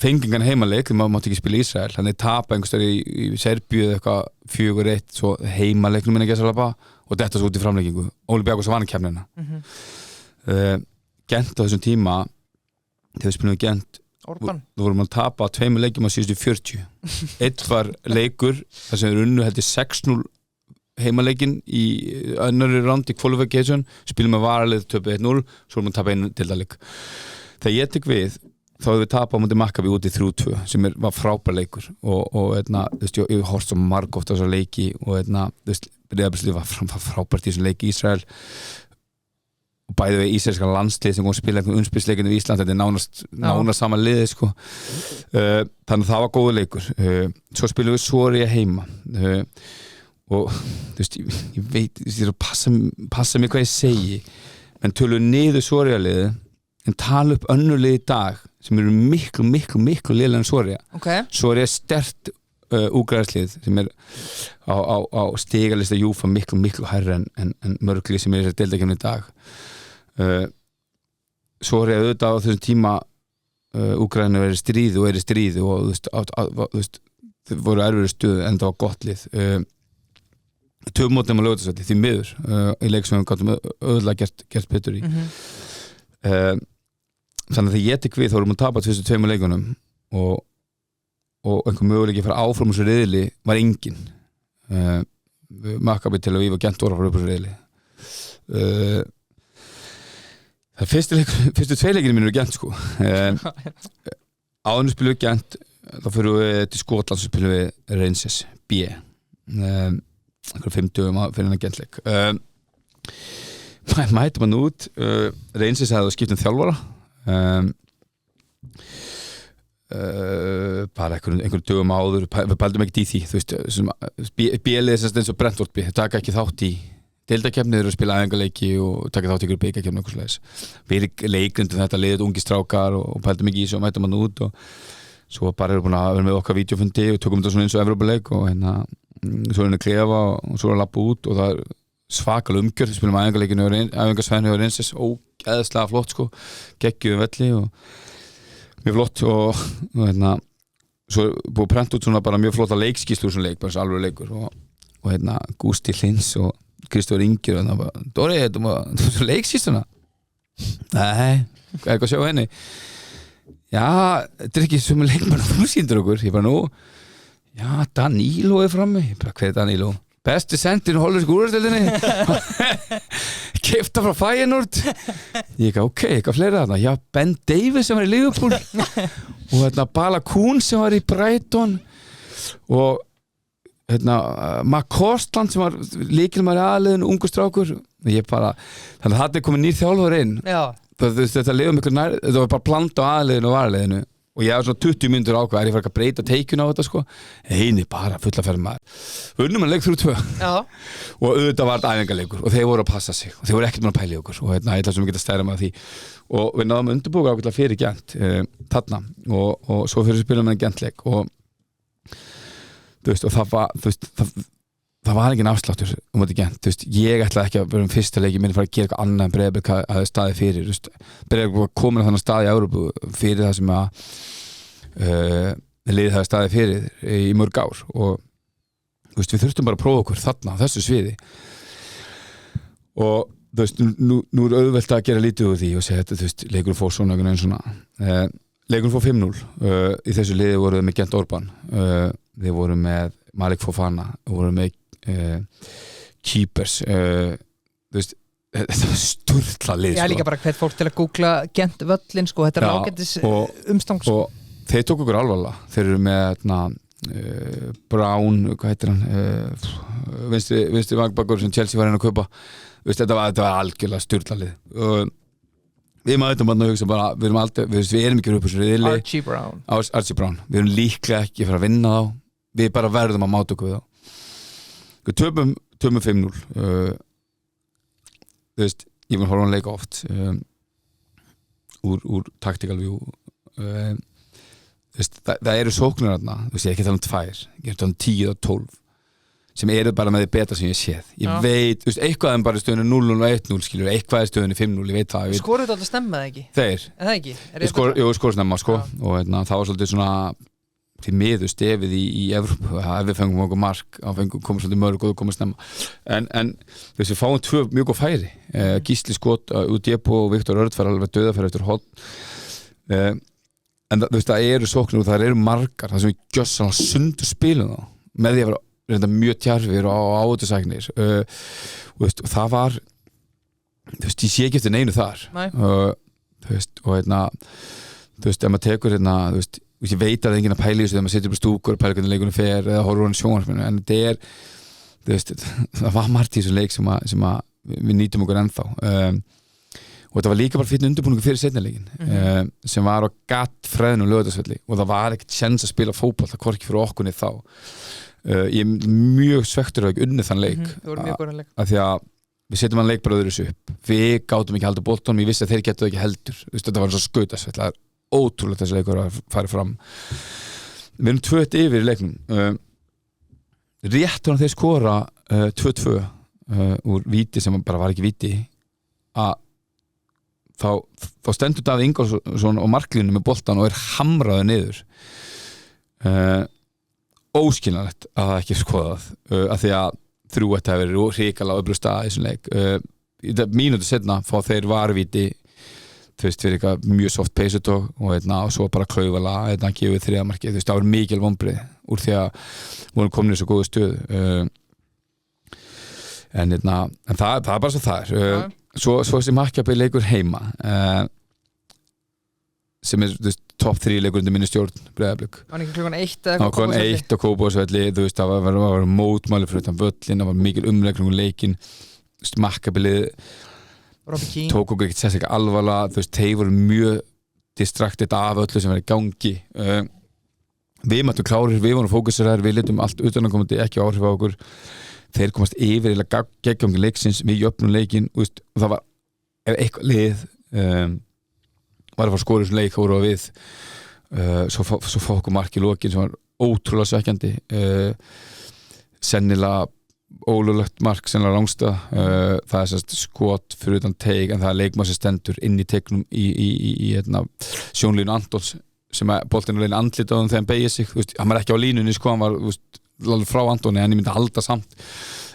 Fengingan heimaleik, þegar maður mátti ekki spila í Ísrael. Þannig tapa einhverstaðar í Serbíu eða eitthvað 4-1, svo heimaleiknum minna Gessalaba og detta svo út í framleikingu. Olympiakos vann keppnina. Gent á þessum tíma, þegar við spilum við Gent Orban. Þú vorum að tapa 2 leikjum á síðustu 40 Eitt var leikur þar sem við unnu heldur 6-0 heimaleikinn í önnuri round í qualification, spilum með varalið töpu 1-0, svo erum við að tapa einu deildarleik. Þegar ég tek við þá hefur við tapað á móti Maccabi út í 3-2 sem var frábær leikur og þú veist, ég horfði svo margóft á þessa leiki og þú veist, Breiðabliksliðið var frábært í þessum leiki í Ísrael og bæði við ísraelska landslið sem kom að spila einhvern umspilsleikinu í Ísland, þetta nánast sama liði sko. Þannig að það var góður leikur. Svo spilum við Soria heima og þú veist, ég veit, ég er að passa mig hvað ég segi, en tölum niður Soria-liðið en tala upp önnur lið í dag sem eru miklu lélegri en Soria. Soria er sterkt úgræðslið sem er á stigalista Júfa miklu hærra en mörglið sem er í þessari deildarkeppni í dag. Soria auðvitað á þessum tíma Úkraína verið stríð og þú veist þau voru erfiðri stöðu en það var gott lið. Töfumótnum á Laugardalsvelli því miður í leik sem við gátum auðvitað gert betur í. Þannig að þegar ég tek við þá vorum að tapa fyrstu 2 leikunum og einhver möguleiki að fara áfram úr þessu riðli var engin. Maccabi Tel Aviv og Gent voru að fara upp úr þessu riðli. Það fyrstu 2 leikirnir mínu eru Gent sko. Áður spilum við Gent, þá fyrir við til Skotland og spilum við Rangers B. 5 dögum fyrir hennar Gent-leik. Mætum hann út, Rangers hefði skipt þjálfara. Bara einhver dögum áður við pældum ekkert í því, þú veist, B-liðið eins og Brentford B, þau taka ekki þátt í deildarkeppni, þeir eru að spila æfingarleiki og taka þátt í ykkur bikarkeppni og eitthvað svoleiðis. Við erum leikrundum þetta liðið, ungi strákar og pældum ekki í þessu og mætum hann út og svo bara erum við búin að vera með okkar vídeofundi og tökum þetta svona eins og Evrópuleik og svo erum við klefa og svo erum við að lappa út og það er svakal umgjörð, við spilum æfingarsvæðinu og Rangers, ógeðslega flott sko, geggjuðum velli og mjög flott og svo búið prent út svona bara mjög flotta leikskýrslu úr svona leik, bara svo alveg leikur og Gústi Hlins og Kristófur Ingi og bara, Dóri, þú svo leikskýrsluna? Nei, hvað er eitthvað að sjá henni? Já, þetta er ekki sem leikmann þú sýndur okkur, ég bara nú já, Danilo er frammi, ég bara, hver er Danilo? Besti sendir í hollensku úrvalsdeildinni keypta frá Feyenoord ég ekki, ok, eitthvað fleira þarna já, Ben Davies sem var í Liverpool og Bala Kuhn sem var í Brighton og Mark Kostland sem var lykilmaður í aðliðinu, ungur strákur ég bara, þannig að það er komið nýr þjálfur inn þetta liðum ykkur nær, þetta var bara plant á aðliðinu og varaliðinu og ég hafði svona 20 mínútur ákvað er ég farið að breyta teikjuna á þetta sko eini bara fulla ferð maður við unnum að leik 3-2 og auðvitað var þetta æfingarleikur og þeir voru að passa sig og þeir voru ekkert með að pæla í okkur og ég ætla sem við geta stæra með því og við náðum að undirbúka ákveðlega fyrir Gent þarna og svo fyrir spilum við Gent-leik og þú veist og það var engin afsláttur þetta Gent, þú veist, ég ætlaði ekki að vera fyrsta leiki minni fara að gera eitthvað annað en Breiðablik að staði fyrir, þú veist, Breiðablik var komin á þannig stað í Evrópu fyrir það sem að liðið það staði fyrir í mörg ár og þú veist, við þurftum bara að prófa okkur þarna á þessu sviði og þú veist, nú er auðvelt að gera lítið úr því og segja þetta, þú veist, leikurinn fór svona leikurinn fór 5-0 í þessu liði voru við með Gent Orban við vorum með Malik Fofana og vorum með Keepers þú veist, þetta var sturla lið Já, líka bara hvert fólk til að googla Gent völlin sko, þetta er ágætis umstang sko. Og þeir tók okkur alvarlega þeir eru með Brown, hvað heitir hann vinstri vangbakur sem Chelsea var að kaupa veist, þetta var algjörlega sturla lið og við mætum að hugsa bara við erum ekki upp á þessu riðli Archie Brown, við erum líklega ekki að fara að vinna þá við bara verðum að máta okkur við þá við töpum 5-0 þú veist, ég vil horfa hann leika oft úr tactical view þú veist, það eru sóknir þarna, þú veist, ég er ekki að tala um 2 ég er að tala um 10 og 12 sem eru bara með því beta sem ég séð ég veit, þú veist, eitthvað er bara í stöðunni 0-0 og 1-0 skilur, eitthvað er í stöðunni 5-0 ég veit það skoruðu þetta alltaf snemma eða ekki? Þeir? En það ekki? Jú, skoruðu snemma sko og það var svolítið svona til miður stefið í Evrópu ef við fengum okkur mark komum svolítið mörg og þú komum snemma en þess við fáum 2 mjög góð færi Gísli skot út Djepo og Viktor Örd fær alveg döðafæri eftir horn en þú veist það eru sóknir og það eru margar það sem við gjössan sundur spilum þá með því að vera reynda mjög tjarfir og áhættusæknir og það var ég sé ekki eftir neinu þar og ef maður tekur ég veit að það er enginn að pæla í þessu þegar maður situr upp í stúkur og pæla hvernig leikunum fer eða horfur hann sjónvarpinu en það var margt í þessum leik sem við nýtum okkur ennþá og þetta var líka bara fyrir undirbúningu fyrir seinnileikin sem var á gattfræðinu Laugardalsvelli og það var ekkert sjens að spila fótbolta það hvorki fyrir okkur niður þá ég er mjög svektur að ekki unnið þann leik af því að við setjum hann leik bara öðru þessu upp við gátum ekki að halda boltanum, ég vissi að þeir getu ekki heldur þetta var svo skautasvell, það er ótrúlega þessi leikur að fara fram við erum 2-1 yfir í leiknum rétt hann þeir skora 2-2 úr víti sem bara var ekki víti að þá stendur Davíð Ingólfsson á marklínu með boltan og hamraður niður óskiljanlegt að það ekki skoðað af því að 3-1 hefur verið hrikalega öflust að þessum leik mínútu setna fá þeir varvíti fyrir eitthvað mjög soft peysutók og svo bara klauvala gefið 3. markið, það var mikil vonbrigði úr því að vorum komin í svo góðu stöðu en það er bara svo það er svo sem Hakkjabæ leikur heima sem top 3 leikur undir minni stjórn Breiðablik var ekki klukkan 1 eða klukkan 1 á Kópavogsvelli það var mótmæli fyrir utan völlin það var mikil umleikning um leikin Hakkjabæ tók okkur ekkert sérstaklega alvarlega þeir voru mjög distraktið af öllu sem var í gangi við mættum klárir, við vorum fókuseraðir við litum allt utanakomandi ekki áhrif á okkur þeir komast yfir eða geggjum leiksins, við jöfnum leikin og það var ef eitthvað lið var að fara skora þessum leik og við svo fá okkur mark í lokin sem var ótrúlega svekkjandi sennilega ólöglegt mark sennilega rángstað það er sérst skot fyrir utan teig en það er leikmaður sem stendur inn í teignum í sjónlínu Antons sem boltinn er andlit á þegar hann beigir sig hann var ekki á línunni hann var alveg frá Antoni en ég myndi halda samt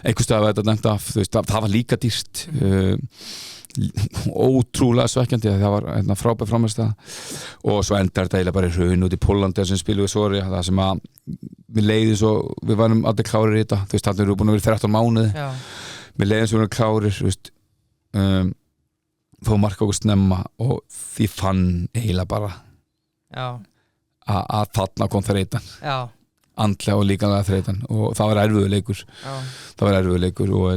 einhvers stað að þetta nefnt af það var líka dýrt ótrúlega svekkjandi það var frábær framherslið og svo endar þetta eiginlega bara í hraun út í Póllandi sem spilum við Sori það sem að við leiðum svo við varum allir klárir í þetta þannig erum við búin að vera 13 mánuði við leiðum svo við varum klárir fá marka okkur snemma og því fann eiginlega bara að þarna kom þreytan andlega og líkanlega þreytan og það var erfiður leikur og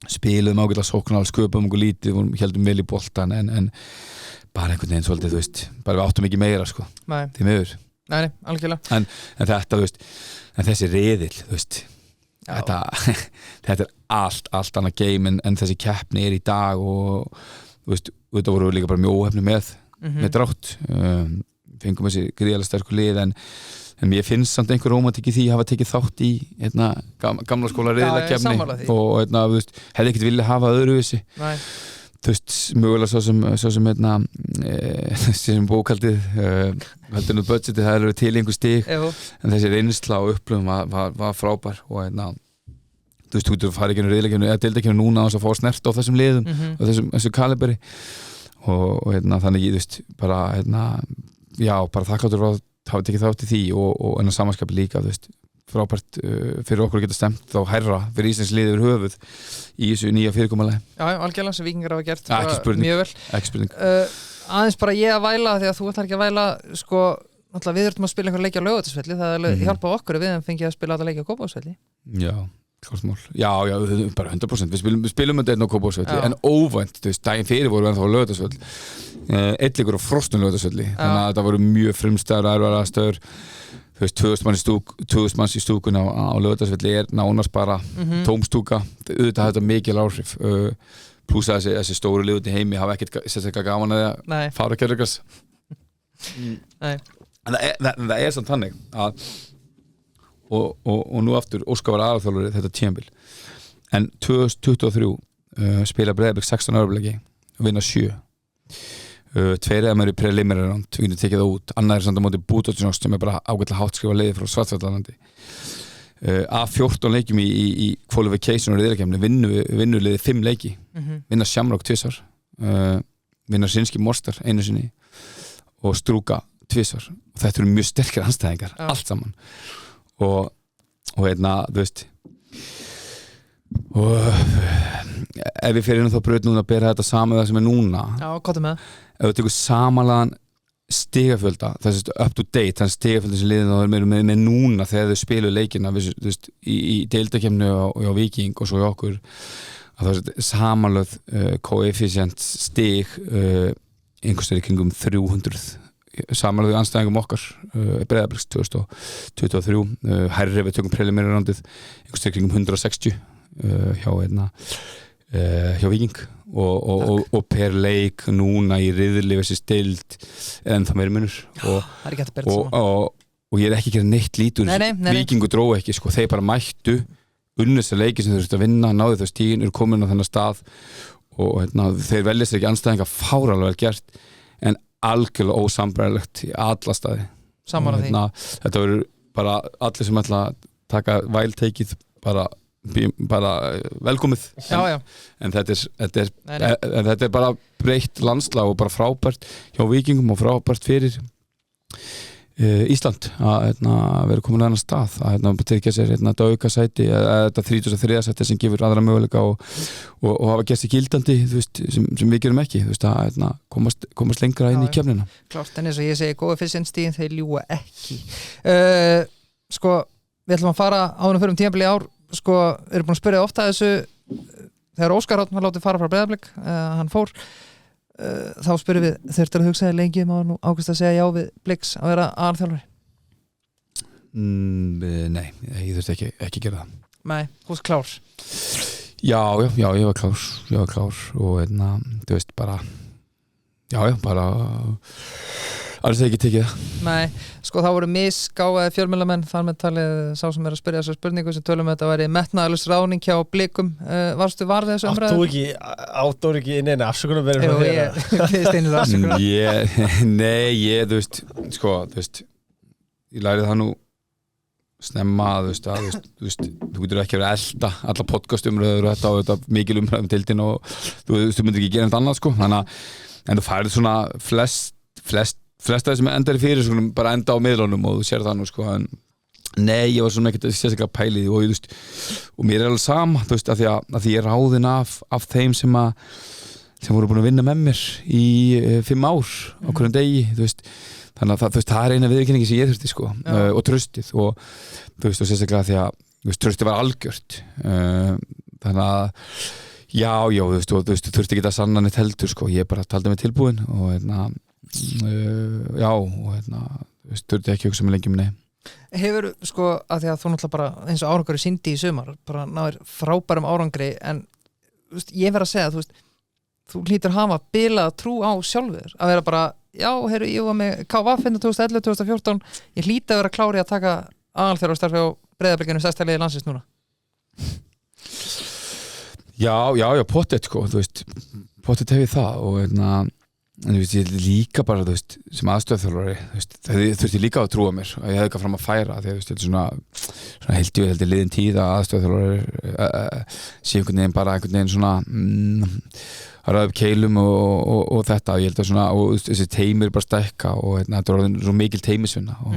spiluðum ágætlega sóknar sköpum okkur lítið, heldum vel í boltan en bara einhvern veginn svolítið bara við áttum ekki meira því miður Nei, algjörlega en þetta en þessi riðill þetta er allt annað game en þessi keppni er í dag og þetta voru líka bara mjög óhefni með drátt fengum þessi gríðarlega sterkur lið en mér finnst samt einhver rómantík í því að hafa tekið þátt í gamla skóla riðilakefni og hefði ekkert viljað hafa öðruvísi mögulega svo sem bókaldið heldur nú budgetið það eru til einhver stig en þessi reynsla og upplöfum var frábær og þú getur farið ekki riðilakefni eða deildakefni núna að fá snert á þessum liðum og þessu kaliberi og þannig ég bara þakkláttur að hafa tekið þátt í því og enn að samanskapi líka frábært fyrir okkur að geta stemt þá hærra fyrir Íslands liði yfir höfuð í þessu nýja fyrirkomulagi algjörlega sem Víkingar hafa gert mjög vel ekki spurning aðeins bara ég að væla því að þú ætlar ekki að væla náttúrulega við þurfum að spila einhver leiki á Laugardalsvelli það hjálpa okkur að við fengið að spila alla leiki á Kópavogsvelli já, bara 100% við spilum þetta einn á Kópavogsvelli en óvænt, daginn fyrir voru við ennþá á Laugardalsvelli einn leikur á frostum Laugardalsvelli þannig að þetta voru mjög frumstæðar erfiðar aðstæður 2000 manns í stúkuna á Laugardalsvelli er nánast bara tómstúka auðvitað þetta mikil áhrif pluss að þessi stóru lið út í heimi hafa ekkert sérstaklega gaman að fara að kjörleikast en það er samt þannig að og nú aftur Óskar var aðalþjálfari þetta tímabil en 2023 spila Breiðablik 16 Evrópuleiki og vinna 7 tveir eða maður í preliminary round við getum tekið það út, annar er samt á móti Búdóttinost sem er bara ágætlega háttskrifa leiði frá Svartfjallalandi af 14 leikjum í qualification og riðilakefni vinnur liðið 5 leiki vinna Shamrock 2 vinna Sinski Mostar 1 sinni og Strúka 2 og þetta eru mjög sterkir anstæðingar allt saman og og þú veist og ef við fyrir inn á þá braut núna að bera þetta saman það sem núna Já, kottum með ef við tekum samanlegan stigafjölda þess að up to date þannig stigafjölda sem liðin þá með núna þegar þau spilu leikina þú veist, í deildakefnu og á Víking og svo í okkur að það er samanlöð koefficient stig einhverstaðar í kringum 300 samanlöðu anstæðingum okkar Breiðabliks 2023 hærri við tökum preliminary roundið einhverstaðar í kringum 160 hjá Víking og per leik núna í riðli versus deild en það meiri munur Það er ekki hægt að bera þetta og ég er ekki að gera neitt lítur Nei. Víkingu dró ekki, sko, þeir bara mættu unnust að leiki sem þeir þurftu að vinna náðu þau stígin, eru komin á þennan stað og þeir velja sér ekki anstæðinga fáralega vel gert en algjörlega ósambærilegt í alla staði Sammála því þetta verður bara allir sem ætla að taka vælteikið bara velkomið en þetta er bara breytt landslag og bara frábært hjá Víkingum og frábært fyrir Ísland að vera komin á þennan stað að tryggja sér dauka sæti þetta 33. sæti sem gefur aðra möguleika og hafa gert sér gildandi veist, sem við gerum ekki veist, að komast lengra inn í kefnina Klárt, en eins og ég segi, góða fyrstinstíðin þeir ljúga ekki sko, við ætlum að fara áður fyrir tímabili ár sko, eru búin að spyrja ofta þessu þegar Óskar Árni var látið fara frá Breiðablik hann fór þá spyrum við þurftir að hugsa lengi nú ákvæmst að segja já við Bliks að vera aðalþjálfari Nei, ég þurfti ekki gera það Nei, þú veist klár Já, ég var klár og þú veist bara bara alls ekki tekið það Nei, sko þá voru misgáfaði fjölmiðlamenn þar með talið sá sem er að spyrja þessar spurningu sem tölum þetta væri metnaðalust ráðning hjá Blikum varstu varðið þessu umræðu? Áttu ekki inn einu afsökunum verið frá þér Nei, þú veist sko, þú veist ég lærið það nú snemma þú getur ekki verið að elda alla podcastumröður og þetta mikil umræðum tildin og þú myndir ekki gera eitthvað annað sko þannig en þú færið svona flesta sem endar í fyrir sko, bara enda á miðlunum og þú sér það nú sko en nei, ég var svona ekkert sérstaklega pælið og mér er alveg sama þú veist, að því ég er ráðinn af þeim sem voru búin að vinna með mér í 5 ár á hverjum degi þú veist, þannig að það er eina viðurkenningi sem ég þurfti sko og tröstið og þú veist, og sérstaklega því að tröstið var algjört þannig að já, þú veist, þú þurfti ekki að sanna neitt heldur sko, ég bara taldi mig tilbúin og þurfti ekki að hugsa mig lengi nei. Hefur sko að því að þú náttúrulega bara eins og árangri síndi í sumar bara náður frábærum árangri en veist, ég verð að segja þú veist, þú hlýtur hafa bilað trú á sjálfur að vera bara, já, heyrðu, ég var með KVF 2011-2014 ég hlýti að vera klári að taka aðalþjálfarstarfi á Breiðablikinu stærsta liði landsins núna Já, pottet sko, þú veist pottet hef ég það og en þú veist, ég líka bara, þú veist, sem aðstöðþjálfari þú veist, það þurfti líka að trúa mér og ég hefði eitthvað fram að færa því að þú veist, svona heldur liðin tíð að aðstöðþjálfari sé einhvern veginn bara einhvern veginn svona að ræða upp keilum og þetta og ég held að svona, og þessi teimir bara stækka og þetta er orðin svo mikil teimisvinna og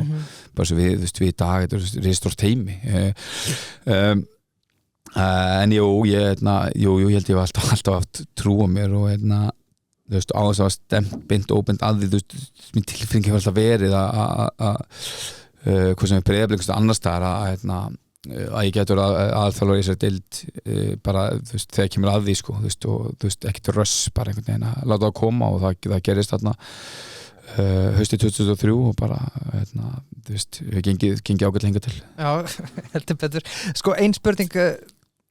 bara svo við, þú veist, við í dag þetta er risastórt teimi en jú, ég held ég var alltaf haft trú á mér og þú veist, á þess að stemt bind óbind að því, þú veist, minn tilfinning hefur alltaf verið að hvað sem er Breiðablik annars staðar að ég getur aðalþjálfari í þessari deild bara, þú veist, þegar kemur að því sko, þú veist, og þú veist, ekkert röss bara einhvern veginn að láta það koma og það gerist þarna haustið 2023 og bara þú veist, við gengið ágætt lengur til Já, heldur betur sko, ein spurning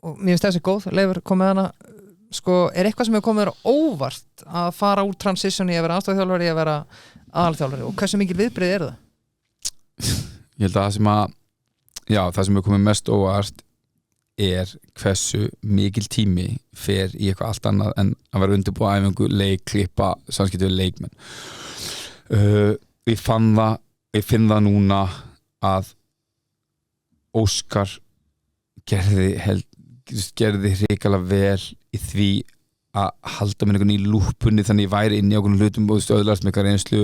og mér finnst þessi góð, Leifur kom með hana sko, er eitthvað sem hefur komið þér óvart að fara úr transitioni að vera aðstofþjálfari að vera aðalþjálfari og hversu mikil viðbrigði er það? Ég held að það sem hefur komið mest óvart er hversu mikil tími fer í eitthvað allt annað en að vera undirbúa æfingu, leik, klippa samskipti við leikmenn ég finn það núna að Óskar gerði hrikalega vel í því að halda mér einhvern í lúpunni þannig ég væri inn í okkur hlutum og öðlast með eitthvað reynslu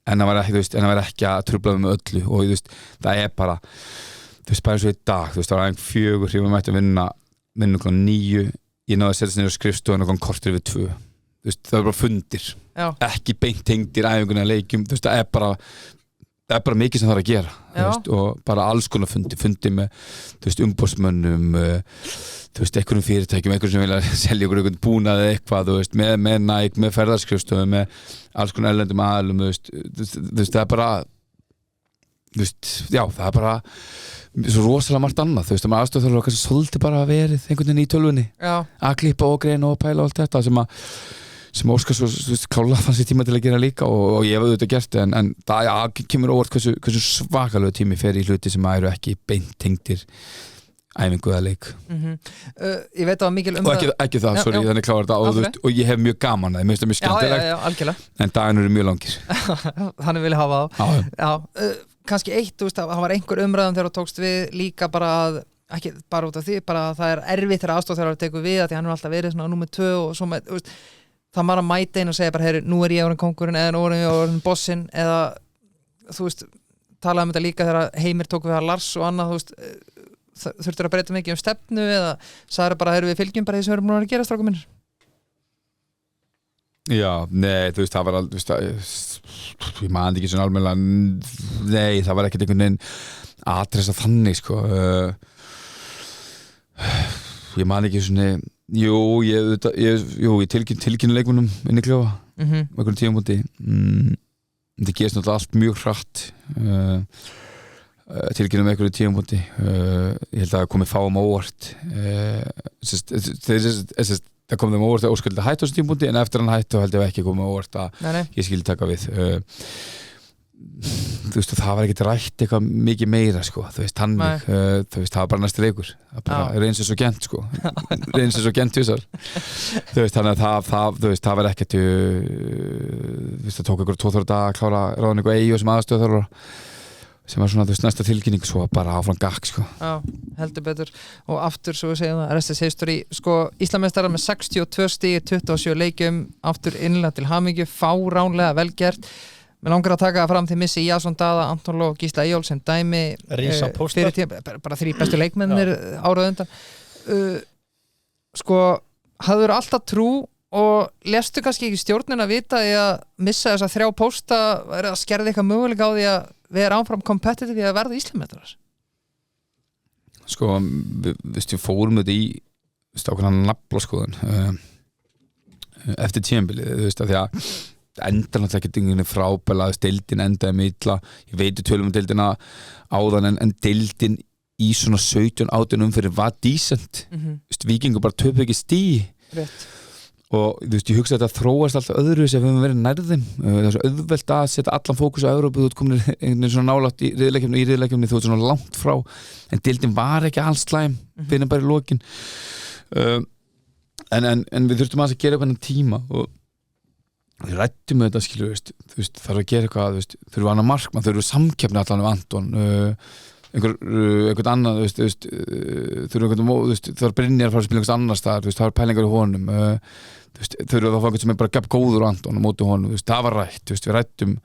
en hann var ekki að trufla með öllu og það er bara þú veist, bara eins og í dag þú veist, það var aðeins 4, ég var mætti að vinna 9, ég náði að setja niður á skrifstofuna og kortir við 2 þú veist, það var bara fundir ekki beint tengdir æfingunni að leikjum þú veist, það er bara mikið sem það er að gera þú veist, og bara alls konar fundi með þú veist, umboðsmönnum þú veist, einhverjum fyrirtækjum einhverjum sem vilja selja einhvern búnað eða eitthvað þú veist, með Nike, með ferðarskrifstofum með alls konar erlendum aðilum þú veist, það er bara þú veist, já, það er bara svo rosalega margt annað, þú veist, að maður aðstofþjálfari kannski svolítið bara verið einhvern veginn í tölvunni að klippa og greina og pæla og allt þetta sem Óskar svo, þú veist, klálega fann sér tíma til að gera líka og ég hef auðvitað gert en það kemur óvart hversu svakalegu tími fer í hluti sem eru ekki beint tengdir æfingu eða leik Ég veit að það var mikil og ekki það, sorry, þannig klárar þetta og ég hef mjög gaman það, mér finnst það mjög skemmtilegt en daginn eru mjög langir Þannig vil ég hafa þá kannski eitt, þú veist, það var einhver umræðum þegar þú tókst við líka bara að ekki bara út af því, bara að það er erfitt þegar aðstoðarþjálfari tekur við, að því hann er alltaf verið svona númer 2 og svo með, þú veist, það maður að mæta inn og segja bara, heyri, nú er ég orðin kóngurinn eða nú er ég orðin bossinn eða, þú veist, talaði þetta líka þegar Heimir tók við að Lars og annað, þú veist, þurftur að breyta mikið stefnu eða sagði bara, heyri, við fylgjum bara því sem við erum að gera, strákum minnir. Já, nei, þú veist, það var alveg, þú veist, ég man ekki svona almennilega, nei, það var ekkert einhvern veginn aðressa þannig, sko, ég man ekki svona, ég tilkynna leikmunum inn í klefa, einhvern tímabúti, það gerist náttúrulega allt mjög hratt, tilkynna með einhverju tímabúti, ég held að það komið fáum óvart, það kom þeim óvart að óskildi hættu á þessum tímabúti en eftir hann hættu held ég ekki komið óvart að ég skildi taka við þú veist það var ekkert rætt eitthvað mikið meira sko þú veist þannig þú veist það var bara næsti leikur það bara reyns eins og gent sko reyns eins og gent tvisar þú veist þannig að þú veist það var ekkert þú veist það tók einhverju 2-3 daga að klára ráðningu Eyju sem aðstöðarþjálfara sem var svona þú veist næsta tilkynning svo bara áfram gakk sko Já, heldur betur og aftur svo við segjum það rest is history sko Íslandsmeistarar með 62 stig 27 leikjum aftur innlega til hamingju fáránlega velgert Mér langar að taka það fram til Missi Jason Daða, Anton Ló og Gísla Eyjólfs sem dæmi bara 3 bestu leikmennir árað undan sko hafður alltaf trú og lestu kannski ekki stjórnin að vita í að missa þessa 3 pósta er að skerða eitthvað möguleika á því að við erum áfram competitive í að verða Íslandsmeistarar Sko, við fórum þetta í ákveðna naflaskoðun eftir tímabilið, þú veist að því að endar náttúrulega ekki dinginni frábæla deildin endaði með illa ég veit tölum deildina áðan en deildin í svona 17-18 umferðir var decent Víkingur bara töpuðu ekki stig Rétt. og þú veist ég hugsa að þetta þróast alltaf öðru sem við höfum verið nærðum það er svo auðvelt að setja allan fókus á Evrópu þú ert komin einhvern svona nálægt í riðleikjumni þú ert svona langt frá en deildin var ekki alls slæm fyrir bara í lokin en við þurftum að gera eitthvað tíma og við rættum með þetta skilur þú veist þarf að gera eitthvað þurfum við annað markmann þurfum við samkeppni allan af Anton einhvern annan þurfum þarf Brynjar að fara að spila einhvers annars staðar það var pælingar í honum þurfum við að fá einhvern sem er bara gaf góður á Anton og móti honum það var rætt við rættum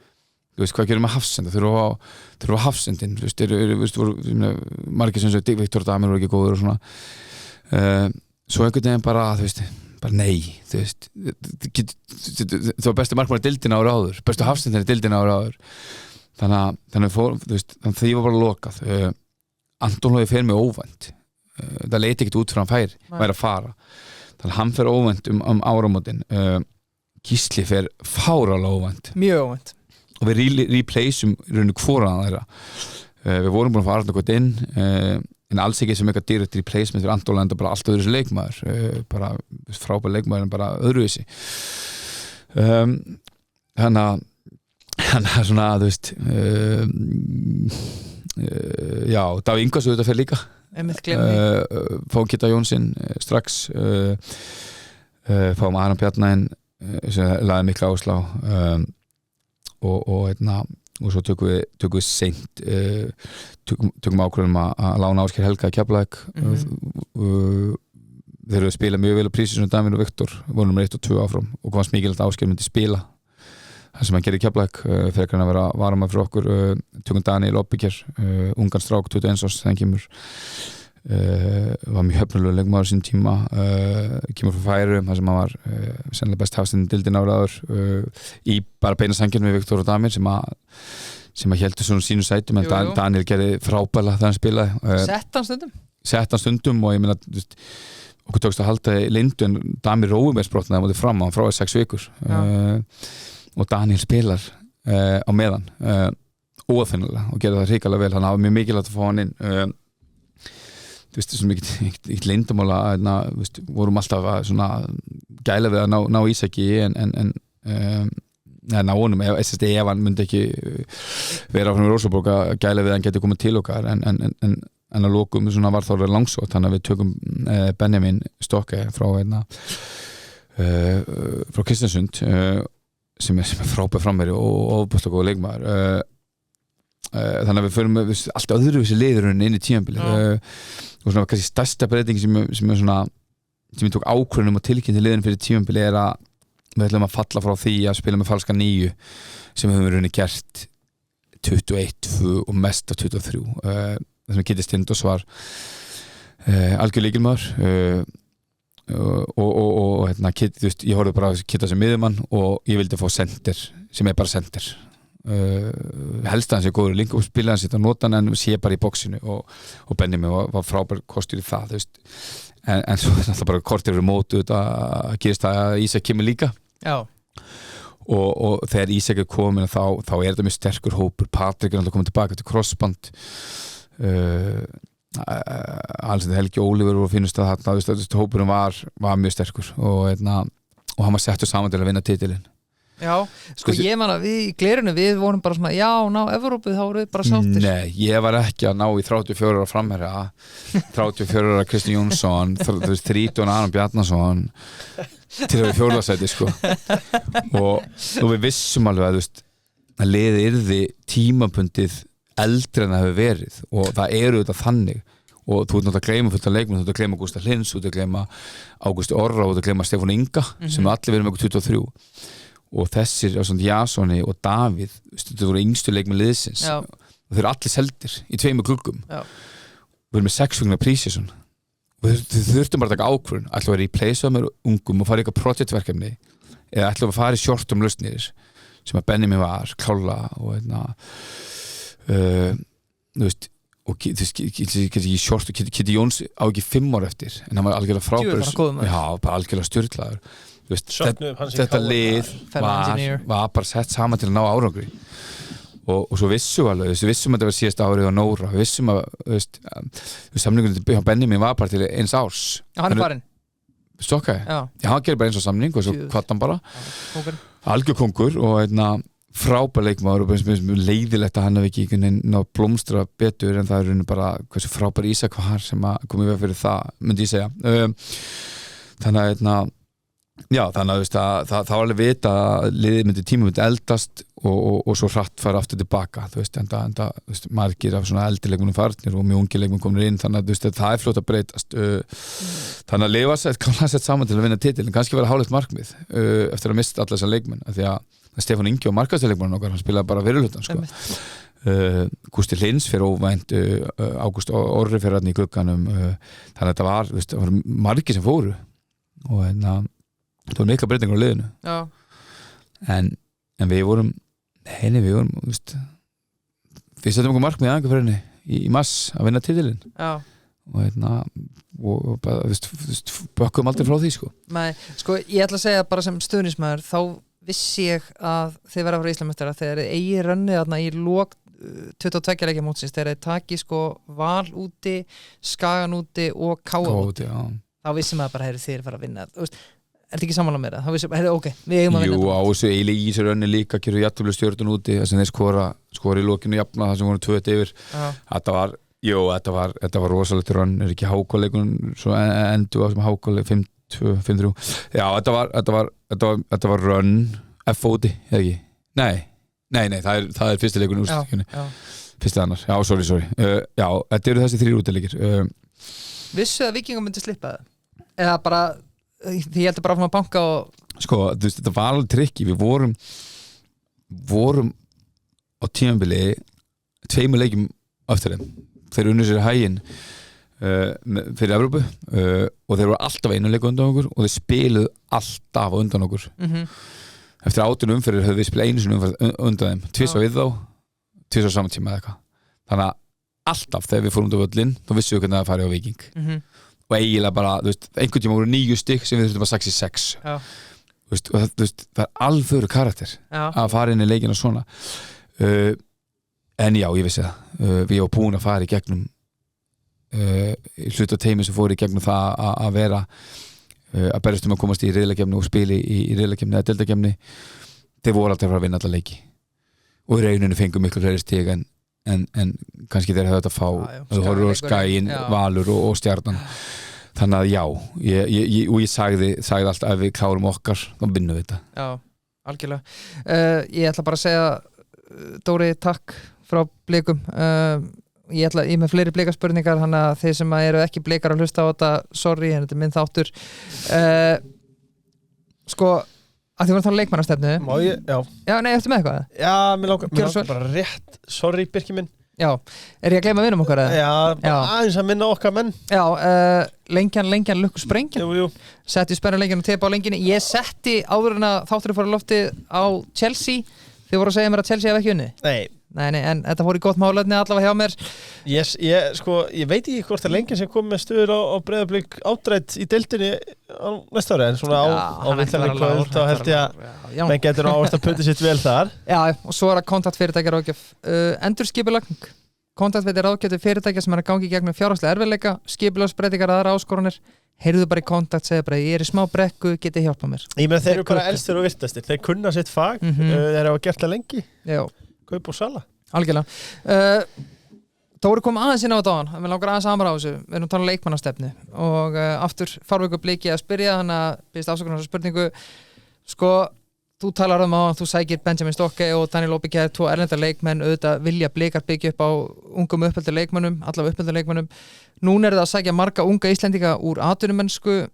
hvað gerum við hafsenda þurfum við hafsendin margir sem svo Viktor Damir voru ekki góður og svona svo einhvern veginn bara bara nei, þú veist það var bestu markmann í deildina ára áður bestu hafsendin í deildina ára áður þannig því var bara lokað Anton Lói fer með óvænt það leiti ekkert út fyrir hann væri að fara þannig hann fer óvænt áramótin Gísli fer fáralega óvænt mjög óvænt og við replaceum rauninu hvoran þeirra við vorum búin að fara alltaf inn en alls ekki sem eitthvað direct replacement fyrir Anton enda bara allt öðru leikmaður bara frábær leikmaður en bara öðruvísi þannig að svona þú veist já, Davíð Ingvars auðvitað fer líka fáum Kitta Jónsson strax fáum Aron Bjarnæn sem lagði mikla áslá og svo tökum við seint tökum ákvörðum að lána Ásgeir Helga í Keflavík þeir eru að spila mjög vel á prísi sem Davíð og Viktor vorum 1 og 2 áfram og komast mikilvægt að Ásgeir myndi spila það sem hann gerir í Keflavík frekar en að vera varamaður fyrir okkur tökum Daniel Oppikjær ungan strák 21 árs þegar hann kemur var mjög höfnulegur leikmaður sín tíma kemur frá Færeyjum þar sem hann var sennilega best hafstinn dildin áraður í bara beina sangin við Viktor og Damir sem að heldur svona sínu sætum en Daniel gerði frábæla þegar hann spilaði Sett hann stundum og ég meina okkur tókst að halda í lindu en Damir Róimersbrotnaði á móti fram á hann frá 6 vikur og Daniel spilar á meðan óafinnilega og gerði það hrikalega vel hann hafa mjög mikilvægt að fá hann inn þú veist, svona mikið lindamála vorum alltaf að svona gæla við að ná Ísaki en ná honum, ef hann myndi ekki vera á frá Rósaborg að gæla við að hann geti komið til okkar en að lokum svona var Þórir langsótt þannig að við tökum Benjamin Stokke frá Kristiansund sem er frábær framherji og ofboðslega góður leikmaður þannig að við förum allt öðruvísi liður inn í tímabilið og svona kannski stærsta breyting sem er svona sem ég tók ákvörðun að tilkynna til liðinu fyrir tímabilið er að við ætlum að falla frá því að spila með falska 9 sem við höfum rauninni gert 21, 2 og mest af 23 það sem Kitty Stindós var algjör lykilmaður og Kitty, þú veist, ég horfði bara að Kitty sem miðjumann og ég vildi fá center sem er bara center helst að hann sé góður link og spila hann sitt að nota hann en sé bara í boxinu og Benjamin var frábær kostur í það, þú veist en svo er alltaf bara kortir fyrir mótu að gerist það að Ísak kemur líka og þegar Ísak er komin þá er þetta mjög sterkur hópur Patrik er alltaf komin tilbaka til crossband alls þetta Helgi Ólífur og finnst að þarna hópurinn var mjög sterkur og hann var settur saman til að vinna titilinn Já, sko ég man að við í glerinu við vorum bara svona, já, ná Evrópu þá vorum við bara sáttir Nei, ég var ekki að ná í 34 ára framherja 34 ára Kristinn Jónsson 30 ára Aron Bjarnason til að við fjórðasæti sko og við vissum alveg að, að liðið yrði tímabundið eldri en það hefur verið og það eru þetta þannig og þú ert náttúrulega að gleyma fullt af leikmenn þú ert að gleyma Gústa Hlins, þú ert að gleyma Ágústi Orra, þú ert að gleyma Stefán Inga sem allir verið með 23 og þessir Jasoni og Davíð þetta voru yngstu leikmenn liðsins og þeir eru allir seldir í 2 gluggum við erum með 6 vegna prísísson og þau þurftum bara að taka ákvörðun ætlum að vera í pleysa með ungum og fara í eitthvað projektverkefni eða ætlum að fara í shortum lausnir sem að Benjamin var klála og þú veist og Kitty Jóns á ekki 5 ár eftir en hann var algjörlega frábær bara algjörlega stjórnlaður þetta lið var bara sett saman til að ná árangri og svo vissum alveg að þetta var síðasta árið á Nóra við vissum að samningunni til Benjamin var bara til 1 árs hann er farinn Stokkaði, já hann gerir bara eins og samning og svo kvart hann bara algjör kongur og frábær leikmaður og leiðilegt að hann hef ekki náð blómstra betur en það er bara hversu frábær Ísak var sem að koma í veg fyrir það myndi ég segja þannig að það var alveg vita að liðið myndi eldast og svo hratt fara aftur tilbaka þú veist, enda margir af svona eldri leikmennum farnir og mjög ungi leikmenn komnir inn þannig að það er fljótt að breytast þannig að lifa sett saman til að vinna titil en kannski vera hálfleitt markmið eftir að mista alla þessar leikmenn af því að Stefán Ingi og markaðsleikmann okkar hann spilaði bara fyrirhlutan sko. Gústi Hlins fyrir óvænt Ágúst Orri fyrir hann í glugganum þannig að það var margir sem fóru og það var mikla breytingar á liðinu en við vorum við settum okkur markmið aðeins fyrir henni í mars að vinna titilinn og bökkum aldrei frá því sko. Nei, sko ég ætla að segja bara sem stuðningsmaður þá vissi ég að þið verða frá Íslandsmeistara þegar þið eigi rönnið þarna í lok 22 leikja mótsins þegar þið taki sko Val úti, Skagan úti og Káa úti þá vissi maður bara þeir fara að vinna þú veist Er þetta ekki sammála með það? Þá vissum við, ok, við eigum að vinna þetta. Jú, á þessu eiginlega í þessu rönni líka gerðu jafntöflu Stjörnun úti þess að þeir skora í lokinu jafna það sem voru 2-1 yfir. Þetta var rosalegt rönn, er ekki hákáleikun svo endur á sem hákáleik 5-2, 5-3. Já, þetta var rönn F úti, eða ekki? Nei, það er fyrsti leikun úrslitinni. Fyrsti annar. Já, sorry. Já, þetta eru þessi 3 útileikir. Vissu að Víkingar myndi slippa það? Eða bara því ég heldur bara að banka og sko, þetta var alveg trikki við vorum vorum á tímabili 2 leikjum aftur þeir unnu sér hæginn fyrir Evrópu og þeir voru alltaf einu leiku undan okkur og þeir spiluðu alltaf undan okkur eftir 18 umferðir höfðu við spilað einu sinni umferð undan þeim, tvisvar við þá tvisvar á saman tíma eða eitthvað þannig að alltaf þegar við fórum út á völlinn þá vissum við hvernig það fari á Víking og eiginlega bara, þú veist, einhvern tíma voru 9 stig sem við þurftum bara 6 og það alvöru karakter að fara inn í leikina svona en já, ég vissi það við varum búin að fara í gegnum hluta teimi sem fóru í gegnum það að vera að berjast að komast í riðlakefni og spila í riðlakefni eða deildakefni þeir voru alltaf að fara að vinna alla leiki og í rauninu fengum miklu fleiri stig en kannski þeir hefðu þetta að fá þú horfður á Skæin, Valur og Stjarnan þannig að já ég sagði alltaf að við klárum okkar þá vinnum við þetta Já, algjörlega ég ætla bara að segja Dóri, takk frá Blikum ég með fleiri blikaspurningar þannig að þeir sem eru ekki blikar að hlusta á þetta sorry, en þetta er minn þáttur sko að því voru þá leikmannastefnu Má ég, Já, nei, eftir með eitthvað Já, mér langar bara rétt sorry, Birkir minn Já, er ég að gleyma vinum okkar? Já, aðeins að minna okkar menn Já, lengjan lukku sprengjan Jú Setti spennu lengjan og tepa á lenginni Ég setti áður en að þátturinn fór að lofti á Chelsea Þið voru að segja mér að Chelsea hef ekki unni Nei, en þetta fór í gott málefni allavega hjá mér Ég veit ekki hvort það lengjan sem kom með stöður á Breiðablik átrætt í deildinni á næsta ári en svona á villanleik kvöld þá held ég að menn getur ávist að putti sitt vel þar Já, og svo er það kontaktfyrirtækja ráðgjöf endurskipulagning kontaktfyrirtækja ráðgjöf fyrirtækja sem er að gangi í gegnum fjárhagslega erfiðleika skipulagsbreytingar aðra áskoranir heyrðu bara í kontakt, segja bara ég er í smá brekku, getið hjálpa mér Ég meina þeir eru bara elstir og virtastir þeir kunna sitt fag, þeir hafa gert það lengi kaup og sala Algjörlega Dóri kom aðeins inn á þetta á hann við langar aðeins amra á þessu, við erum talað leikmannastefnu og aftur Fárvíkur Bliki að spyrja hann að byrjast afsökunar á þessu spurningu sko, þú talar á hann þú sækir Benjamin Stokke og Daniel Obike 2 erlendar leikmenn, auðvitað vilja Blikar byggja upp á ungum uppeldur leikmennum allavega uppeldur leikmennum, núna er það að sækja marga unga Íslendinga úr atvinnumennsku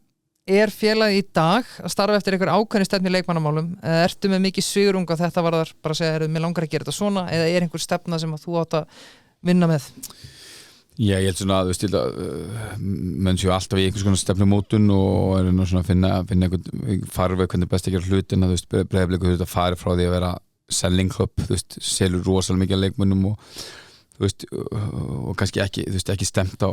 er félagið í dag að starfa eftir einhver ákveðni stefnu í leikmannamálum eða ertu með mikið svigrúm að þetta varðar bara að segja, mér langar að gera þetta svona eða er einhver stefna sem að þú átt að vinna með? Já, ég held svona að menn séu alltaf í einhvers konar stefnumótun og er svona að finna einhvern farveg hvernig best að gera hlutina Breiðablikur farið frá því að vera selling club, selur rosalega mikið leikmönnum og kannski ekki stemt á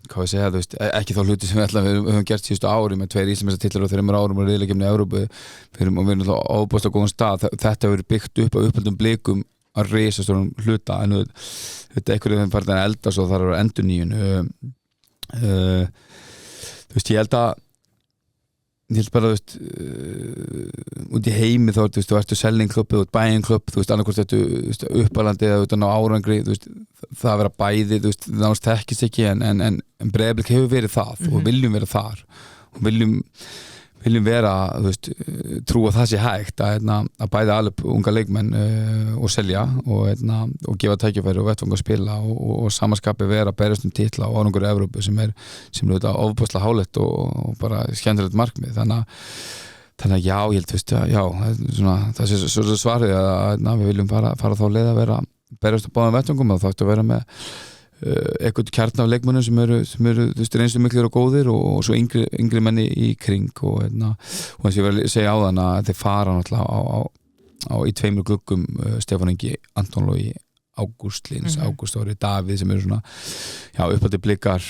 hvað ég segja, ekki þá hluti sem við höfum gert síðustu ári með 2 íslenskar og 3 árum og riðlakefni í Evrópu við erum ábúðast á góðan stað þetta hefur verið byggt upp á uppöldum Blikum að reysa stórum hluta en þetta einhverju þeim farið að eldast og það er endurnýjun ég held bara út í heimi þá þú ertu selling club eða buying club annarkvort ertu uppalandi eða ná árangri það að vera bæði náðast þekkist ekki en Breiðablik hefur verið það og viljum vera þar og viljum vera trúa það sé hægt að bæði alveg unga leikmenn og selja og gefa tækifæri og vettvang að spila og samanskapi vera að berjast titla og árangur í Evrópu sem er ofboðslega hálegt og bara skemmtilegt markmið þannig að já, ég held það er svo svarið að við viljum fara þá leið að vera berjast á báðum vettvangum og þá ættu að vera með eitthvað kjarn af leikmönnum sem eru reynslu miklir og góðir og svo yngri menni í kring og þess að ég verði að segja á þann að þeir fara náttúrulega í 2 gluggum Stefán Ingi, Anton Logi Ágúst Lins, Ágúst Óri, Davíð sem eru svona uppaldir Blikar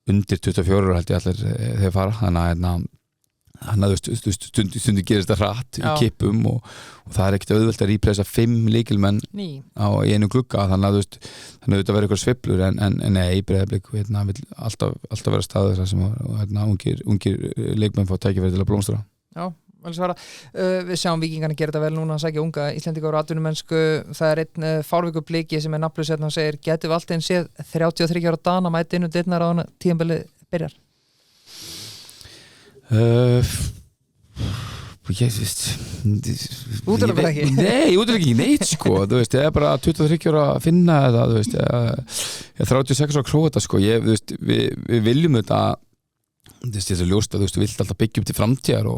undir 24 held ég allir þeir fara þannig að stundu gerist það hratt í kippum og það er ekkert auðvelt að rýpresa 5 lykilmenn í einu glugga þannig að þetta verður eitthvað sveiflur en nei, Breiðablik vill alltaf vera staður þar sem ungir leikmenn fá tækifæri til að blómstra Já, vel svara Við sjáum Víkingarnir gera þetta vel núna að sækja unga Íslendinga úr atvinnumennsku það er einn Fárvíkur Bliki sem er nafnlaus og segir, getum við alltaf einn séð 33 ára Dana mæti inn og dyrnar á hana tímabilið byrjar Útilega ekki Nei, útilega ekki neitt sko það er bara 23 ára að finna eða 36 ára að króa þetta sko við viljum þetta þetta er ljóst að þú vilt alltaf byggja upp til framtíðar og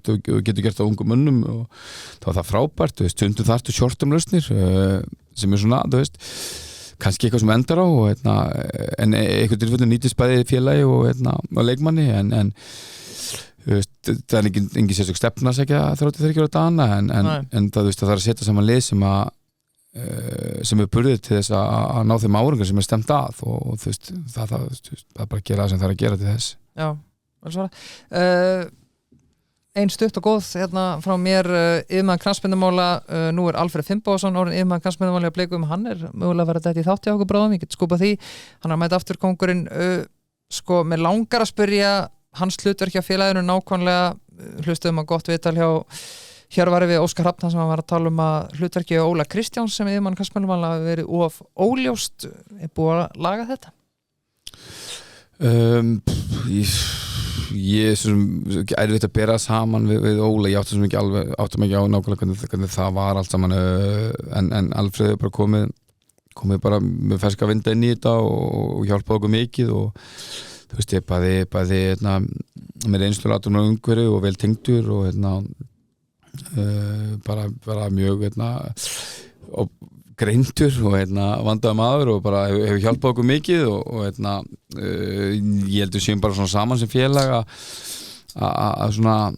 þú getur gert það ungum mönnum og þá var það frábært, stundum þarftu short-term lausnir sem svona, kannski eitthvað sem endar á en einhvern tilfellum nýtist bæði félagi og leikmanni en það er engin sérstök stefna að segja 33 ára dana en það er að setja saman lið sem burðið til þess að ná þeim árangur sem stemt að og það er bara að gera það sem það er að gera til þess. Já, vel svara. Ein stutt og góð frá mér yfirmaður knattspyrnumála, nú Alfreð Finnbogason orðinn yfirmaður knattspyrnumála á Blikum, hann mögulega að vera þetta í þátt hjá okkur bráðum, ég get skupað því, hann að mæta aftur kóngurinn, mér langar að spyrja hans hlutverk hjá félaginu nákvæmlega, hlustuðum að gott viðtal hjá Hjörvari við Óskar Hrafn sem var að tala að hlutverki Óla Kristjáns sem yfirmann knattspyrnumála hafi verið of óljóst, búið að laga þetta? Ég erfitt að bera saman við Óla, ég áttum ekki á nákvæmlega hvernig það var allt saman en Alfreð er bara komið bara með ferska vinda inn í þetta og hjálpaði okkur mikið og þú veist ég bæði með reynslu og umhverfi og vel tengdur og bara mjög og greindur og vandaði maður og bara hefur hjálpað okkur mikið og ég heldur séum bara svona saman sem félag að svona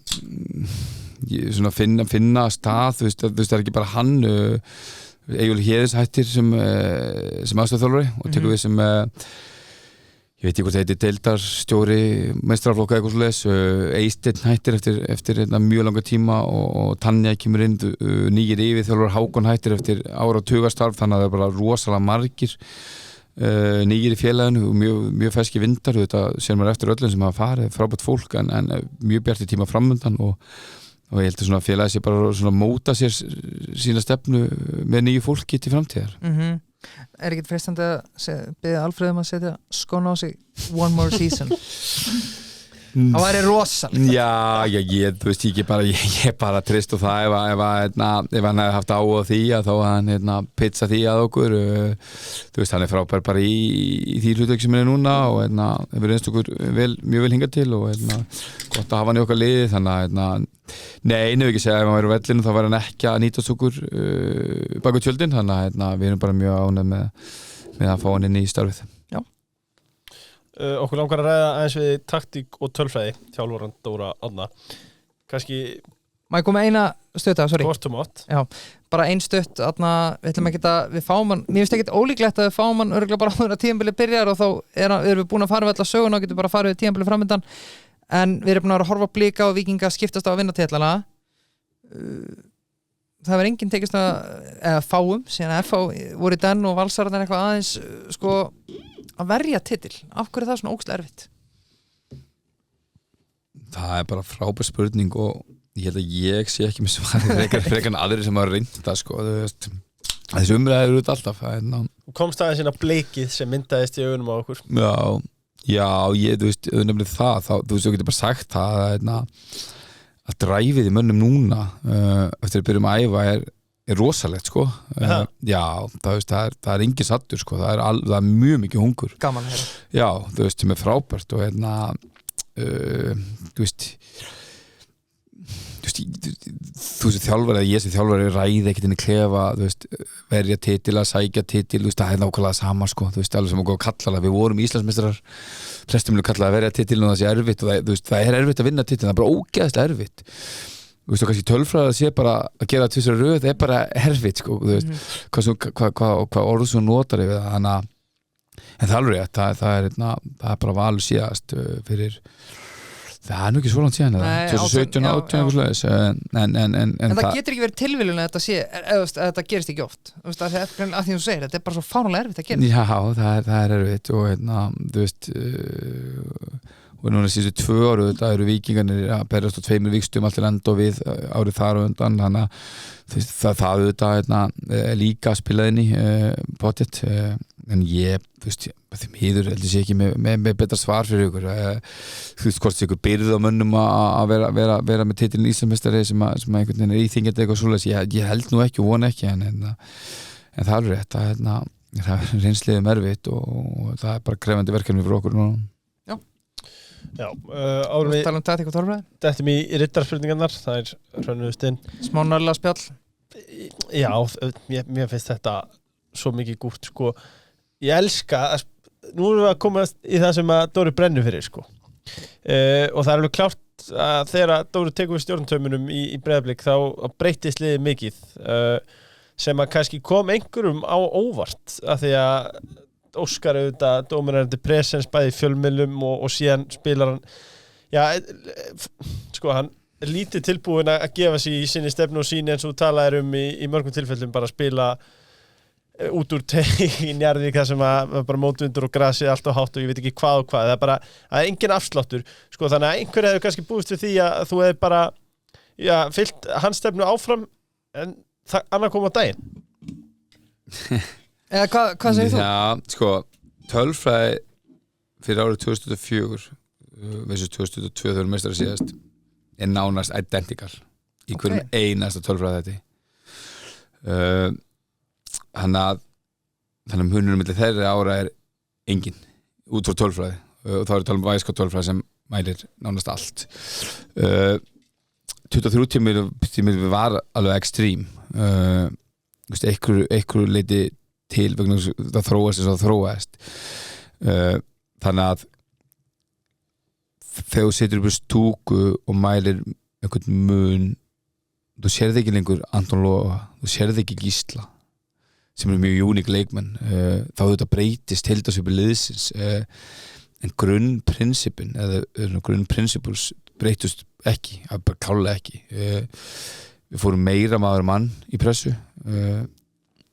finna stað, þú veist það er ekki bara hann Egil Héðis hættir sem aðstæðarþjálfari og tekur við sem ég veit ekki hvort það heitir deildarstjóri meistaraflokka eitthvað svoleiðis Eysteinn hættir eftir mjög langa tíma og Tanja kemur inn nýjir yfirþjálfar Hákon hættir eftir áratugastarf þannig að það er bara rosalega margir nýjir í félaginu og mjög ferski vindar þetta sér maður eftir öllum sem hafa farið frábært fólk en mjög bjartir tíma framundan og ég held að svona félagi sé bara svona móta sér sína stefnu með nýju fólki til framtíðar. Er ekki freistandi að biðja Alfreð að setja skóna á sig one more season? Það væri rosalegt. Já, þú veist ég bara trist og það ef hann hefði haft áhuga á því að þá hann pizza því að okkur þú veist hann er frábær bara í því hlutverki sem er núna og hefur reynst okkur mjög vel hingað til og gott að hafa hann í okkar liði þannig að nei, nefnir ekki segja ef hann væri á vellinu þá væri hann ekki að nýtast okkur bak við tjöldin þannig að við erum bara mjög ánægð með að fá hann inn í starfið. Já. Okkur langar að ræða aðeins við taktík og tölfræði þjálfaran Dóra Árna. Kannski Má ég koma eina stutt að, sorry. Kortumót. Já, bara ein stutt við ætlum ekki að við fáum hann, mér finnst ekkert ólíklegt að við fáum hann örugglega bara áður að tímabilið byrjar og þá erum við búin að fara við alla söguna og getum bara farið við tímabilið framöndan en við erum búin að horfa Blika og Víkinga skiptast á að vinna titlana það verður enginn tekist eða fáum, síðan að FH voru í den og Valsararnir eitthvað aðeins að verja titil, af hverju er það svona ógeðslega erfitt? Það er bara frábær spurning og ég held að ég sé ekki með svarið frekar en aðrir sem hafa reynt það sko, þessi umræður út alltaf Þú komst aðeins inn á bleikið sem myndaðist í augunum á okkur Já, þú veist, nefnilega það þú veist, þú getur bara sagt það að dræfið í mönnum núna eftir að byrjum að æfa er rosalegt sko já, það er engin sattur sko það er mjög mikið hungur gaman að heyra já, þú veist, sem er frábært og þú veist þjálfari eða ég sem þjálfari ræði ekkert inn í klefa þú veist, verja titil að sækja titil þú veist, það er nákvæmlega sama sko þú veist, alveg sem okkur kallar við vorum Íslandsmeistarar flestum vilja kalla að verja titil og það sé erfitt og það er erfitt að vinna titil það er bara ógeðslega erfitt þú veist, og kannski tölfræði að sé bara að gera tvisar röð það er bara erfitt sko þú veist, hvað orð svo notar yfir það en það er alveg rétt það er bara valur síðast fyrir það er nú ekki svo langt síðan 2017 en það getur ekki verið tilviljun að þetta sé að þetta gerist ekki oft að því þú segir, þetta er bara svo fáránlega erfitt að gera já, það er erfitt og þú veist og núna síðustu 2 áru þetta eru Víkingarnir að berjast á 2 vígstum allt til enda og við árið þar og undan þannig að það auðvitað líka spilað inn í pottet en ég, þú veist, þeim hýður heldur sé ekki með betra svar fyrir ykkur þú veist, hvort sé ykkur byrð á mönnum að vera með titilin Íslandsmeistari sem einhvern veginn er íþingjandi eitthvað svoleiðis, ég held nú ekki og vona ekki en það er alveg rétt það er reynsliðum erfitt og það er bara krefandi verkefni fyrir okkur núna. Já. Já, árum við Tala taktík og tölfræði dettum í riddarspurningarnar, það hrönnuðust inn. Smá nörla spjall Já, mér finnst þetta svo mikið gúrt, sko. Ég elska, nú erum við að koma í það sem að Dóri brennur fyrir, sko. Og það alveg klárt að þegar Dóri tekur við stjórnantaumunum í Breiðablik þá breyttist liðið mikið, sem að kannski kom einhverjum á óvart, af því að Óskar auðvitað dóminarandi presens bæði í fjölmiðlum og síðan spilar hann sko hann er lítið tilbúin að gefa sig í sinni stefnu og síni eins og talaðir í mörgum tilfellum bara að spila út úr í Njarðvík þar sem að bara mótvindur og grasið allt og hátt og ég veit ekki hvað og hvað, það er bara að engin afsláttur, sko þannig að einhver hefur kannski búist við því að þú hefur bara fylgt hans stefnu áfram en annað kom á daginn. Eða hvað segir þú? Já, sko, tölfræði fyrir árið 2004 versus 2002 þau eru meistari síðast er nánast identical í hverjum einasta tölfræði þetta þannig að munurinn milli þeirri ára er engin út frá tölfræði og þá er tala væska tölfræði sem mælir nánast allt 23 tímil var alveg ekstrím einhverju leiti til vegna það þróast eins og það þróast þannig að þegar þú situr upp í stúku og mælir einhvern mun þú sérði ekki lengur Anton Loga þú sérði ekki Gísla sem eru mjög uník leikmenn þá þetta breytist heildarsvipi liðsins en grunnprinsipin eða grunnprinsipurs breytust ekki, bara klálega ekki við fórum meira maður mann í pressu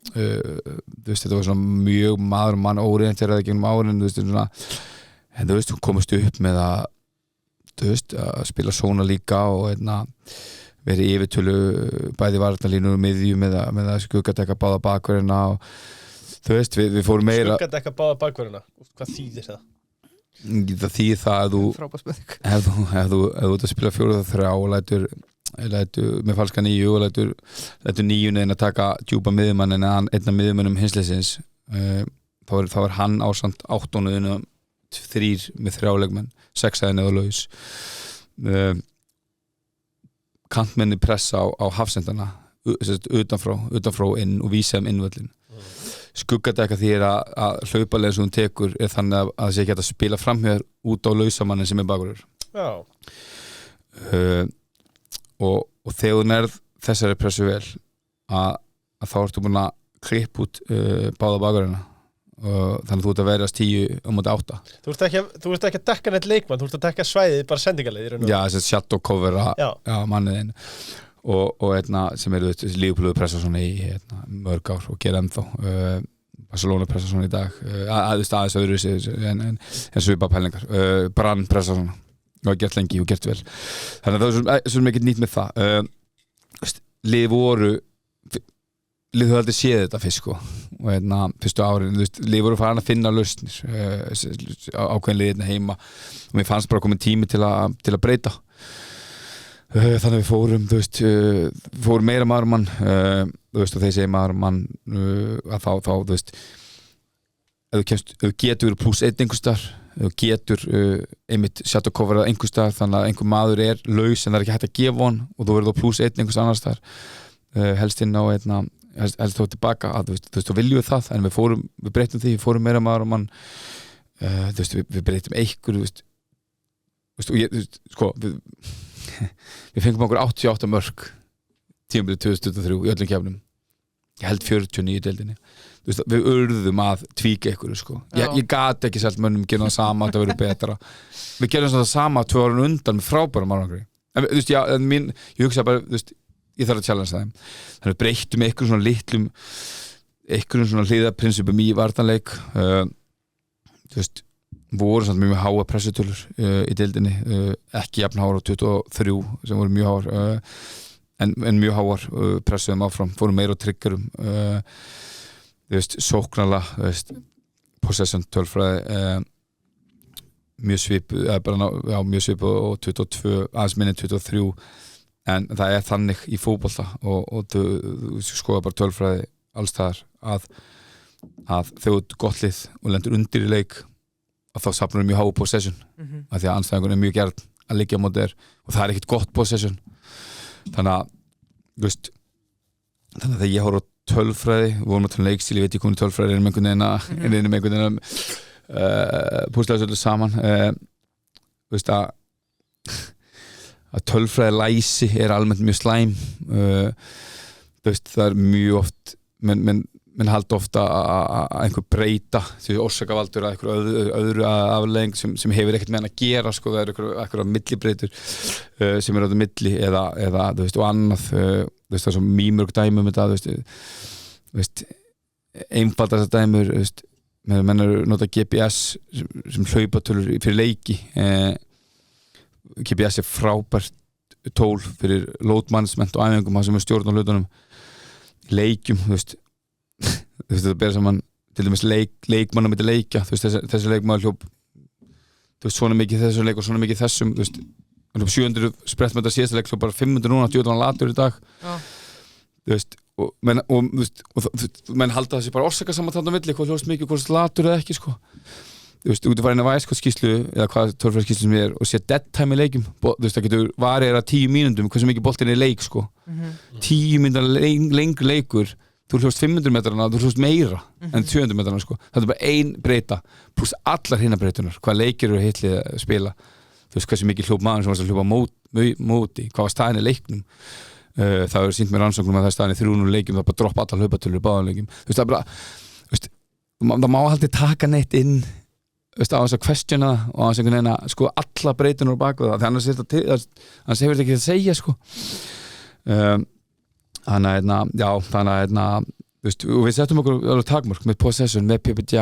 þú veist, þetta var svona mjög maður og mann órienteraði gegnum árin en þú veist, hún komast upp með að spila svona líka og verið yfirtölu bæði varnarlínur og miðjum með að skuggadekka báða bakverðina og þú veist, við fórum meira skuggadekka báða bakverðina, hvað þýðir það? Það þýðir það að þú ef þú ert að spila 4-3 og lætur með falska 9 og lætur 9 að taka djúpa miðjumann en einn af miðjumannum hinsleisins þá er hann ásamt 8 3 með 3 leikmenn 6 eða laus kantmenni pressa á hafsendana utanfrá inn og vísa innvöllin skuggadekka því að hlaupalega sem hún tekur er þannig að það sé ekki hægt að spila framhjör út á lausamannin sem er bakurur og þegar þú nærð þessari pressu vel að þá ertu búin að klippa út báða bakurina þannig að þú ert að verðast 10 á móti 8 Þú ert ekki að dekka neitt leikmann, þú ert að dekka svæðið bara sendingarleið Já, þess að shadow covera manniðin og sem eru Liverpool pressa svona í mörg ár og gera ennþá Barcelona pressa svona í dag aðeins öðru en svipa pælingar Brann pressa svona og gert lengi og gert vel þannig að það er svo mikið nýtt með það lið höfðu aldrei séð þetta fyrst sko og fyrstu árin lið voru farin að finna lausnir ákveðin liðina heima og mér fannst bara komið tími til að breyta þannig að við fórum meira maður mann og þeir segja maður mann að þá ef þú getur verið pluss 1 einhvers staðar ef þú getur einmitt shadow coverað einhvers staðar þannig að einhver maður er laus en það er ekki hægt að gefa hann og þú verður þá pluss 1 einhvers annars staðar helst inn á helst þá tilbaka að þú viljum við það en við breytum því, við fórum meira maður og mann við breytum einhver við fengum okkur 88 mörk tímabilið 2023 í öllum keppnum ég held 49 í deildinni við urðum að tvíka ykkur ég gat ekki selt mönnum gera það sama það verður betra við gerum það sama 2 ára undan með frábærum árangri en ég hugsa bara ég þarf að challenge það þannig við breyttum einhverjum svona litlum einhverjum svona hliðaprinsipum í varnarleik voru samt mjög háa pressutölur í deildinni ekki jafn háar á 23 sem voru mjög háar en mjög háar pressuðum áfram fórum meira á triggerum sóknarla possession tölfræði mjög svipu og 22 aðeins minni 23 en það er þannig í fótbolta og þú skoða bara tölfræði alls þar að þegar þú ert gott lið og lendur undir í leik að þá safnar mjög háu possession af því að anstæðingur mjög gert að liggja á móti þér og það ekkert gott possession þannig að þegar ég horf á tölfræði við vorum að tala leikstíl, ég veit ekki hvernig tölfræði er einhvern veginn púslega svolítið saman að tölfræði læsi er almennt mjög slæm það er mjög oft menn halda ofta að einhver breyta því orsakavaldur að einhver öðru aflegging sem hefur ekkert með hann að gera sko, það er einhverja millibreytur sem er á það milli eða og annað það er svo mýmörg dæmi um þetta einfaldast að dæmur menn eru nota GPS sem hlaupatölur fyrir leiki GPS er frábært tól fyrir load management og æfingum sem er stjórn á hlutunum leikjum þetta ber saman til dæmis leikmann á milli leikja þessi leikmaður hljóp svona mikið þessum leik og svona mikið þessum 700 sprettmetra síðasta leik hljóp bara 500 núna, djóðan latur í dag og menn halda þessi bara orsakasamt þarna á milli, hvað hljóst mikið, hvað latur eða ekki sko þú út að fara inn að væskot skýrslu eða hvað tölfræðskýrslu sem er og sé dead time í leikum það getur varið að 10 mínúndum hversu mikið boltin er í leik sko 10 mínúndar lengri leikur þú hljóst 500 metrana, þú hljóst meira en 200 metrana sko, það er bara ein breyta pluss allar hinna breytunar, hvað leikir eru heitlið að spila þú veist hversu mikið hljóp maður sem var að hljópa móti hvað var staðin í leiknum það er sýnt með rannsóknum að það er staðin í 300 leikjum það er bara droppa allar hlaupatölur í báðanleikjum þú veist það er bara það má aldrei taka neitt inn á þess að questiona og á þess einhvern veginn að sko alla breytunar á baku það annars hefur þetta ekki að segja sko þannig að við settum okkur alveg takmörk með possession, með PPG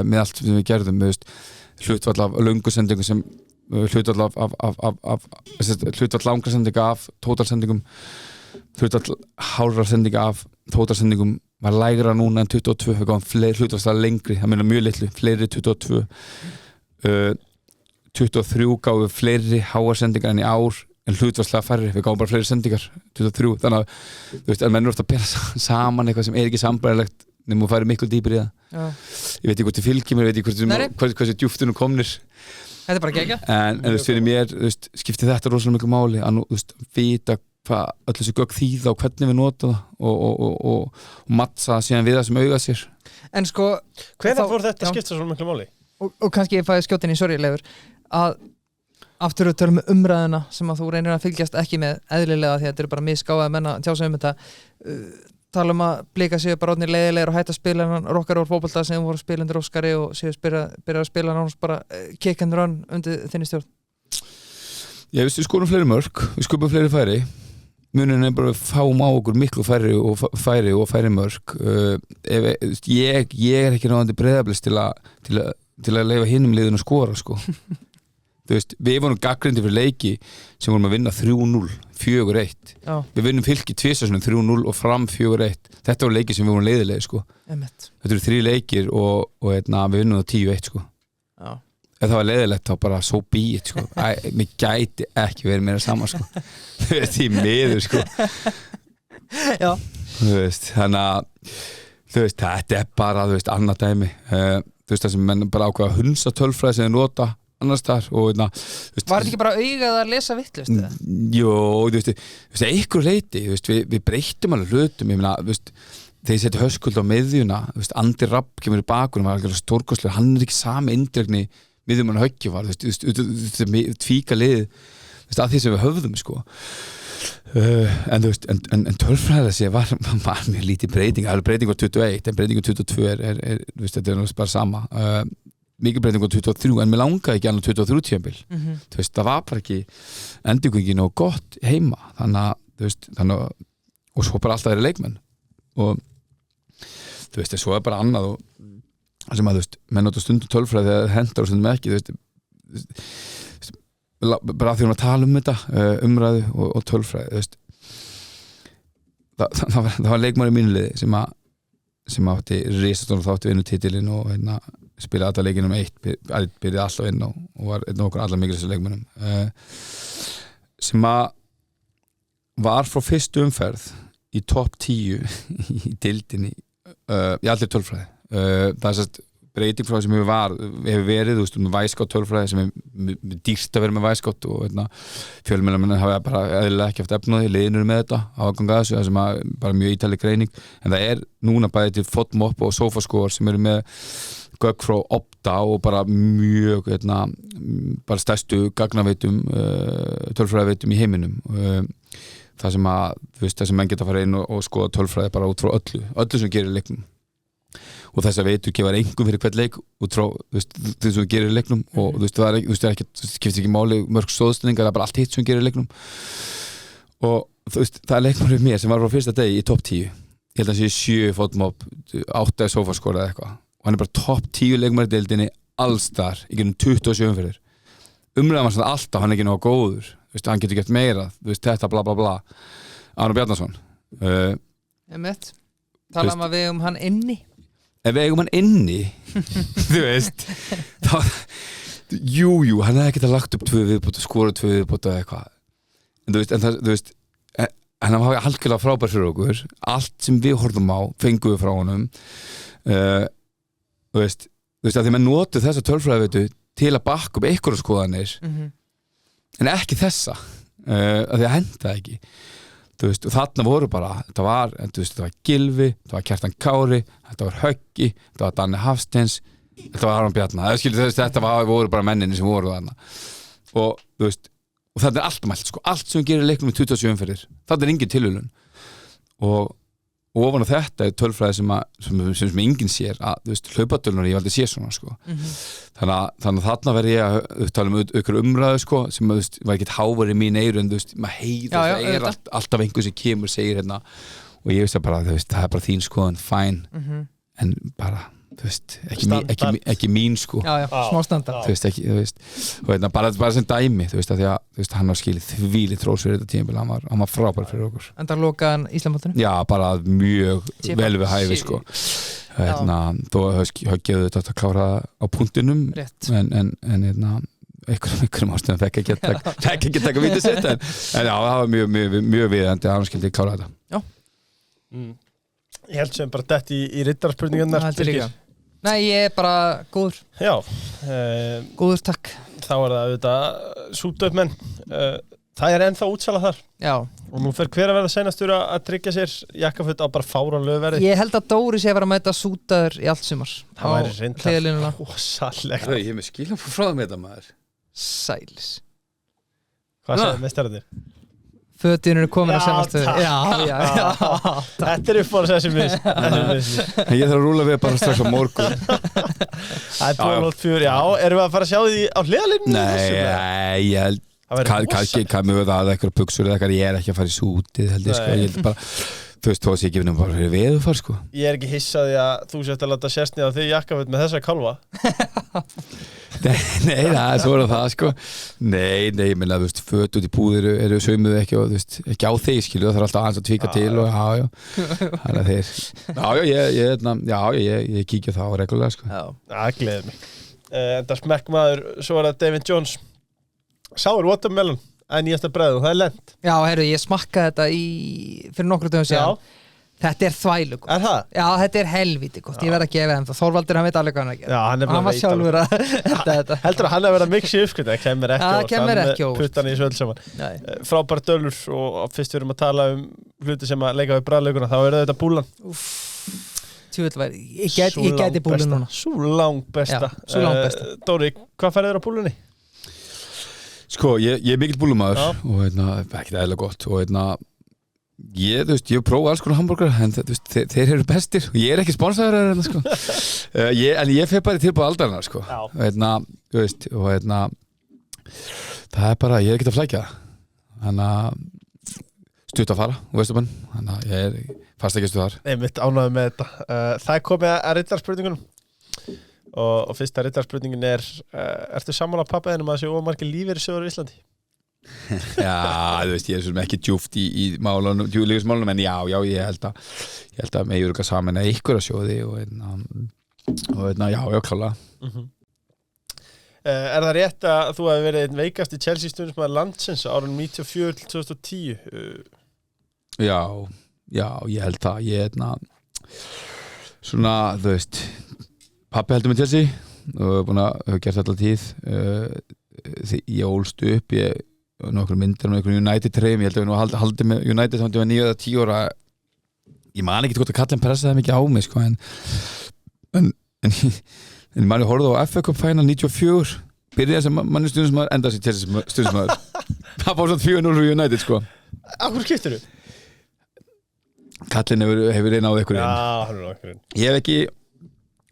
með allt sem við gerðum hlutvall af löngusendingum sem hlutvall langra sendinga af tótalsendingum hlutvall hálfra sendinga af tótalsendingum var lægra núna en 22 við gáðum hlutvall lengri, það meina mjög litlu fleiri 22 23 gáðum fleiri háarsendingar enn í ár en hlutvarslega færri, við gáum bara fleiri sendingar 23, þannig að þú veist, menn eru ofta að bera saman eitthvað sem er ekki sambærilegt nema þú færi miklu dýpir í það ég veit ekki hvort þið fylgjum, ég veit ekki hversu djúftunum komnir þetta er bara gegja en þú veist, fyrir mér, þú veist, skiptir þetta rosalega miklu máli að nú, þú veist, vita hvað öll þessi gögn þýða og hvernig við nota það og mattsa síðan við það sem auga sér en sko hvenær fór þetta skipta svo miklu máli? og kannski ég fæði skjótin í sorry Leifur að aftur að tala með umræðuna sem að þú reynir að fylgjast ekki með eðlilega því að þetta eru bara misgáðað menn að tjása þetta tala að blika séu bara orðnir leiðilegir og hætta að spila rockar úr fótbolta sem voru spilendur Óskari og séu byrja að spila nánast bara kick and run undir þinni stjórn við skorum fleiri mörk, við skupum fleiri færi munin er bara að fáum á okkur miklu færi og mörk ég er ekki náðandi breiðablist til að leyfa hinum liðin að skora sko þú veist, við vorum gaggrindi fyrir leiki sem vorum að vinna 3-0, 4-1 við vinnum Fylki 2 3-0 og Fram 4-1 þetta voru leiki sem við vorum leiðilegi sko þetta eru 3 leikir og við vinnum það 10-1 sko ef það var leiðilegt þá bara so be it sko mér gæti ekki verið meira saman sko þú veist, í miður sko þú veist, þannig að þú veist, þetta er bara, þú veist, annað dæmi þú veist, það sem menn bara ákveða að hunsa tölfræði sem þið nota annars þar og var þetta ekki bara augað að lesa vittlust eða? Jó, þú veist, einhver leiti við breyttum alveg hlutum ég meina, þú veist, þegar ég seti Höskuld á miðjuna þú veist, Andi Rapp kemur í bakunum var alveg stórkostlegur, hann er ekki sami indregni miðjumann Höggi var, þú veist tvíka lið, þú veist, að því sem við höfðum sko en þú veist, en tölfræðilega sé var mjög lítið breyting, það er breyting á 21 en breyting á 22 er þú veist, þetta er bara sama mikið breyting á 23 en mér langaði ekki annað 23 tímabil þú veist, það var bara ekki endurgöngin og gott heima þannig að, þú veist, og svo bara alltaf eru leikmenn og þú veist, svo er bara annað og sem að, þú veist, menn nota stundum tölfræði þegar hendar og stundum ekki, þú veist bara því hún að tala þetta umræðu og tölfræði, þú veist það var leikmaður í mínu liði sem átti risastónu þátti vinnu titilinn og spilaði alla leikinn 1 byrjaði alltaf inn og var einn og okkur allar mikil þessu leikmennum sem að var frá fyrstu umferð í topp 10 í dildinni í allir tölfræði það er sérst breyting frá sem hefur verið, þú veist, með væskott tölfræði sem dýrt að vera með væskott og fjölmiðlamenn hafa bara eðlilega ekki haft efnaði, liðnur með þetta áganga þessu, það sem bara mjög ítalig greining, en það núna bæði til FODMAP og SofaScore sem eru með gögn frá Opta og bara mjög bara stærstu gagnaveitum tölfræðiveitum í heiminum, það sem það sem menn geta að fara inn og skoða tölfræði bara út frá öllu sem gerir leiknum og þess að veitur gefur einhver fyrir hvern leik út frá þess sem gerir leiknum og það skiptir ekki máli mörg stóðstöðningar, það bara allt hitt sem gerir leiknum og það leikmur fyrir mér sem var frá fyrsta degi í topp 10, ég held að sé 7 FODMAP, 8 SofaScore eða eitthvað og hann bara topp 10 leikmur í deildinni allstar í gegnum 27 umferðir umræðan var svona alltaf, hann ekki nógu góður hann getur gert meira, þetta bla bla bla Aron Bjarnason Talaðum að við hann inni ef við eigum hann inni þú veist þá, jú, hann hefði getað lagt upp 2 viðbót og skorað 2 viðbót eða eitthvað en hann var algjörlega frábær fyrir okkur allt sem við horfum á, fengum við frá honum þú veist að því menn notu þessa tölfræðiveitu til að bakka upp einhverjar skoðanir en ekki þessa að því að henda ekki og þarna voru bara þetta var Gylfi, þetta var Kjartan Kári þetta var Höggi, þetta var Danni Hafsteins þetta var Aron Bjarna þetta voru bara menninni sem voru þarna og þetta allt mælt allt sem gerir leiknum í 27 umferðir þetta engin tilhulun og ofan á þetta tölfræði sem enginn sér að hlaupatölunar ég valdi sé svona þannig að þarna verði ég að upptala ykkur umræðu sem var ekkert hávar í mín eyru en maður heyrir það alltaf einhver sem kemur segir og ég veist að bara það bara þín skoðun, fine en bara ekki mín smá standard og bara sem dæmi að hann var skilið þvílið trós fyrir þetta tímabil, hann var frábær fyrir okkur en það lokaðan Íslamótinu? Já, bara mjög vel við hæfi þó höggjaðu þetta að klára á punktinum en einhverjum ástöðum fekk ekki taka vítið sitt en já, það var mjög viðandi að hann skildi klára þetta Já Ég held sem bara dett í riddarspurningarnar Nei, ég bara góður Já Góður, takk Þá það auðvitað sútöpmenn það ennþá útsala þar Já og nú fer hver að verða seinastur að tryggja sér jakkaföt á bara fáránlegu verði Ég held að Dóri sé að vera að mæta sútaður í allt sumar Það væri reyndar rosalegt Ég hef með skilum frá það með þetta maður Sælis Hvað sagði meistararnir? Fötin eru komin að sennastöðu Já Þetta er upp á þessi mis Ég þarf að rúla við bara strax á morgun Það er 2.04 Já, erum við að fara að sjá því á hliðalínu? Nei, ég held kannski mjög það eitthvað buxur eða eitthvað ég er ekki að fara í sútið held ég ég held bara þú veist, þú veist ekki bara fyrir veðufar Ég er ekki hissaði að þú sért að láta sérstni á því jakkaföt með þessa kálfa Nei, það er svona það Nei, ég meina, þú veist, föt út í búðir eru saumuð ekki og þú veist, ekki á þeir skilju það þarf alltaf aðeins að tvíka til og þannig að þeir ég kíkja það á reglulega Það gleður mig En það smekkmaður, svo er það David Jones Sour watermelon að nýjasta bræðu og það er lent Já, heyrðu, ég smakkaði þetta fyrir nokkru dögum síðan Þetta er þvælu gott. Er það? Já, þetta er helvíti gott. Ég verð að gefa þeim það. Þorvaldur, hann veit alveg hvað hann er að gera. Já, hann var sjálfur að þetta. Heldur að hann er að vera mixi uppskrift, það kemur ekki það kemur ekki á. Puttan í þessu öll saman. Frábær dölur og fyrst við erum að tala hluti sem að leika við bræðlauguna, þá er þetta búlan. Ég gæti búlun núna. Sú langt besta. Sú langt besta. Dóri, hvað færðu þér á búlunni? Sko, ég er mikill búlumaður og ekkert eðlilega gott og ég prófa alls konar hamburger en þeir eru bestir og ég er ekki sponsaður sko. en ég fer bara í tilbúið aldarna sko. og það er bara, ég er ekkert að flækja þannig að stutt að fara og veistu mann, þannig að ég er fast ekki stuð þar. Einmitt ánægður með þetta. Það er komið að riddarspurningunum og fyrsta riddarspurningin ertu sammála pappaðinum að það séu ómargir lífeyrissjóðir í Íslandi? Já, þú veist, ég er svona ekki djúpt í málunum, lífeyrismálunum, en já, ég held að með júruga saman að ykkur að sjóði og já, klálega. Er það rétt að þú hefði verið einn veikasti Chelsea stuðningsmaður landsins á árunum 94-2010? Já, ég held það, svona, þú veist Pabbi heldur með Chelsea og búin að hafa gert alltaf tíð því ég ólst upp nokkur myndir með einhverjum United treyjum, ég held að við nú haldið með United þá ég var 9 eða 10 ára ég man ekki hvort að kallinn pressaði það mikið á mig sko, en manni horfði á FA Cup Final 94 byrjaði sem manni stundismæður endaði sem Chelsea stundismæður það fór svona 4-0 fyrir United sko. Akkur skiptir þú? Kallinn hefur einn áð einhverjum hann er okkur ég hef ekki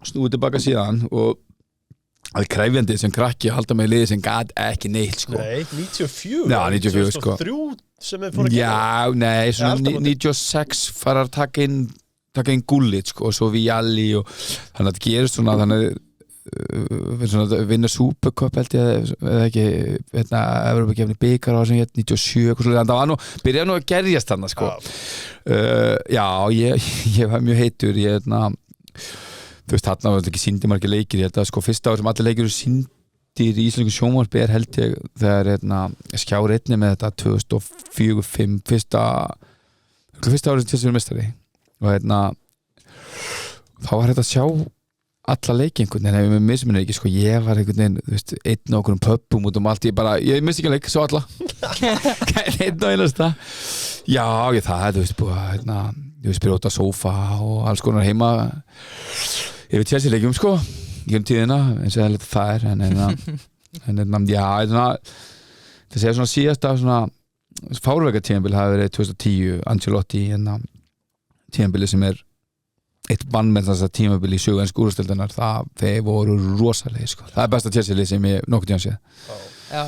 snúið tilbaka síðan og það er kræfjandi sem krakki að halda með liði sem gat ekki neitt sko. Nei, 94 Já, 94 sko. 2003 sem við fórum að Já, nei, svona 96 fara að taka inn Gullit sko, og svo Vialli og þannig að það gerist svona þannig að vinna Supercup held ég eða ekki Evrópakefni bikar á sem hétt 97 þannig að það var byrjaði nú að gerjast þannig sko. Já, ég var mjög heitur ég þú veist, þarna var ekki sýndi margir leikir ég held að sko fyrsta ár sem allir leikir eru sýndir í íslensku sjónvarpi held ég þegar skjár einni með þetta 2004-05 fyrsta árið sem Chelsea var meistari og þá var þetta að sjá alla leiki einhvern veginn, ef ég mismunir ekki sko, ég var einhvern veginn, þú veist, einn á okkur pöppum út allt, ég missi ekki leik, svo alla einn á einasta já, það, þú veist, búið ég veist, brjóta sófa og alls konar heima yfir Chelsea leikjum sko í tíðina, eins og það er en já, það segja svona síðasta svona fárveika tímabil hafi verið 2010 Ancelotti tímabili sem er eitt bann með þess að tímabili í sögu ensku úrstildunar, þeir voru rosalegir sko. Það er besta Chelsea-lið sem ég nokkuð tíðan séð. Já,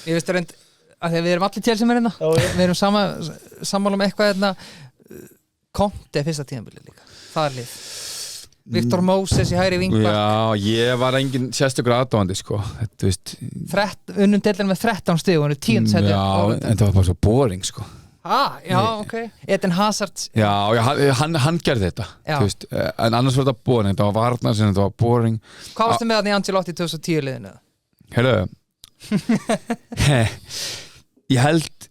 ég veist reynd að þegar við erum allir Chelsea-menn við erum sammála um eitthvað Conte fyrsta tímabili líka, það er lið Victor Moses í hægri vingbak Já, ég var engin sérstakur aðdáandi sko, þú veist unnum deildina með 13 stig og hann er 10 seti Já, en það var bara svo boring sko já, ok Eden Hazard Já, hann gerði þetta veist, en annars var þetta boring, þetta var varnar sem þetta var boring Hvað varstu með hann í Ancelotti 2010 liðinu? Heyrðu Ég held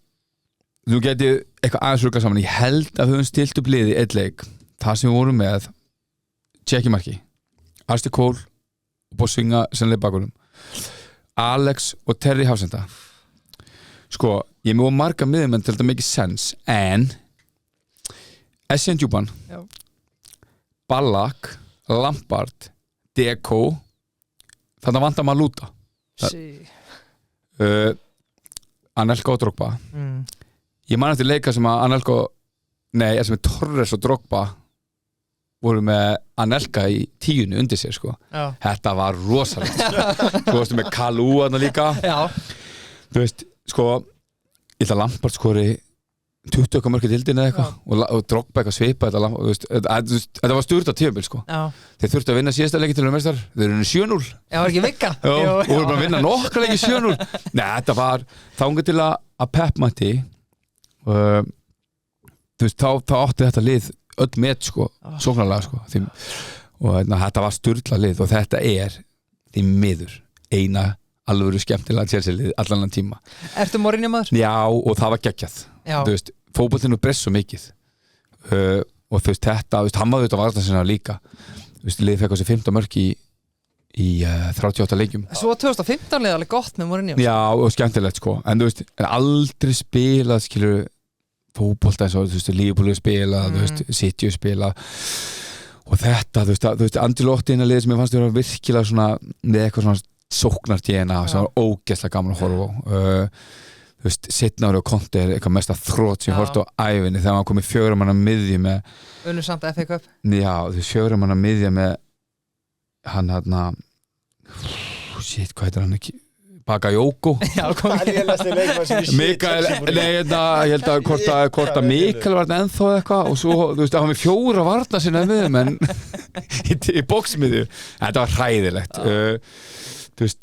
nú geti eitthvað aðeins rugga saman ég held að við höfum stilt upp liði eitt leik það sem við vorum með Tjekkimarki, Arsti Kól og búið að svinga sennilega bakunum Alex og Terry Hafsenda sko, ég mjög marga miðjumenn til þetta make sense en Essien Djúban Ballack, Lampard Deco þannig vantar maður lúta Anelka og Drogba ég man eftir leika sem að Anelka sem er Torres og Drogba voru með Anelka í 10 undir sér sko. Þetta var rosalegt þú veist með Kalú þarna líka þú veist sko ég ætla að Lampard skori 20 mörg í dildin eða eitthvað og Drogba eitthvað svipa þetta var sturt á tímabil sko þeir þurftu að vinna síðasta leiki til að meistar þeir eru 7-0 Já, var ekki vikka og voru bara að vinna nokkra leiki 7-0 Nei, þetta var þangað til að Pep mætti þú veist, þá átti þetta lið öll met sko, sóknarlega sko og þetta var sturla lið og þetta er því miður eina alvöru skemmtilega Chelsea-lið allan tíma Ertu Mourinho maður? Já, og það var geggjað þú veist, fótboltinn breyst svo mikið og þú veist, þetta, þú veist, hann var auðvitað varna sinna líka þú veist, liðið fekk á sig 15 mörk í 38 leikjum Svo 2015 liðið alveg gott með Mourinho Já, og skemmtilegt sko, en þú veist, en aldrei spilað, skilur fótbolta eins og, þú veist, Liverpool spilað þú veist, City spilað og þetta, þú veist, Ancelotti innan liðið sem ég fannst að vera virkilega svona með eitthvað svona sóknar DNA sem var ógeðslega gaman að horfa á þú veist, seinna árið og Conte er eitthvað mesta þrótt sem ég horfði á ævinni þegar hann kom í 4 manna miðju með Unnur samt FA Cup Já, þú veist, 4 manna miðja með hann shit, hvað heitir hann ekki Bakayoko Mikael, nei, ég held að hvort að Mikael var ennþá eitthvað og svo, þú veist, að hann með 4 varna sinna miðjum en í bóksmiðju þetta var hræðilegt þú veist,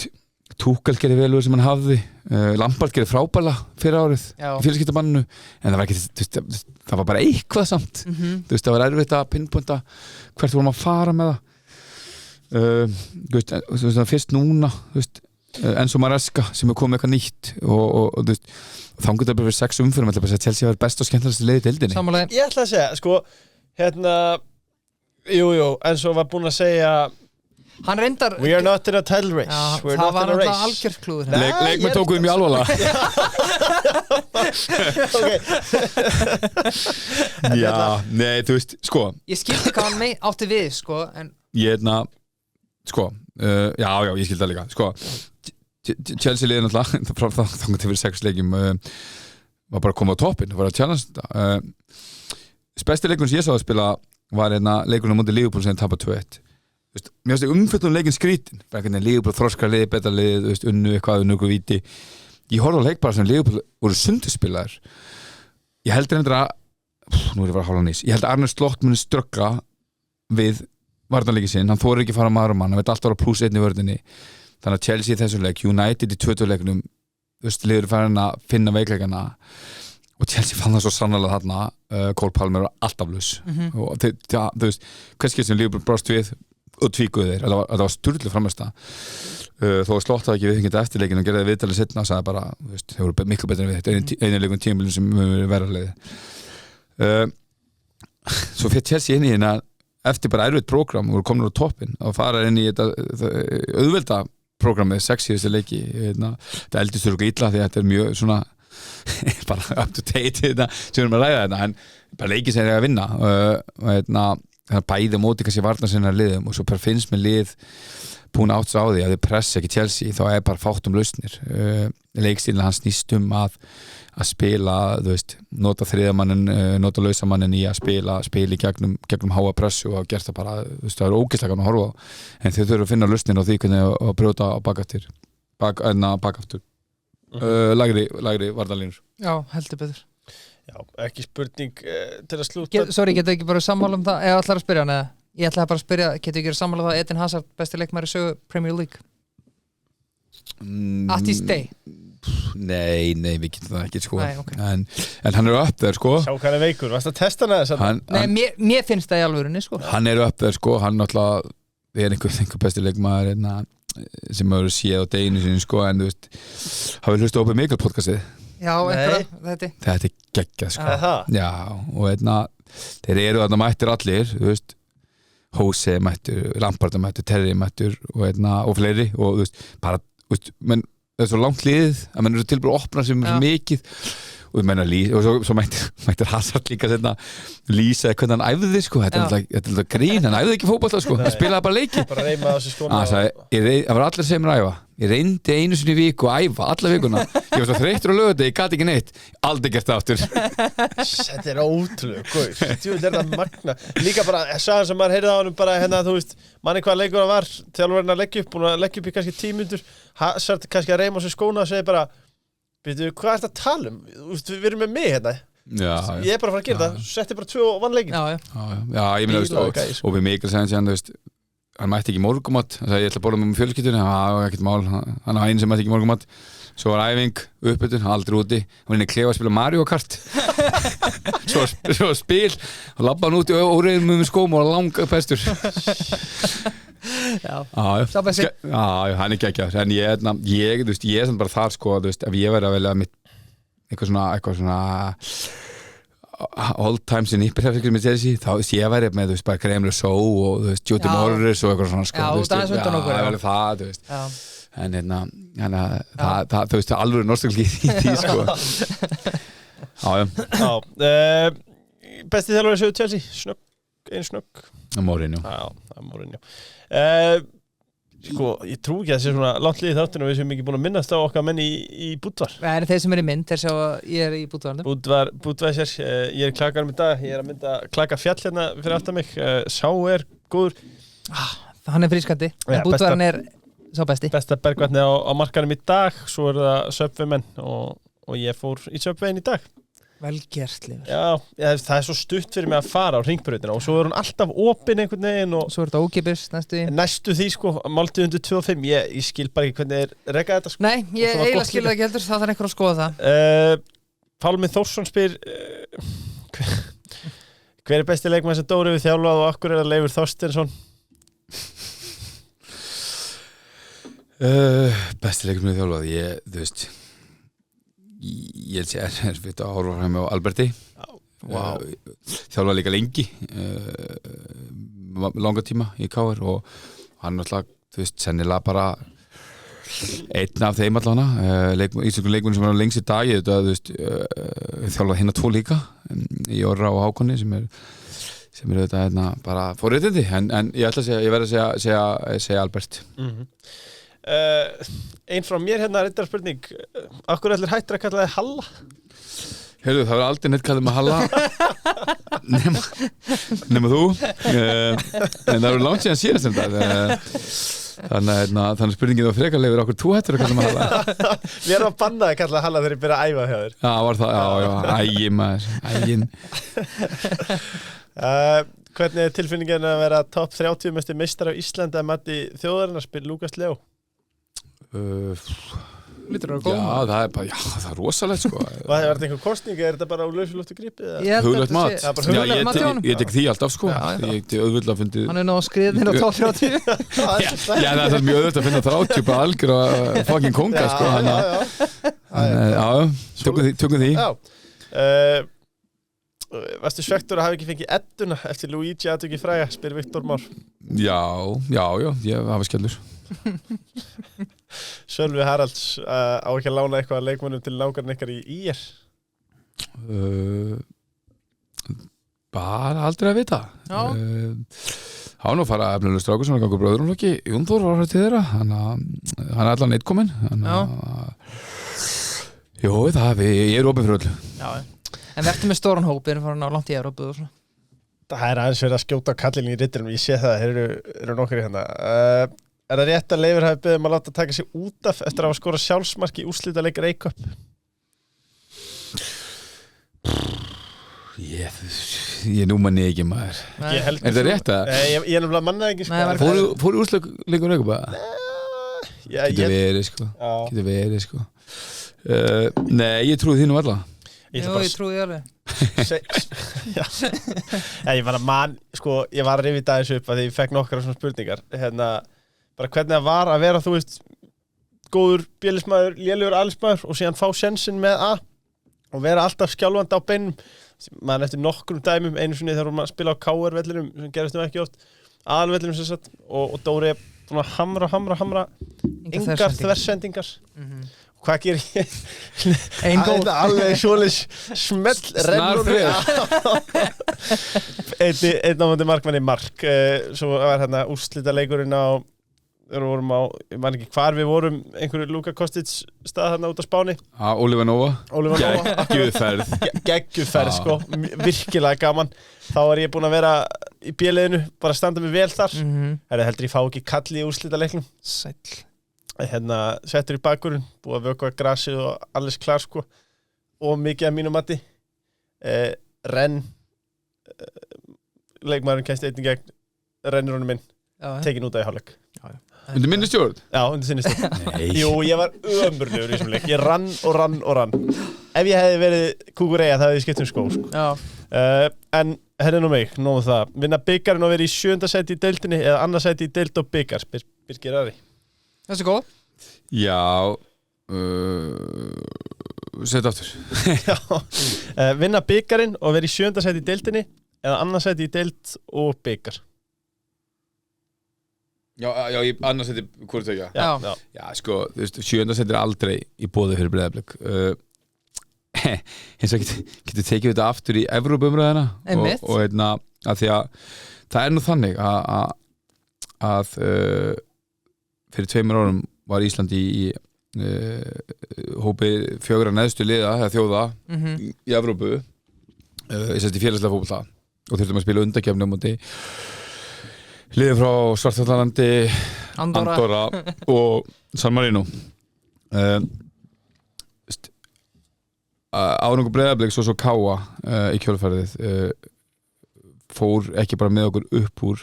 Tuchel gerði vel úr sem hann hafði Lampard gerði frábæla fyrir árið í félagskiptabanninu en það var ekki, þú veist, það var bara eitthvað samt þú veist, það var erfitt að pinpointa hvert vorum að fara með það þú veist, fyrst núna þú veist Enzo Maresca sem er komið eitthvað nýtt og þú veist, þá getur það bara fyrir 6 umfyrir með að Chelsea var best og skemmtilegast liðið í deildinni Sammála Ég ætla að segja, sko, Enzo var búinn að segja Hann reyndar We are not in a title race, Já, we're það not var in a alltaf race. algjört klúður Nei. Leikmenn tókuðu mjög alvarlega Já, nei, þú veist, sko Ég skildi hvað hann átti við, sko, en Ég sko, já, ég skildi það líka sko, Chelsea liðið náttúrulega frá þannig til fyrir 6 leikjum var bara að koma á toppinn, var að challenge þetta besti leikurinn sem ég sá að spila var leikurinn á mútið Liverpool sem tapar 2-1 mér finnst umfjöldun leikin skrítin Liverpool þroskar liðið, betra liðið unnu eitthvað, unnu ykkur víti ég horfði á leik bara sem Liverpool voru sundurspilaðir ég held að nú er ég bara að hála nýs ég held að Arne Slott muni ströggla við varnarleiki sinn, hann þorir ekki að fara maður og mann hann veit alltaf á pluss 1 í vörðinni þannig að Chelsea í þessum leik, United í 2 leiknum liður farin að finna veikleikana og Chelsea fann það svo sannlega þarna Cole Palmer var alltaf laus og þú veist, hverski sem Liverpool brást við og tvíkuðu þeir, þetta var sturlu frammeista þó að Slott það ekki við þetta eftirleikin og gerði viðtalið setna og sagði bara þeir voru miklu betur en við þetta einu leikum tímabilin sem við verða leiði svo fyrir Chelsea inn í hérna eftir bara erfitt prógram og voru komin á toppinn og fara inn í þetta auðvelda prógramið 6 síðustu leiki þetta eldist þurru illa því að þetta mjög svona bara up to date þetta sem við erum að ræða þetta en bara leiki sem er að vinna og það er bæði móti kannski varna sinna liðum og svo bara finnst með lið búin átt á því að þið pressa ekki Chelsea þá er bara fátt lausnir leikstílinn hans snýst að spila, þú veist, nota þriðamannin nota lausamannin í að spila í gegnum háa pressu og gert það bara, þú veist, það er ógeðslega gaman að horfa á en þau þurfa að finna lausnir á því hvernig að brjóta á bakaftur lagri varnarlínur já, heldur betur Já, ekki spurning til að slúta Sorry, getur ekki bara sammála það eða ætlar að spyrja hann eða ég ætlaði bara að spyrja, getur ekki sammála það Eden Hazard besti leikmaður í sögu Premier League at this day Nei, við getum það ekki sko Nei, okay. en hann er upp þér sko Sjá hvað er veikur, varst að testa hann Nei, mér finnst það í alvörunni sko Hann er upp þér sko, hann náttúrulega er einhver besti leikmaður sem maður séð á deginu sinni sko en þú veist, hafið hlustað á Opið Mikkel podcastið Já, þetta er geggjað sko Já, og þeir eru þarna mættir allir þú veist, Jose mættur Lampard mættur, Terry mættur og fleiri og þú veist, bara menn, það er svo langt liðið að menn eru tilbúið að opna sem er mikið og ég meina og svo mættir Hazard líka lýsa hvernig hann æfði sko þetta er alltaf grín, hann æfði ekki fótbolta sko hann spilaði bara leiki bara reyma á sig skóna það var allir sem er að æfa ég reyndi einu sinni í viku að æfa alla vikuna ég var svo þreyttur á lögðu, ég gat ekki neitt aldrei gert það aftur þetta er ótrúlega, þetta er það magna líka bara, sagðan sem maður heyrði á hann bara þú veist, manni hvað leikur hann var þjálfurinn að leggja upp, búin að leggja upp í kannski 10 mínútur Hazard kannski að reyma á sig skóna og segja bara veitu, hvað er þetta að tala um? Við erum með mig hérna ég er bara að fara að gera það, setti bara 2 og vann leikin Já, ég meina, og við Mikkel segja hann, þú veist hann mætti ekki morgumat, hann sagði ég ætla að borða með fjölskyldunni, ekkert mál hann var einu sem mætti ekki morgumat svo var æfing, uppbytun, aldrei úti hann var inn í klefa að spila Mario Kart svo spil og labba hann út í óreiðum með skóm og langa pestur Já, hann er geggjað en ég, þú veist, ég er samt bara þar sko, þú veist, ef ég verið að velja mitt eitthvað svona all times in hyperhefsingir með Chelsea þá veist ég væri með, þú veist, bara Graham Rousseau og þú veist, Jody Morris og eitthvað svona sko, það þú veist en þú veist, alveg nostalgí í því sko Besti þjálfari sögðu Chelsea snögg Mourinho sko, ég trú ekki að það sé svona langt liðið þáttinu og við séum ekki búin að minnast á okkar menn í Budvar Það eru þeir sem er í mynd, þeir sjá að ég er í Budvarnum Budvæsir, ég er klakarum í dag ég er að mynda klaka fjall hérna fyrir aftan mig sá er góður Hann er frískandi, Budvarn er sá besti Besta bergvatni á markanum í dag svo er það Subway-menn og ég fór í Subway-in í dag Vel gert, Leifur Já, það er svo stutt fyrir mig að fara á hringbrautina og svo er hún alltaf opin einhvern veginn og svo er þetta ókipis næstu því sko, máltið undir 2.5 ég skil bara ekki hvernig er rekað þetta sko. Nei, ég eiginlega skil það ekki heldur, það þarf einhver að skoða það Pálmi Þórsson spyr hver er besti leikmann sem Dóri við þjálfað og akkur er að Leifur Þorsteinsson Besti leikmann við þjálfað, þú veist ég sé að horfa fram á Alberti þjálfa líka lengi langa tíma í KR og hann náttúrulega, þú veist, sennilega bara einn af þeim allavega íslensku leikmenn sem var lengst í dag þetta, þú veist, þjálfað hérna 2 líka í Orra og Hákonni sem er þetta hérna bara forréttindi en ég ætla að segja, ég verð að segja Albert. Einn frá mér hérna er spurning, af hverju allir hættir að kalla þig Halla? Heyrðu, það var aldrei neitt kallið með Halla nema þú en það var langt síðan síðast þetta þannig spurningin var frekarlegur okkur þú hættir að kalla með Halla. Við erum að banna að kalla Halla þegar ég byrja að æfa hjá þér. Já, var það, já, ægin maður, ægin. Hvernig er tilfinningin að vera top 30 mesti meistar af Íslandi að mati þjóðarinnar spil Lukas Leó? Lítur að góð. Já, það er bara, það er rosalegt sko. Var þetta einhver kostning, er þetta bara á lausuloftu gripið? Huglægt mat. Það er bara huglægt mat hjá honum. Ég tek því alltaf sko. Ég tek auðvitað að fundið. Hann náðu skriðin á top 30. Já, það er mjög auðvitað að finna 30 bara algjör að fucking konga sko. Já, tökum því. Já. Varstu svektur að hafa ekki fengið edduna eftir Luigi aðtöki fræga, spyr Viktor Már. Já, ég hafa skellur. Sölvi Haralds á ekki að lána eitthvað að leikmönnum til nágrann ykkar í IR? Bara aldrei að vita. Það var nú að fara að efnilega strákur sem var gangur bróðurumlokki. Jón Þór var til þeirra, hann er allan eitt kominn. Jó, ég er opið fyrir öllu. Já, en verður með stóran hóp, erum farin á langt í Evrópu og svona. Það er aðeins verið að skjóta á kallinu í rittinum, ég sé það, eru nokkri hérna. Er það rétt að Leifur hafi beðið að láta taka sig út af eftir að hafa skorað sjálfsmark í úrslitaleik Reykjavík? Ég nú manni ekki maður. Er það rétt að? Ég er nefnilega mannaði ekki sko. Fóru úrslitaleik Reykjavík? Getur verið sko. Nei, ég trúi því nú alla. Jú, ég trúi því alveg. Ég var að rifja þessu upp að því ég fekk nokkra svona spurningar. Bara hvernig það var að vera, þú veist, góður bjölismæður, lélugur alismæður og síðan fá sjensin með A og vera alltaf skjálfandi á beinum. Maður eftir nokkrum dæmum, einu sinni þegar maður spila á KR-vellinum, sem gerist nú ekki oft, aðalvellinum sem sagt, og Dóri er búin að hamra, engar þversendingar. Hvað gerir ég? Ein góð. Alveg svoleiðis smell rennur. Einn á móti markmanni Mark. Svo var hérna úrslitaleikurinn á við vorum á, ég man ekki hvar við vorum einhverju Luka Kostic stað þarna út á Spáni. Oliver Nova. Geggjuferð sko, virkilega gaman. Þá var ég búinn að vera í B-liðinu, bara standa mig vel þar. Heldur ég fá ekki kalli í úrslitaleiknum. Sæll. Settur í bakkurinn, búið að vökva grasið og alles klár sko. Og mikið af mínum mati. Renn leikmaðurinn kemst einnig gegn rennurunum minn. Tekin út af í hálfleik. Undir minni stjórn? Já, undir sinni stjórn. Jú, ég var ömurlegur í þessum leik. Ég rann. Ef ég hefði verið Kukureya, það hefði ég skipt skó sko. En herri nú mig, nóg það. Vinna bikarinn og verið í 7. sæti í deildinni eða annað sæti í deild og bikar. Birgir Ari. Þessi góð. Já, set aftur. Vinna bikarinn og verið í 7. sæti í deildinni eða annað sæti í deild og bikar. Já, ég annars seti hvort ekki. Já, sko, þú veist, 7. seti er aldrei í boði fyrir Breiðablik. Hins vegar getur tekið þetta aftur í Evrópumræðina og að því að það er nú þannig að fyrir 2 árum var Ísland í hópi 4 neðstu liða eða þjóða í Evrópu í félagslega fótbolta og þurftum að spila undankeppni á móti liðið frá Svartfjallalandi, Andorra og San Marino. Árangur Breiðabliks og svo Káa í kjölfarið fór ekki bara með okkur upp úr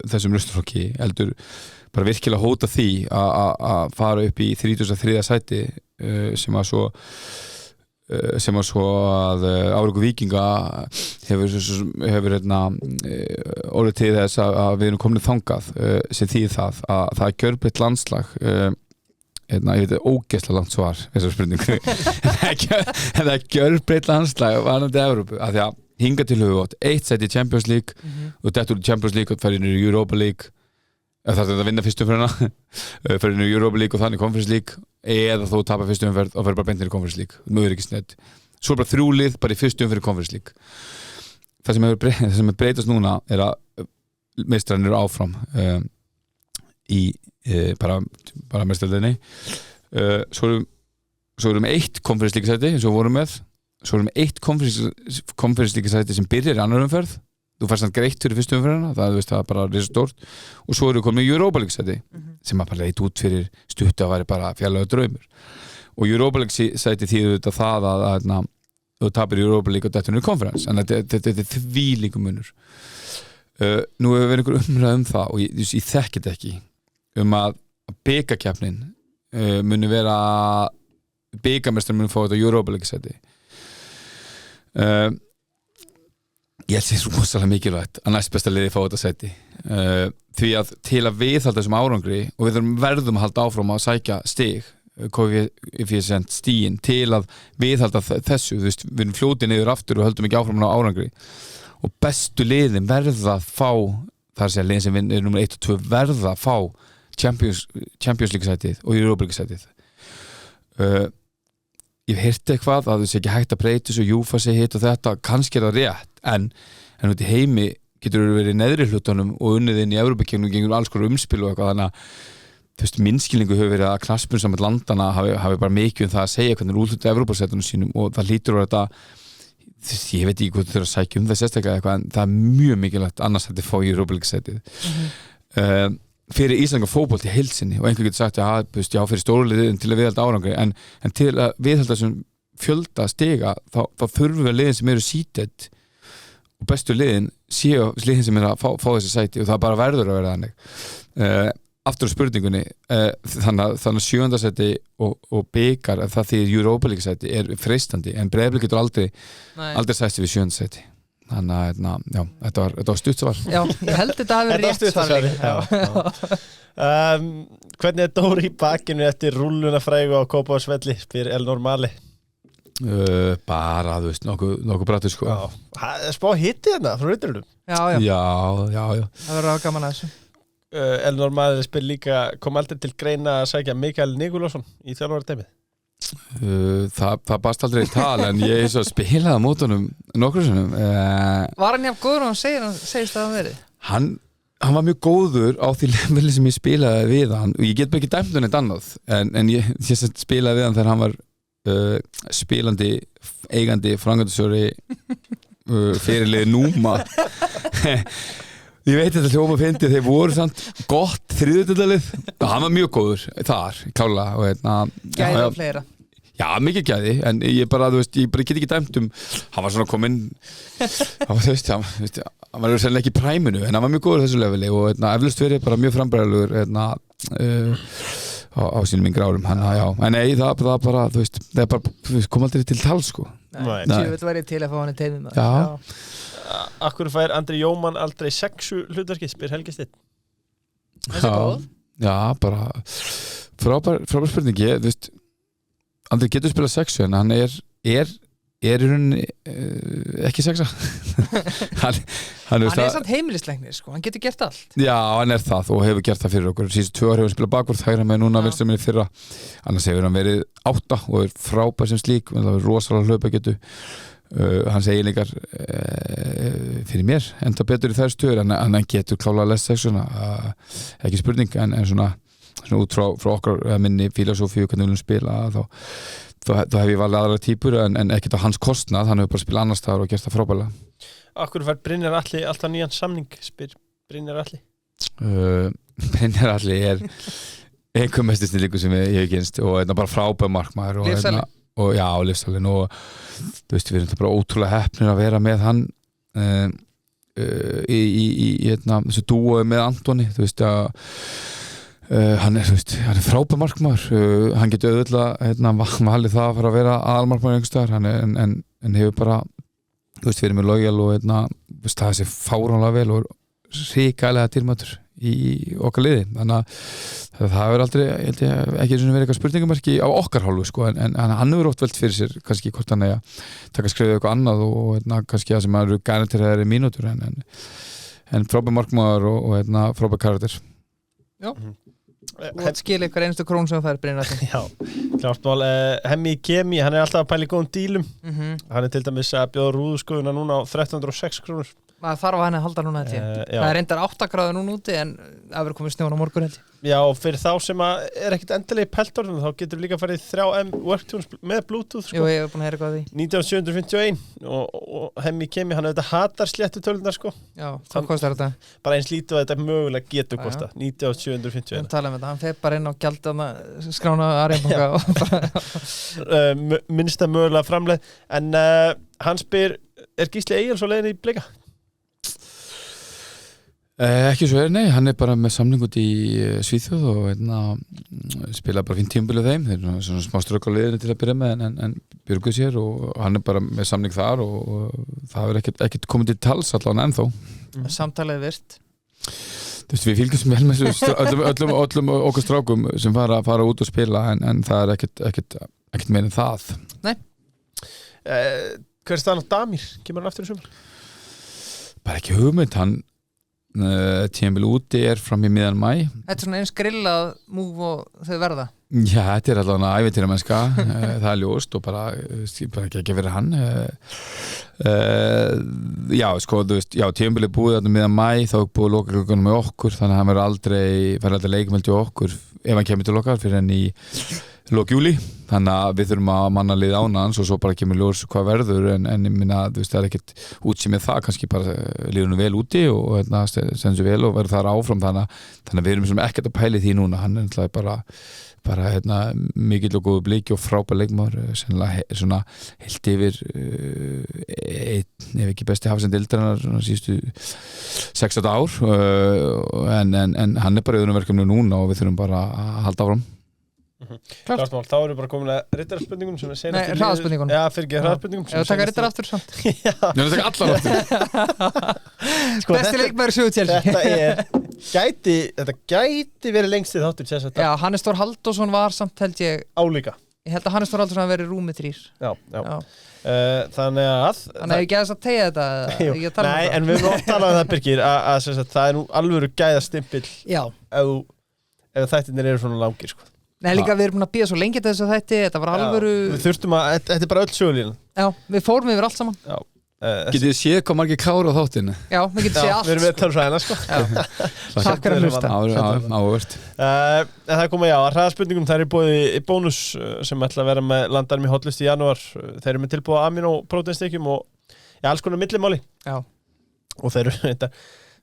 þessum rustaflokki, heldur bara virkilega hóta því að fara upp í 33. sæti sem að svo að Árangur Víkinga hefur orðið til þess að við erum komin þangað sem þýðir það að það er gjörbreytt landslag ég veit ógeðslega langt svar þessar spurningu en það er gjörbreytt landslag varðandi Evrópu af því að hinga til höfu átt 1 sæti í Champions League og þetta úr Champions League og færið inn í Europa League það er að vinna fyrstu umferðina fyrir inn í Europa League og þannig Conference League eða þú tapar fyrstu umferð og fyrir bara beintir í Conference League mögur ekki snett svo er bara 3 lið bara í fyrstu umferð í Conference League það sem er breytast núna er að meistararnir eru áfram í bara meistararnir svo erum eitt Conference League sæti eins og vorum með svo erum eitt Conference League sæti sem byrjar í annar umferð þú færst hann greitt fyrir fyrstu umferðina það er bara risastórt og svo eru við komin í Europa League sæti sem að bara leit út fyrir stuttu að væri bara fjarlægur draumur og Europa League sæti þýður þetta það að þú tapir í Europa League og þetta er konferens en þetta er þvílíkum munur nú hefur verið einhver umræð það og ég þekki þetta ekki að bikarkeppnin muni vera bikarmestrar muni fá þetta Europa League sæti ég held sér rosalega mikilvægt að næst besta liði fá þetta sæti því að til að viðhalda þessum árangri og við verðum að halda áfram að sækja stig koefficient stigin til að viðhalda þessu við erum fljótið niður aftur og höldum ekki áfram á árangri og bestu liðin verða að fá þar að segja liðin sem er nummer 1 og 2 verða að fá Champions League sætið og Europa League sætið ég heyrti eitthvað að þú sé ekki hægt að breyta þessu Júfa sé hitt og þetta, kannski er það rétt en út í heimi getur þú verið í neðri hlutunum og unnið inn í Evrópukeppnum gengur alls konar umspil og eitthvað þannig að minnskilningu hefur verið að knattspyrna saman landana hafi bara mikið það að segja hvernig útluta Evrópusætunum sínum og það hlýtur að þetta ég veit ekki hvað þú þurfa að sækja það sérstaklega eitthvað en það er mjög mikilvægt annars þetta fá í Europa League sætið fyrir íslenska fótbolt í heilsinni og einhver getur sagt já fyrir stóruliðin til að viðhalda árangri en til að viðhalda þessum fjölda stiga þá þurfum við liðin sem eru seated og bestu liðin séu liðin sem er að fá þessi sæti og það bara verður að vera þannig aftur á spurningunni þannig að 7. sæti og bikar það því Europa League sæti er freistandi en Breiðablik getur aldrei sæsti við 7. sæti þannig að já, þetta var stutt svar Já, ég held þetta hafi verið rétt svar Hvernig er Dóri í bakinu eftir rúlluna frægu á Kópavogsvelli spyr Elnor Mali bara, þú veist, nokkuð brattur sko Spá hitti hérna frá rauturunum Já Það verður á gaman að þessu Elnor Mali spyr líka kom aldrei til greina að sækja Mikael Nikulásson í þjálfarateymið það barst aldrei í tal en ég spilaði á mótunum nokkur sinnum Var hann jafn góður og hann segist að hann verið? Hann var mjög góður á því leveli sem ég spilaði við hann og ég get bara ekki dæmt hann eitt annað en ég spilaði við hann þegar hann var spilandi eigandi framkvæmdastjóri fyrirliði Núma ég veit þetta hljóma fyndi þeir voru samt gott þriðutöldalið og hann var mjög góður þar klálega og Gæði og fleira Já, mikið gæði, en ég bara, þú veist, ég bara get ekki dæmt hann var svona kominn hann var sennilega ekki í præminu en hann var mjög góður þessu leveli og eflaust verið bara mjög frambærilegur á sínum yngri árum en nei, það bara, þú veist það bara kom aldrei til tal, sko Nei, þetta væri til að fá hann í teimum Já Akkur fær Andri Jóman aldrei 6 hlutverki, spyr Helgi Steinn Þessi góð Já, bara frábær spurningi, þú veist Andri getur spilað 6 en hann er í rauninni ekki 6 hann er samt heimilisleiknir sko, hann getur gert allt Já, hann er það og hefur gert það fyrir okkur síðustu 2 ár hefur hann spilað bakvörð hægra með núna vinstra minni fyrra annars hefur hann verið 8 og er frábær sem slík það er rosalega hlaupagetu hans eiginleikar fyrir mér enda betur í þær stöður en hann getur klálega lest 6 ekki spurning en svona út frá okkar minni filosófíu hvernig við viljum spila þá hef ég valið aðra típur en ekkert á hans kostnað hann hefur bara spilað annars staðar og gert það frábærlega Akkur fær Brynjar Atli alltaf nýjan samning spyr Brynjar Atli Brynjar Atli er einhver mestu snillingur sem ég hef kynst og bara frábær markmaður og já, lífsælin og þú veist, við erum bara ótrúlega heppnir að vera með hann í þessu dúoði með Antoni þú veist að hann er frábær markmaður hann getur auðvitað valið það að fara að vera aðalmarkmaður einhverstaðar en hefur bara þú veist, við erum með lojal og staðið sér fáránlega vel og ríkælega dýrmætur í okkar liði þannig að það hefur aldrei ekki verið eitthvað spurningamarki á okkar hálfu sko, en hann hefur oft velt fyrir sér kannski hvort hann er að taka skrifið eitthvað annað og kannski það sem eru garantir að það eru mínútur en frábær markmaður og frábær karakter og skilja ykkur einstu krón sem það er Brynjarson. Já, klart mál. Hemmi Kemi, hann alltaf að pæla í góðum dílum. Hann til dæmis að bjóða rúðuskofuna núna á 1306 krónur. Maður þarf að henni að halda núna þetta. Það er reyndar 8 gráður núna úti en það verður komið snjón á morgun held ég. Já, og fyrir þá sem að ekkert endilega í peltorðunum, þá getur líka farið 3M worktunes með Bluetooth, sko. Jú, ég hef búin að heyra hvað því. 19751 og Hemmi Kemi, hann auðvitað hatar sléttu tölunar, sko. Já, hvað kostar þetta? Bara eins lítið að þetta mögulega getur kosta, 19751. Tala um þetta, hann fer bara inn á gjaldana skrána Arianbanka og bara minnsta mögulega framleið, en hann spyr, er Gísli Egils á leiðinni í Blika? Ekki svo nei, hann bara með samning út í Svíþjóð og spila bara fínt tímabilið þeim, þeir eru svona smá strök á liðinu til að byrja með en björguð sér og hann bara með samning þar og það er ekkert komið til tals allavega ennþá. Samtalið virt. Þú veist, við fylgjumst vel með öllum okkur strákum sem fara út og spila en það er ekkert meira en það. Nei. Hver er staðan á Damir? Kemur hann aftur í sumar? Bara ekki hugmynd, hann tímabil úti er fram í miðjan maí. Þetta er svona eins grillað múv og þau verða. Já, þetta er allavega ævintýra mennska, það er ljóst og bara ekki verið hann. Já, sko, þú veist, tímabili búið þarna miðjan maí, þá er búið lokaglugganum með okkur, þannig að hann verður aldrei leikmældi okkur ef hann kemur til okkar fyrir enn í lok júli, þannig að við þurfum að manna lið án hans og svo bara kemur ljós hvað verður en ég minna, þú veist, það er ekkert útsýmið það, kannski bara liðunum vel úti og stendur sér vel og verður þar áfram þannig að við erum sem ekkert að pæli því núna, hann er bara mikill og góðu bliki og frábær leikmaður, sennilega svona heilt yfir ef ekki besti hafsend deildarinnar síðustu 6 ár en hann er bara í öðrum verkefni núna og við þurfum bara að halda áfram. Klart mál, þá erum við bara komin að rittarspurningun sem er senast Nei, hraðspurningun. Já, fyrir ekki hraðspurningun. Ef taka rittar aftur samt. Já, það taka allar aftur. Sko, besti leikmaður sögu Chelsea. Þetta gæti verið lengst í þáttur Chelsea. Já, Hannes Þór Halldórsson var samt held ég álíka. Ég held að Hannes Þór Halldórsson hafi verið rúmið 3. Já. Þannig að Þannig ekki aðeins að tegja þetta. Nei, en við erum oft talað um það, Birgir, að það er nú alvöru gæðastimpill ef þættirnir eru svona langir, sko. Nei, líka við erum búin að bíða svo lengi til þess að þetta var alvöru. Við þurftum þetta er bara öll sögulínan. Já, við fórum yfir allt saman. Já. Getið þið séð hvað margir klára á þáttinu? Já, við getum séð allt. Við erum við að tala hræðina, sko. Takk fyrir að hlusta. Ávört. En það komið, að hraðaspurningum, það er búið í bónus sem ætla að vera með landarum í hotlist í janúar. Þeir eru með tilbúið amino próteinstykkjum og alls konar millimáli. Já. Og þeir eru þetta,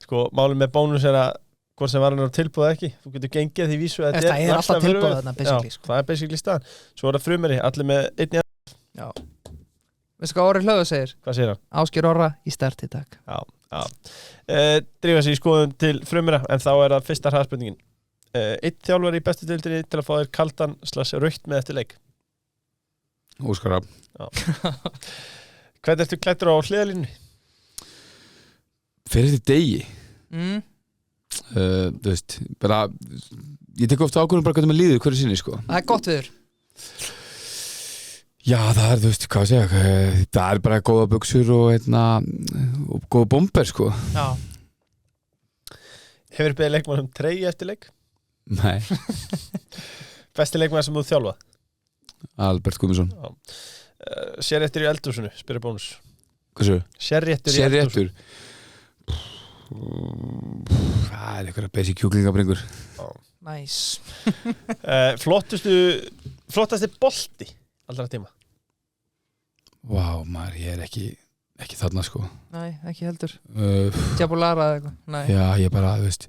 sko, málið með bónus er að hvort sem var hann á tilbúið ekki, þú getur gengið því vísu að það er alltaf tilbúið þarna, basically. Já, það er basically staðan. Svo er það frumeri, allir með einn í annan. Já. Veistu hvað Orri Hlöðu segir? Hvað segir hann? Ásgeir Orra í start í dag. Já. Drífa sig í skoðum til frumera, en þá er það fyrsta hraðspurningin. Einn þjálfari í bestu deildinni til að fá þér kaldan /rautt með eftir leik. Óskar Rapp. Hvernig ertu klæddur á hliðalínunni? Fyrir þetta degi. Þú veist, bara ég tek ofta ákvörðum bara hvernig maður líður hverju sinni, sko. Það er gott viður. Já, það er, þú veist, hvað segja það er bara góða buxur og góða bomber, sko. Já. Hefur beðið leikmann treyju eftir leik? Nei. Besti leikmann sem þú þjálfað? Albert Guðmundsson. Sérréttur í eldhúsinu, spyrir bónus. Hvað svo? Sérréttur í eldhúsinu. Það er eitthvað basic kjúklingabringur. Nice. Flottasti bolti allra tíma? Vá, maður, ég er ekki þarna, sko. Nei, ekki heldur. Tjabulara eða eitthvað. Nei. Já, ég bara, þú veist.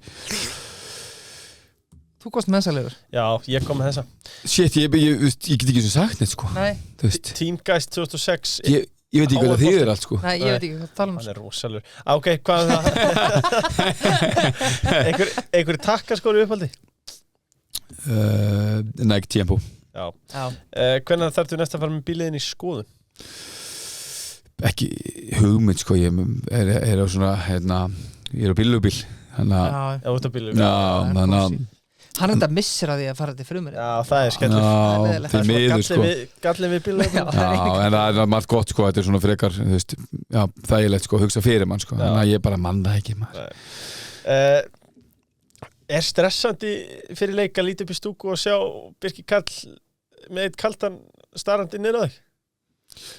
Þú komst mensalegur. Já, ég kom með þessa. Shit, ég get ekki svo sagt neitt, sko. Nei. Þú veist. Teamgeist 2006. Ég veit ekki hvað það þýðir allt, sko. Nei, ég veit ekki hvað það tala um. Hann er rosalur. Ok, hvað er það? Einhverju takkaskóri upphaldi? Nei, ekki tempo. Já. Hvernig þarftu næst að fara með bíliðin í skoðun? Ekki hugmynd, sko. Ég er á svona, ég er á bílubíl. Já, út á bílubíl. Já, þannig að hann enda missir að því að fara til frumir. Já, það er skellur. Já, til miður, sko. Gallin við bílubíl. Já, en það er margt gott, sko. Þetta er svona frekar, þú veist, já, þægilegt, sko, hugsa fyrir mann, sko. Þannig að ég bara mann það ekki, maður. Er stressandi fyrir leik að líta upp í stúku og sjá Birkir Karl með eitt kaldan starrandi niður á þig?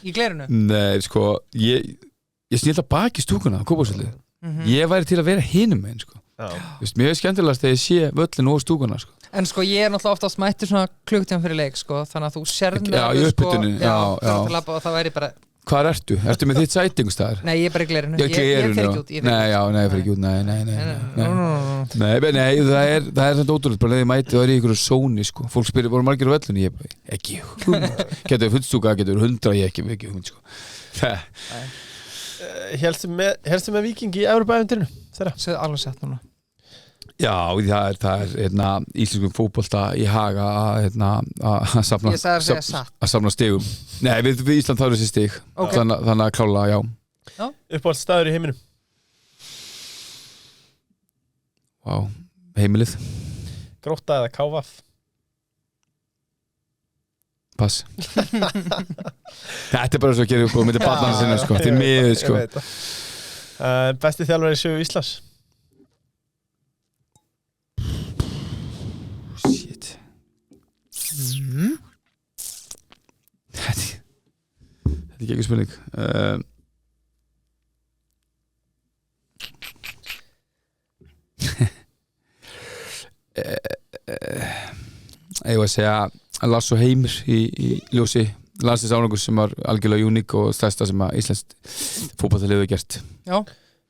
Í glerinu? Nei, sko, ég snill að baki stúkuna á Kópavogsvelli. Ég væri til að vera hinum megin, sko. Mér er skemmtilegast þegar ég sé völlin og stúkuna, sko. En sko, ég er náttúrulega oftast mættur svona klukktíma fyrir leik, sko, þannig að þú sérð Já, í uppbytunni, já. Og það væri bara... Hvar ertu? Ertu með þitt sætingustæðar? Nei, ég er bara í glerinu. Ég fer ekki út. Nei, ég fer ekki út. Nei, það er þetta ótrúlega, bara leiði mæti, það er í einhverju sóni, sko. Fólk spyrir, voru margir á vellunni? Ég ekki hund. Getur fullstúka, getur 100, ég ekki hund, sko. Helstu með Víking í Evrópa-æventýrinu? Segðu alveg sett núna. Já, það er íslenskum fótbolta í Haga að safna stigum. Nei, við Ísland þarf þessi stig, þannig að klála, já. Uppáhalds staður í heiminum? Vá, heimilið. Grótta eða KVF? Pass. Þetta er bara svo að gera upp og myndi barnana sinna, sko, til miður, sko. Besti þjálfari í sögu Íslands? Þetta er ekki spurning. Ég var að segja Lars og Heimir í ljósi landsins árangur sem var algjörlega uník og stærsta sem að Íslands fótboltalið hefur gert. Já.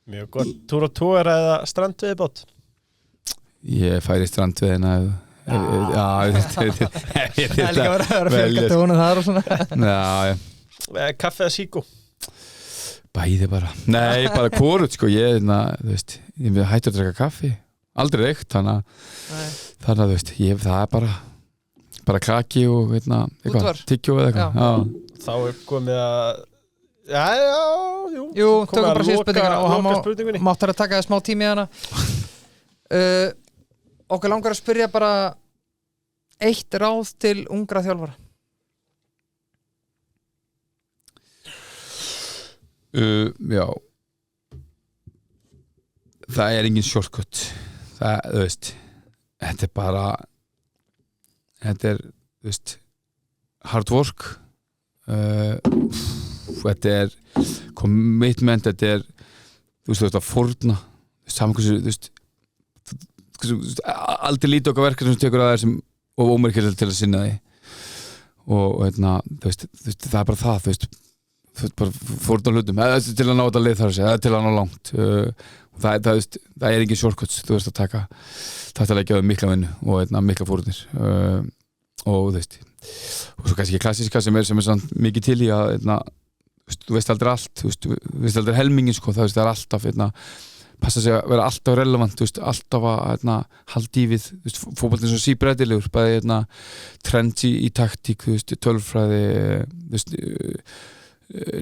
Mjög gott. Túr og tóra eða strandveiðibát? Ég færi strandveiðina Það er líka verið að fjölga tónu þar og svona. Kaffi eða síkó? Bæði bara. Nei, bara hvorut, sko. Ég hættu að drekka kaffi. Aldrei reykt, þannig að það er bara kraki og tyggjó eða eitthvað. Þá er komið að Jú, tökum bara síðan spurninguna og hann máttar að taka smá tími í hana. Okkur langar að spyrja bara eitt ráð til ungra þjálfara. Já. Það er engin shortcut. Þetta er bara hard work. Þetta er commitment, þetta er að fórna saman hversu aldrei lítið okkar verkefni sem tekur að þér sem og ómerkilegt til að sinna því og það er bara það bara fórna hlutum til að ná þetta leið þar að segja, til að ná langt það er engin shortcuts, þú veist að taka þetta leggja mikla vinnu og mikla fórnir og svo kannski ekki klassíska sem er samt mikið til í að þú veist aldrei allt, þú veist aldrei helmingin, sko, það er alltaf passa sig að vera alltaf relevant, alltaf að halda í við fótboltinn svo síbreytilegur, bæði trends í taktík, tölfræði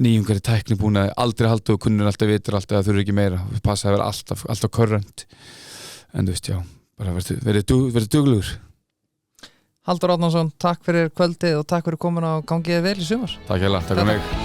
nýjungar í tæknibúnaði, aldrei halda og kunnur alltaf vitur alltaf að þurfa ekki meira, passa að vera alltaf current en já, bara verið duglegur. Halldór Árnason, takk fyrir kvöldið og takk fyrir komin og gangið vel í sumar. Takk fyrir mig.